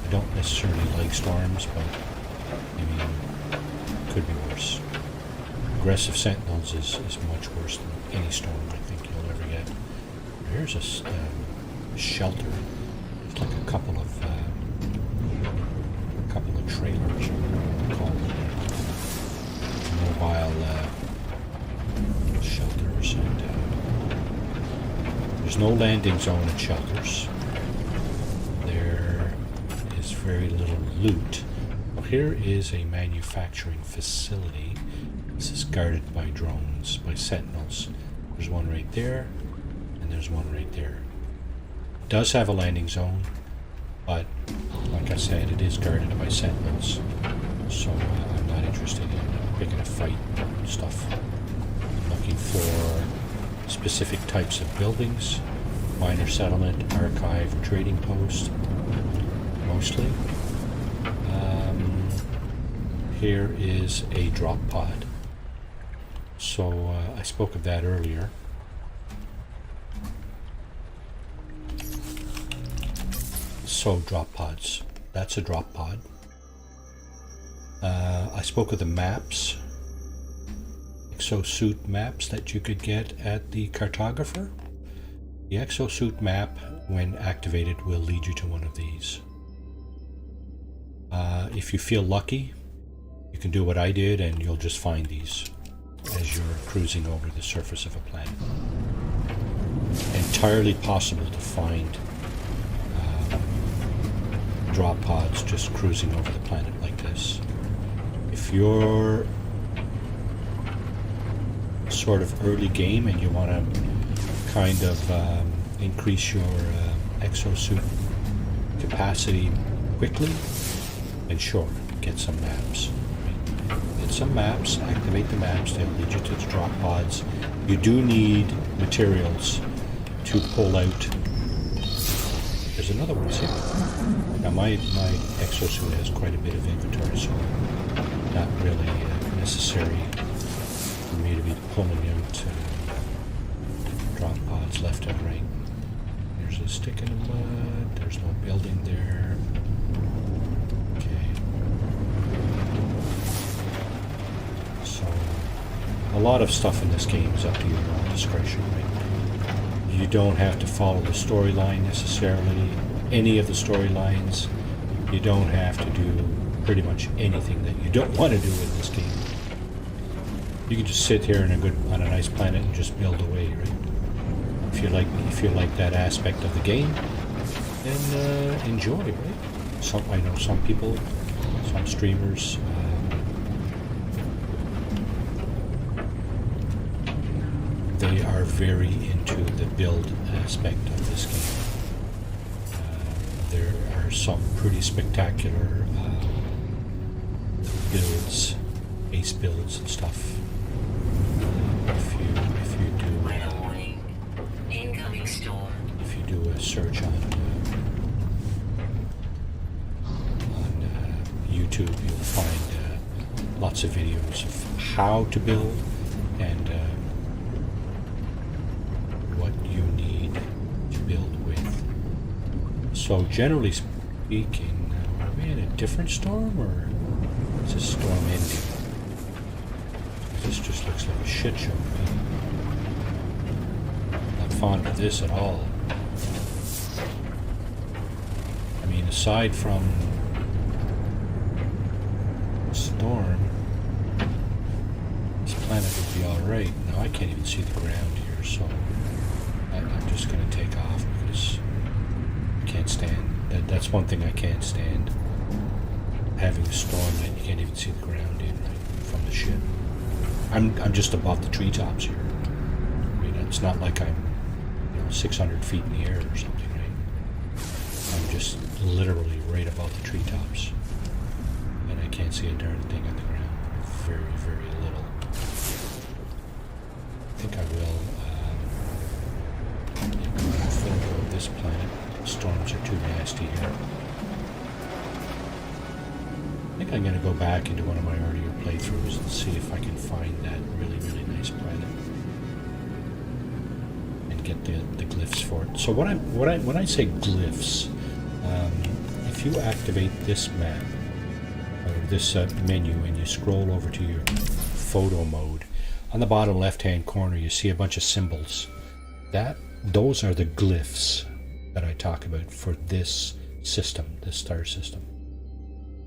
I don't necessarily like storms, but maybe it could be worse. Aggressive sentinels is much worse than any storm I think you'll ever get. Here's a shelter. It's like a couple of trailers, or called mobile shelters, and there's no landing zone at shelters. There is very little loot. Well, here is a manufacturing facility. This is guarded by drones, by sentinels. There's one right there, and there's one right there. It does have a landing zone, but like I said, it is guarded by sentinels, so I'm not interested in picking a fight and stuff. I'm looking for specific types of buildings, minor settlement, archive, trading post, mostly. Here is a drop pod. So I spoke of that earlier. So drop pods. That's a drop pod. I spoke of the maps, exosuit maps that you could get at the cartographer. The exosuit map, when activated, will lead you to one of these. If you feel lucky, you can do what I did and you'll just find these as you're cruising over the surface of a planet. Entirely possible to find drop pods just cruising over the planet like this. If you're sort of early game and you want to kind of increase your exosuit capacity quickly, then sure, get some maps. Get some maps, activate the maps, they'll lead you to the drop pods. You do need materials to pull out. There's another one, see? Now my exosuit has quite a bit of inventory, so not really necessary for me to be pulling out drop pods left and right. There's a stick in the mud, there's no building there. Okay. So, a lot of stuff in this game is up to your own discretion, right? You don't have to follow the storyline necessarily, any of the storylines. You don't have to do pretty much anything that you don't want to do in this game. You can just sit here on a nice planet and just build away, right? If you like that aspect of the game, then enjoy, right? I know some people, some streamers, they are very into the build aspect of this game. There are some pretty spectacular builds, base builds and stuff. If you do Incoming storm. if you do a search on YouTube, you'll find lots of videos of how to build and what you need to build with. So generally speaking, are we in a different storm or is this storm ending? This just looks like a shit show. Not fond of this at all. I mean, aside from storm, this planet would be alright. Now I can't even see the ground here, so I'm just going to take off because I can't stand. That's one thing I can't stand. Having a storm that you can't even see the ground in, right, from the ship. I'm just above the treetops here. I mean, it's not like I'm 600 feet in the air or something, right? I'm just literally right above the treetops. And I can't see a darn thing on the ground. Very, very little. I think I will go a photo of this planet. Storms are too nasty here. I think I'm going to go back into one of my earlier playthroughs and see if I can find that really, really nice planet and get the glyphs for it. So when I say glyphs, if you activate this map or this menu and you scroll over to your photo mode, on the bottom left-hand corner you see a bunch of symbols. Those are the glyphs that I talk about for this system, this star system.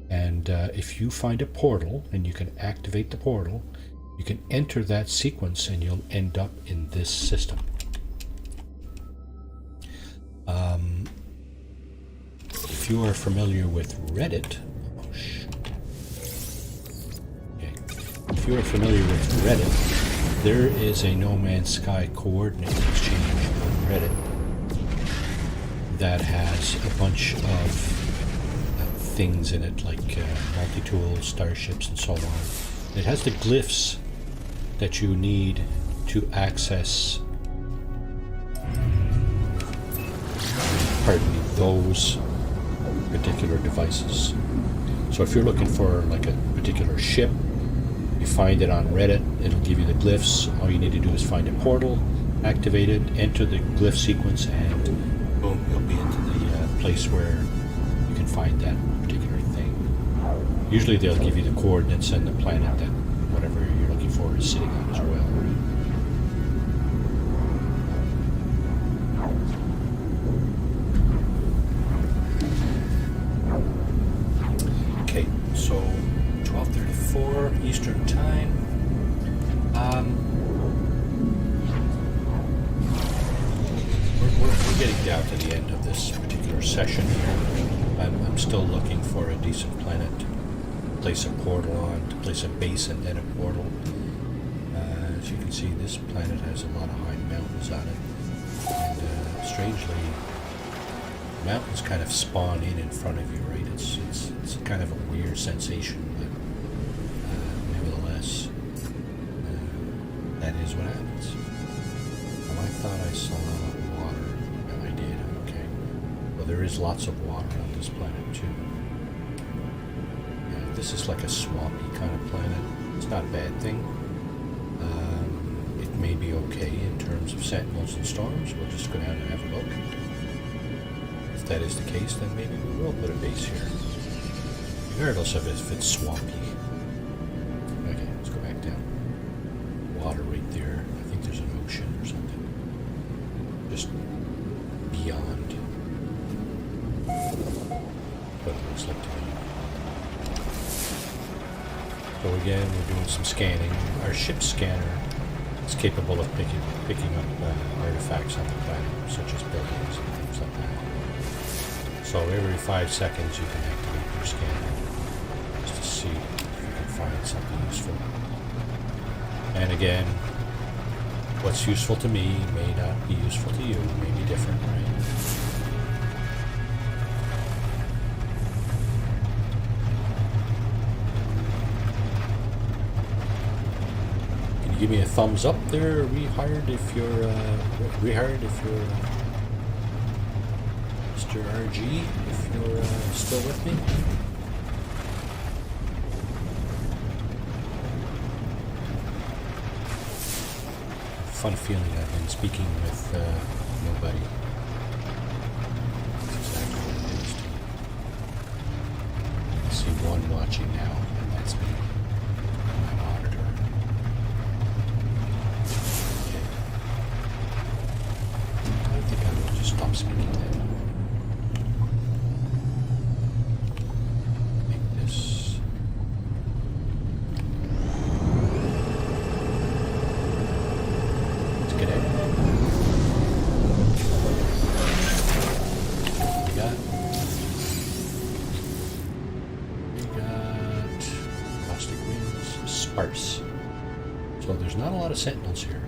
And if you find a portal and you can activate the portal, you can enter that sequence and you'll end up in this system. If you are familiar with Reddit, if you are familiar with Reddit, there is a No Man's Sky coordinate exchange on Reddit that has a bunch of things in it, like multi-tools, starships, and so on. It has the glyphs that you need to access, those particular devices. So if you're looking for like a particular ship, you find it on Reddit, it'll give you the glyphs. All you need to do is find a portal, activate it, enter the glyph sequence, and boom, you'll be into the place where you can find that particular thing. Usually they'll give you the coordinates and the planet that whatever you're looking for is sitting on as well. Okay, so 12:34 Eastern Time. We're getting down to the end of this particular session here. I'm still looking for a decent planet to place a portal on, to place a base and then a portal. As you can see, this planet has a lot of high mountains on it, and strangely, mountains kind of spawn in front of you, right? It's kind of a weird sensation, but nevertheless, that is what happens. Well, I thought I saw water. No, I did. Okay. Well, there is lots of water on this planet too. Yeah, this is like a swampy kind of planet. It's not a bad thing. It may be okay in terms of sentinels and storms. We're just going to have a look. If that is the case, then maybe we will put a base here, regardless of if it's swampy. Okay, let's go back down. Water right there. I think there's an ocean or something. Just beyond what it looks like to me. So again, we're doing some scanning. Our ship scanner is capable of picking up artifacts on the planet, such as buildings and things like that. So every 5 seconds you can activate your scanner just to see if you can find something useful. And again, what's useful to me may not be useful to you, may be different, right? Can you give me a thumbs up there, rehired if you're Mr. RG, if you're still with me? Fun feeling I've been speaking with nobody. That's exactly what it is. I see one watching now, and that's me. My monitor. Okay. I think I will just stop speaking then. Make this. Sparse. So there's not a lot of sentinels here,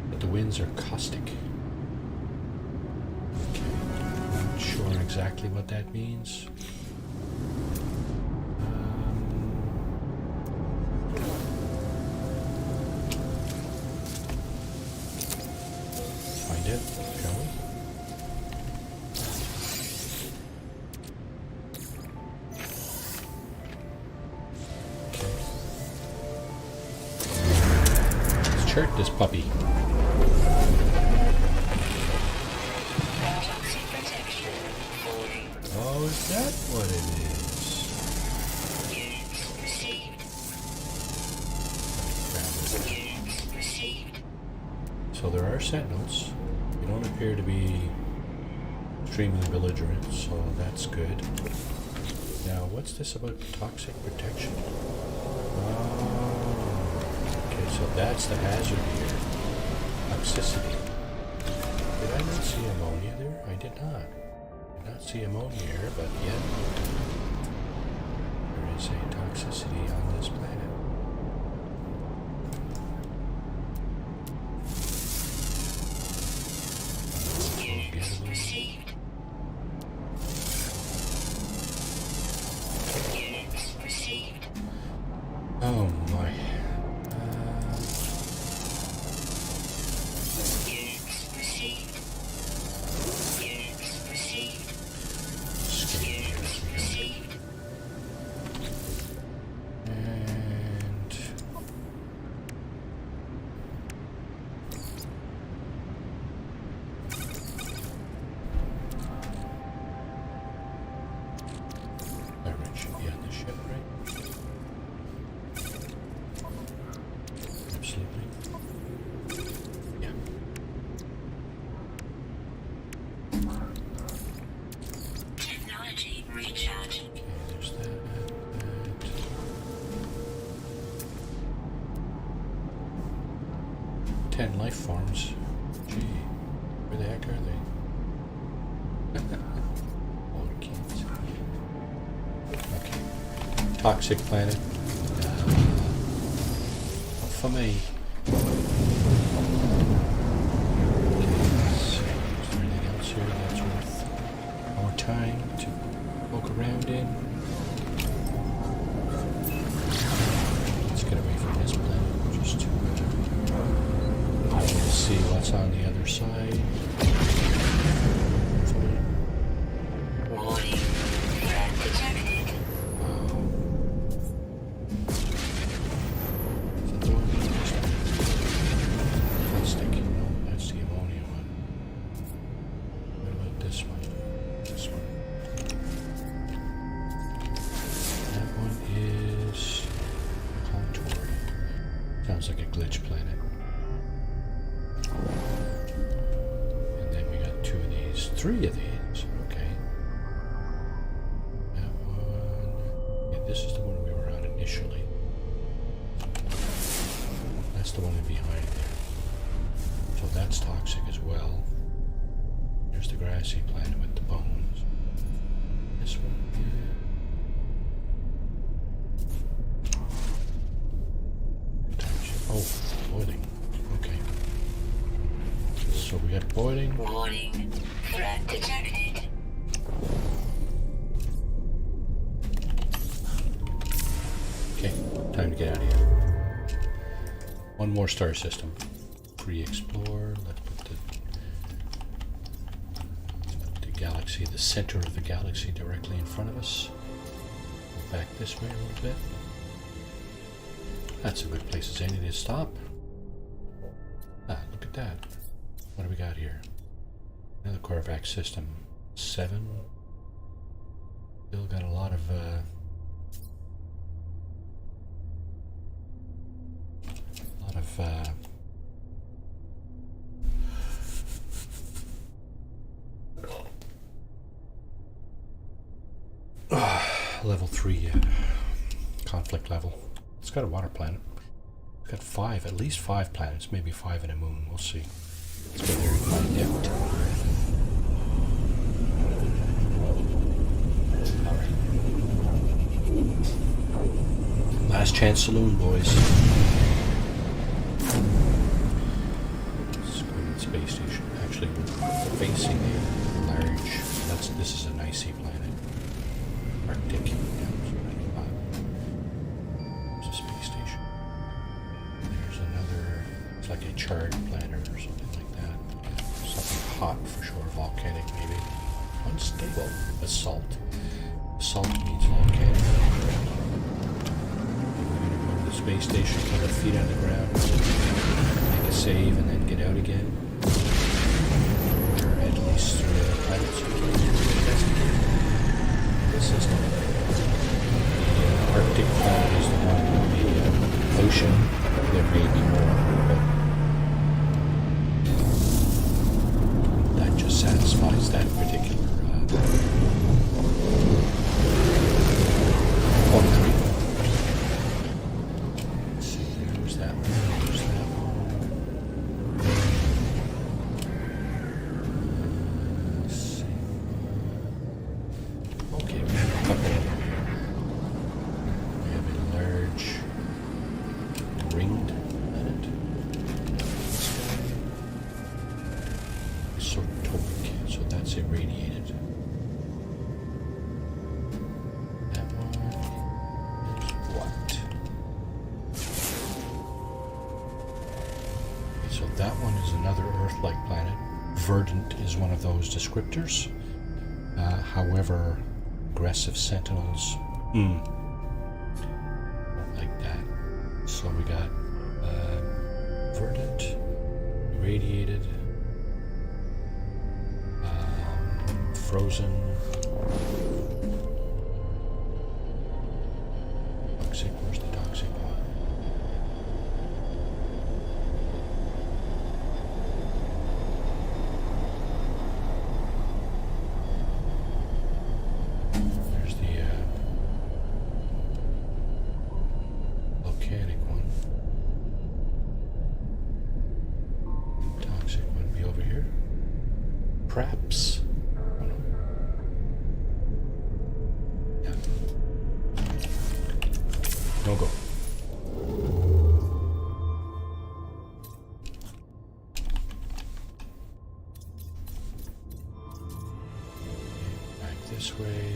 but the winds are caustic. Okay, not sure exactly what that means. Find it, shall we? Chart this puppy. Oh, is that what it is? So there are sentinels. They don't appear to be extremely belligerent, so that's good. Now, what's this about toxic protection? So that's the hazard here. Toxicity. Did I not see ammonia there? I did not. Did not see ammonia here, but yet there is a toxicity on this planet. Oh my. Recharge. Okay, there's that. 10 life forms. Gee, where the heck are they? Okay. toxic planet. For me. Is there anything else here that's worth our time to poke around in? Let's get away from this planet just to see what's on the other side. Warning. Threat detected. Is that the one? Plastic. No, that's the ammonia one. What about this one? This one. That one is contour. Sounds like a glitch planet. And then we got two of these, three of these. Okay. That one. Yeah, this is the one we were on initially. That's the one behind there. So that's toxic as well. There's the grassy planet with the bones. This one. Oh, boiling. Okay. So we got boiling. Warning. Threat detected. Okay, time to get out of here. One more star system. Pre-explore. Let's put the galaxy, the center of the galaxy directly in front of us. Go back this way a little bit. That's a good place as any to stop. Ah, look at that. What do we got here? Another Korvax system. 7. Still got a lot of level 3 conflict level. It's got a water planet. It's got 5, at least 5 planets, maybe 5 and a moon. We'll see. Let's go there and find out. Alright. Last chance saloon, boys. Let's go to the space station. Actually, we're facing a large. This is an icy planet. Arctic. Yeah, there's a space station. There's another. It's like a charred planet or something like that. Something hot for sure. Volcanic, maybe. Unstable. Basalt. Basalt means volcanic. We're gonna go to the space station, put our feet on the ground, make a save, and then get out again. Or at least 3 other planets. The system. The Arctic planet is the one with the ocean. There may be more, but that just satisfies that particular quandary. Let's see, there's that one. There's that one. Let's see. Okay, we have a couple of them. We have a large ringed planet. Isotopic, so that's irradiated. That one is what? Okay, so that one is another Earth-like planet. Verdant is one of those descriptors. However, aggressive sentinels don't like that. So we got verdant, irradiated, frozen, toxic. Where's the toxic one? There's the volcanic one. Toxic would be over here. Perhaps. Oh, no. Yeah. No go. Back this way.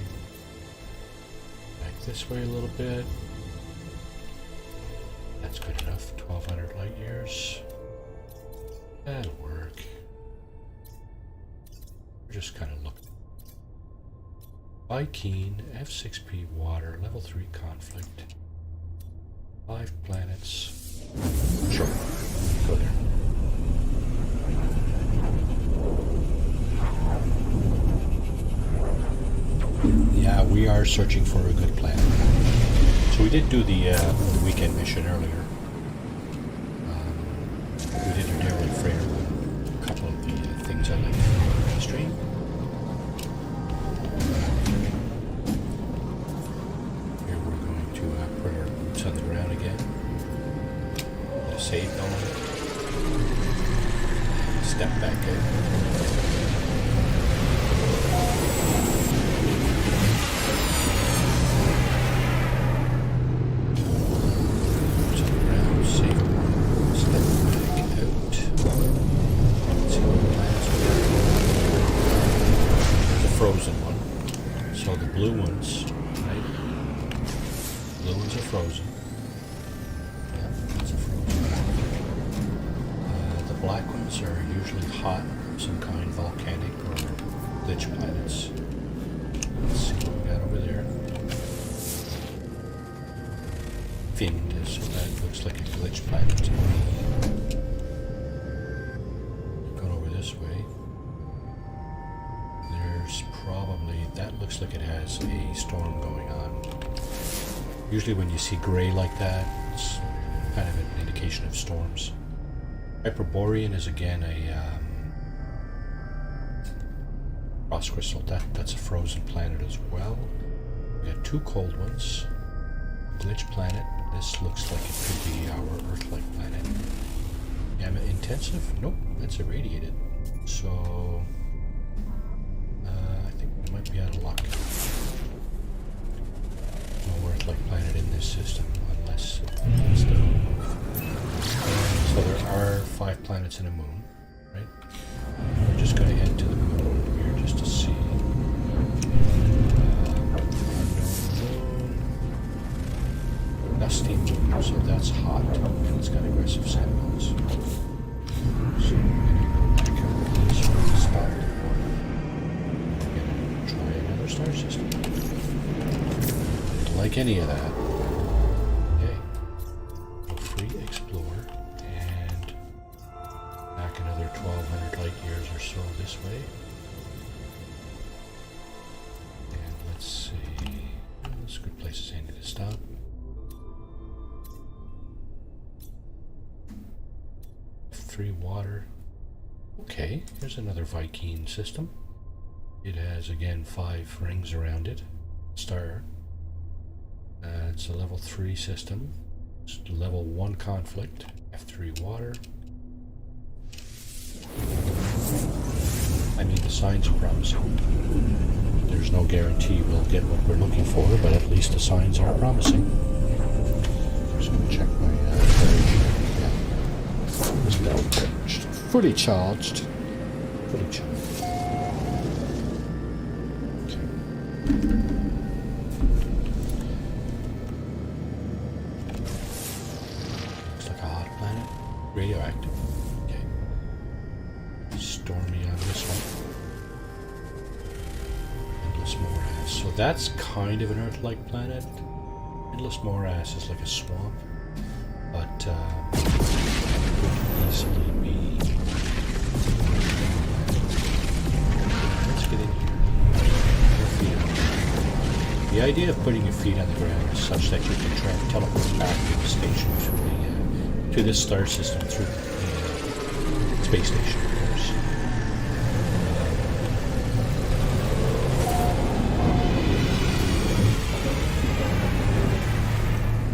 Back this way a little bit. That's good enough. 1200 light years. That'll work. We're just kind of looking. Vikeen, F6P water, level 3 conflict. 5 planets. Sure. Go there. Yeah, we are searching for a good planet. So we did do the weekend mission earlier. We did a derelict freighter one. A couple of the things I like on the stream. Here we're going to put our boots on the ground again. Get a save going. Step back out. Frozen one. So the blue ones, right? Blue ones are frozen. Yeah, that's a frozen one. The black ones are usually hot, some kind, volcanic or glitch planets. Let's see what we got over there. Finned, so that looks like a glitch planet to me. Going over this way. Probably, that looks like it has a storm going on. Usually when you see gray like that, it's kind of an indication of storms. Hyperborean is again a frost crystal. That's a frozen planet as well. We got 2 cold ones. Glitch planet. This looks like it could be our Earth-like planet. Gamma intensive? Nope, that's irradiated. So might be out of luck. No Earth-like planet in this system, unless it's the moon. So there are 5 planets and a moon, right? We're just going to head to the moon here just to see. Dusty moon, so that's hot, and it's got aggressive sandbox. So we're going to go back out to this one to start. Star system. Didn't like any of that. Okay. Go free explore and back another 1200 light years or so this way. And let's see. That's a good place to say to stop. Free water. Okay, here's another Vikeen system. It has, again, 5 rings around it. Star. It's a level 3 system. It's level 1 conflict. F3 water. I mean, the signs are promising. There's no guarantee we'll get what we're looking for, but at least the signs are promising. Just going to check my charge. Yeah. Fully charged. Fully charged. Looks like a hot planet. Radioactive. Okay. Stormy on this one. Endless morass. So that's kind of an Earth-like planet. Endless morass is like a swamp. But could easily be. Let's get in here. The idea of putting your feet on the ground is such that you can try and teleport back to the station to this star system through the space station, of course.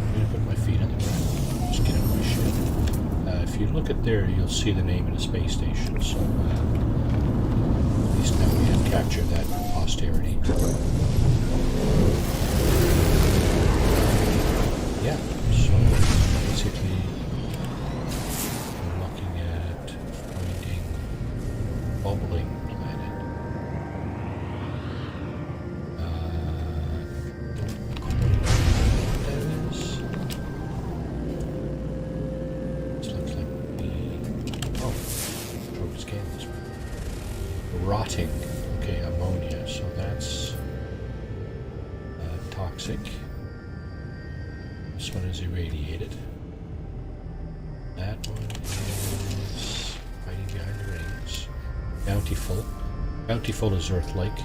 I'm going to put my feet on the ground. Just get on my ship. If you look at there, you'll see the name of the space station. So at least now we have captured that for posterity. Yeah. rotting. Okay, ammonia, so that's toxic. This one is irradiated. That one is hiding behind the rings. Bountiful. Bountiful is Earth-like.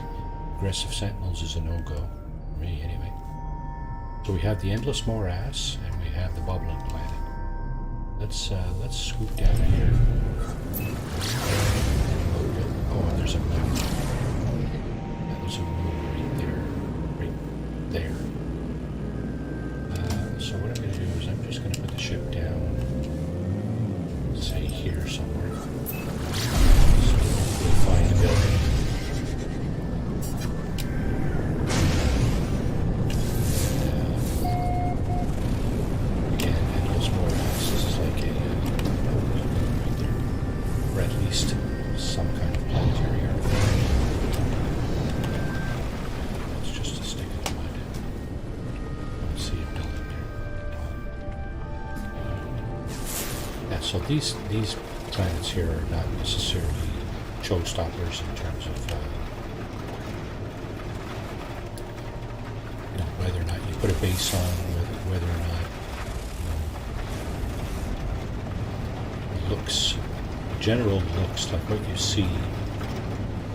Aggressive Sentinels is a no-go. For me, anyway. So we have the Endless Morass, and we have the Bubbling Planet. Let's swoop down here. Oh, and there's a moon. Yeah, there's a moon right there. So what I'm going to do is I'm just going to put the ship down, say here somewhere. So we'll find the building. Again, Endless Morass. This is like a right there, or at least some kind of planetary artifact. It's just a stick of mud. Let's see a building there. Yeah, so these planets here are not necessarily showstoppers in terms of whether or not you put a base on, whether or not looks, general looks like what you see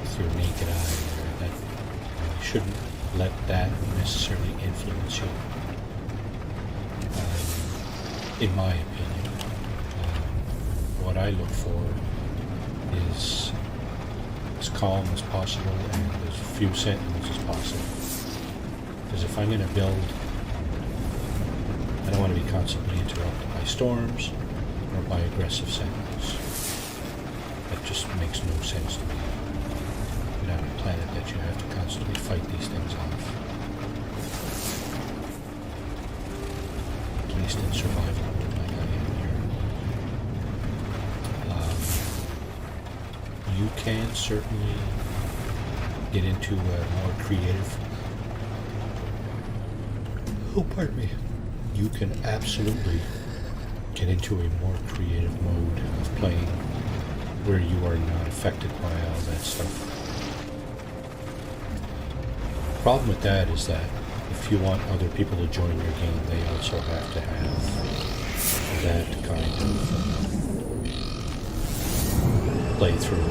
with your naked eye. That you shouldn't let that necessarily influence you, in my opinion. What I look for is as calm as possible and as few sentinels as possible. Because if I'm going to build, I don't want to be constantly interrupted by storms or by aggressive sentinels. That just makes no sense to me. You're on a planet that you have to constantly fight these things off. At least in survival mode like I am here. You can certainly get into a more creative... Oh, pardon me. You can absolutely get into a more creative mode of playing where you are not affected by all that stuff. The problem with that is that if you want other people to join your game, they also have to have that kind of playthrough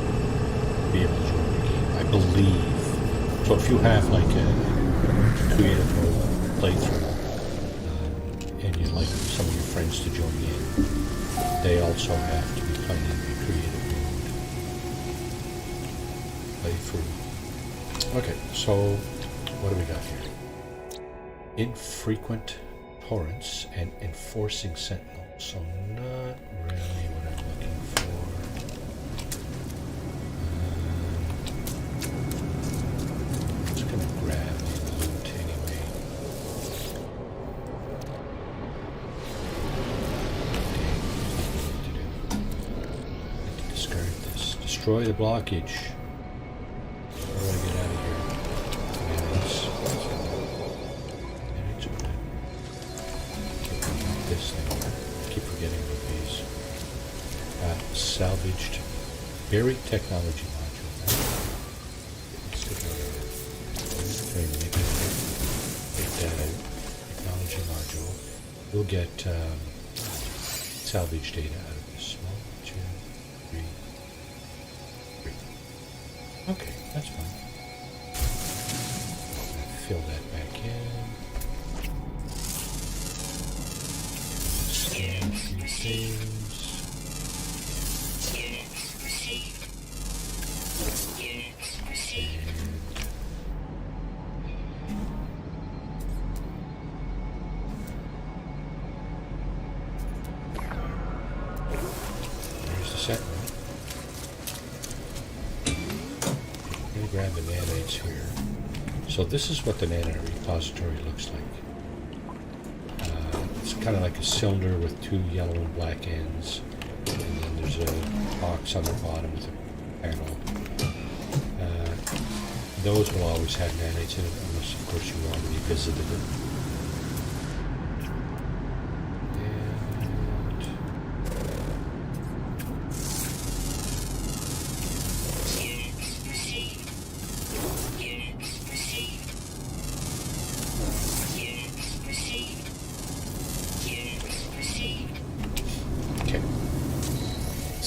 to be able to join your game, I believe. So if you have like a creative mode playthrough, and you'd like some of your friends to join in, they also have to be playing a creative mode playthrough. Okay, so what do we got here? Infrequent torrents and enforcing sentinels. So not really what I'm looking for. I'm just going to grab the loot anyway. Discard this. Destroy the blockage. How do I get out of here? This thing. I keep forgetting about these. Salvaged buried technology module. Let's get that out. Technology module. We'll get salvage data out of this. 1, 2, 3, 3. Okay, that's fine. Fill that back in. Scan a few things. Units received. Units received. There's the second one. I'm going to grab the nanites here. So this is what the nanite repository looks like. It's kind of like a cylinder with 2 yellow and black ends. And then there's a box on the bottom with a panel. Those will always have nanites in it, unless of course you already visited it. Units received.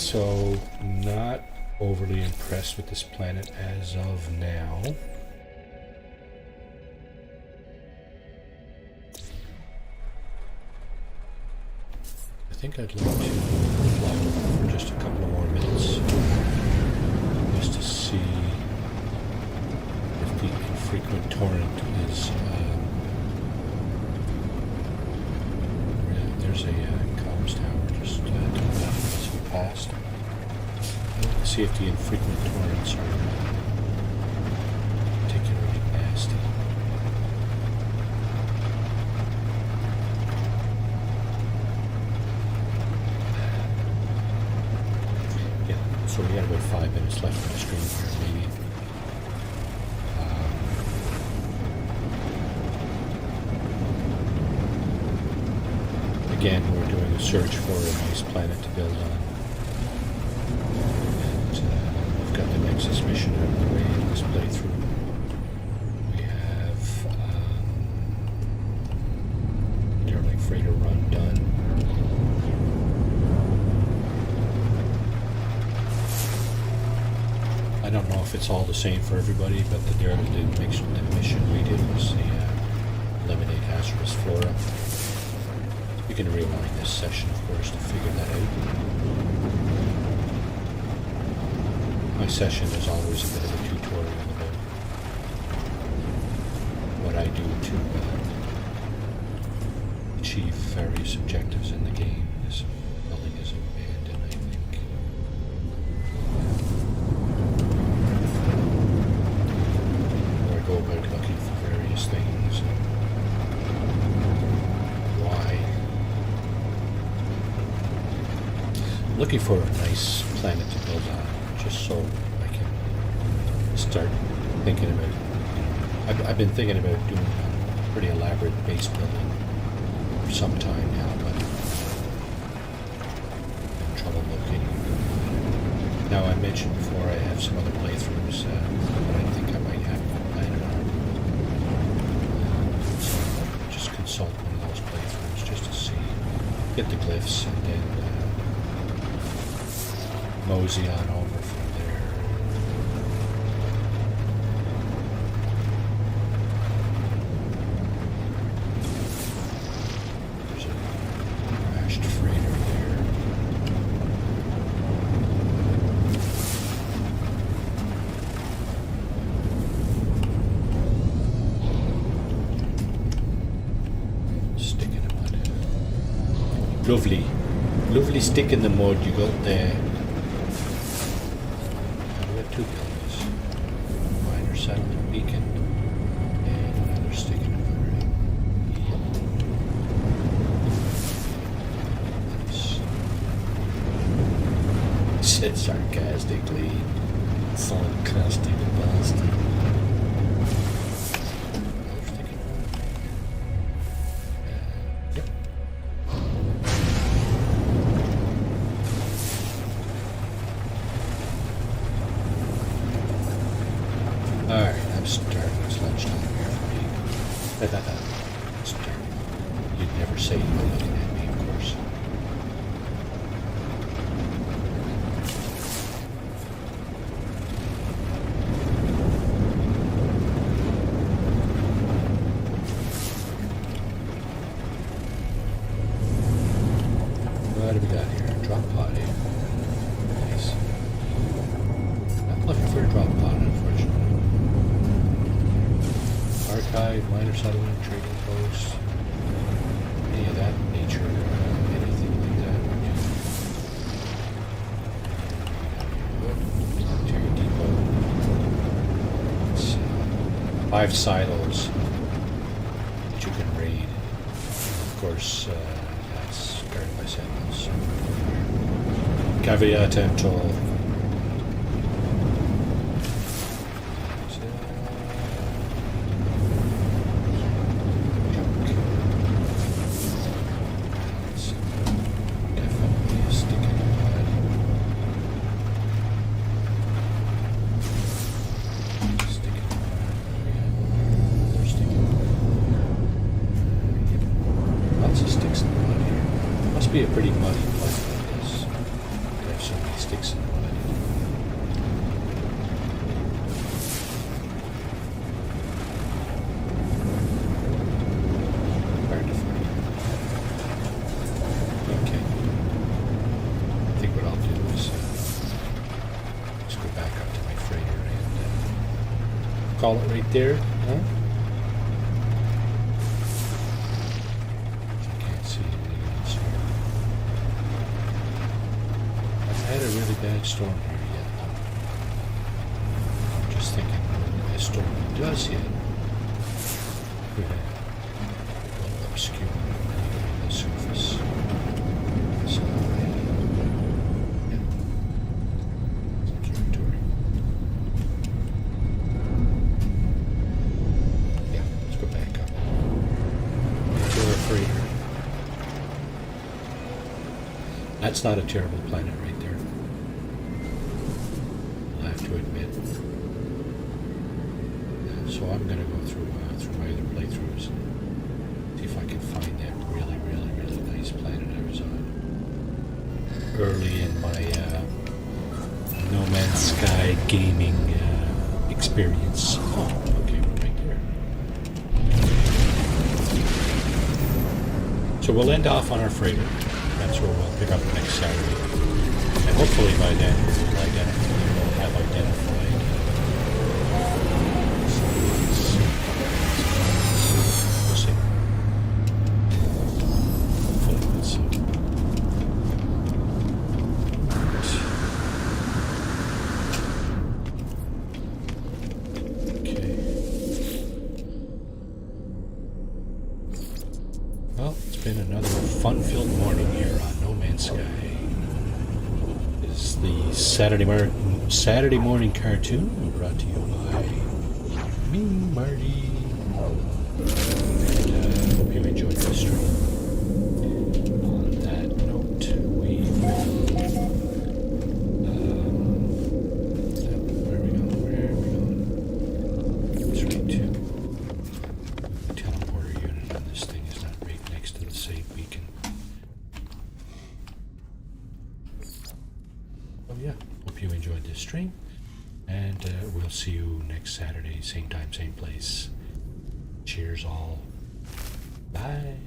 so not overly impressed with this planet as of now. I think I'd like to fly over for just a couple of more minutes, just to see if the infrequent torrent is. There's a comms tower just to the left as we passed. I'd like to see if the infrequent torrents are particularly nasty. Yeah, so we got about 5 minutes left on the screen here, maybe. Again, we're doing a search for a nice planet to build on. And we've got the Nexus mission out of the way in this playthrough. We have derelict freighter run done. I don't know if it's all the same for everybody, but the derelict mission we did was the eliminate hazardous flora. You can rewind this session, of course, to figure that out. My session is always a bit of a tutorial about what I do to achieve various objectives in the game. This building is abandoned, I think. Where I go about looking for various things. Looking for a nice planet to build on, just so I can start thinking about, I've been thinking about doing a pretty elaborate base building for some time now, but I'm in trouble locating it. Now, I mentioned before I have some other playthroughs that I think I might have planned on. So I'll just consult one of those playthroughs just to see, get the glyphs, and then mosey on over from there. There's a crashed freighter there. Stick in the mud. Lovely. Lovely stick in the mud you got there. Two buildings, minor settlement beacon, and another stick in the mud. Said sarcastically. Sarcastic bastard. Alright, I'm starting. It's lunchtime here for me. Starting. You'd never say you were looking at me, of course. What do we got here? Drop pod, eh? Nice. I'm looking for a drop pod, unfortunately. Archive, minor settlement, trading post, any of that nature, anything like that. Planetary depot. It's 5 silos that you can raid. Of course, that's guarded by sentinels. Caveat emptor. Be a pretty muddy place like this. They have so many call it right there, huh? I can't see anything else here. I've had a really bad storm here yet, though. I'm just thinking when a storm does hit, we have obscure the surface. So, yeah. Territory. Yeah, let's go back up. To our freighter. That's not a terrible planet right there. I'll have to admit. So I'm going to go through my other playthroughs and see if I can find that really, really, really nice planet I was on early in my No Man's Sky gaming experience. Oh, okay, we're right there. So we'll end off on our freighter. That's where we'll pick up next Saturday. And hopefully by then we'll have identified we'll see. Hopefully we'll see. Okay. Well, it's been another fun-filled morning here on No Man's Sky. This is the Saturday morning cartoon brought to you by me, Marty. And hope you enjoyed the stream. On that note, we will. Where are we going? It's right to teleporter unit on this thing is not right next to the save beacon. Oh yeah, hope you enjoyed this stream, and we'll see you next Saturday, same time, same place. Cheers all. Bye.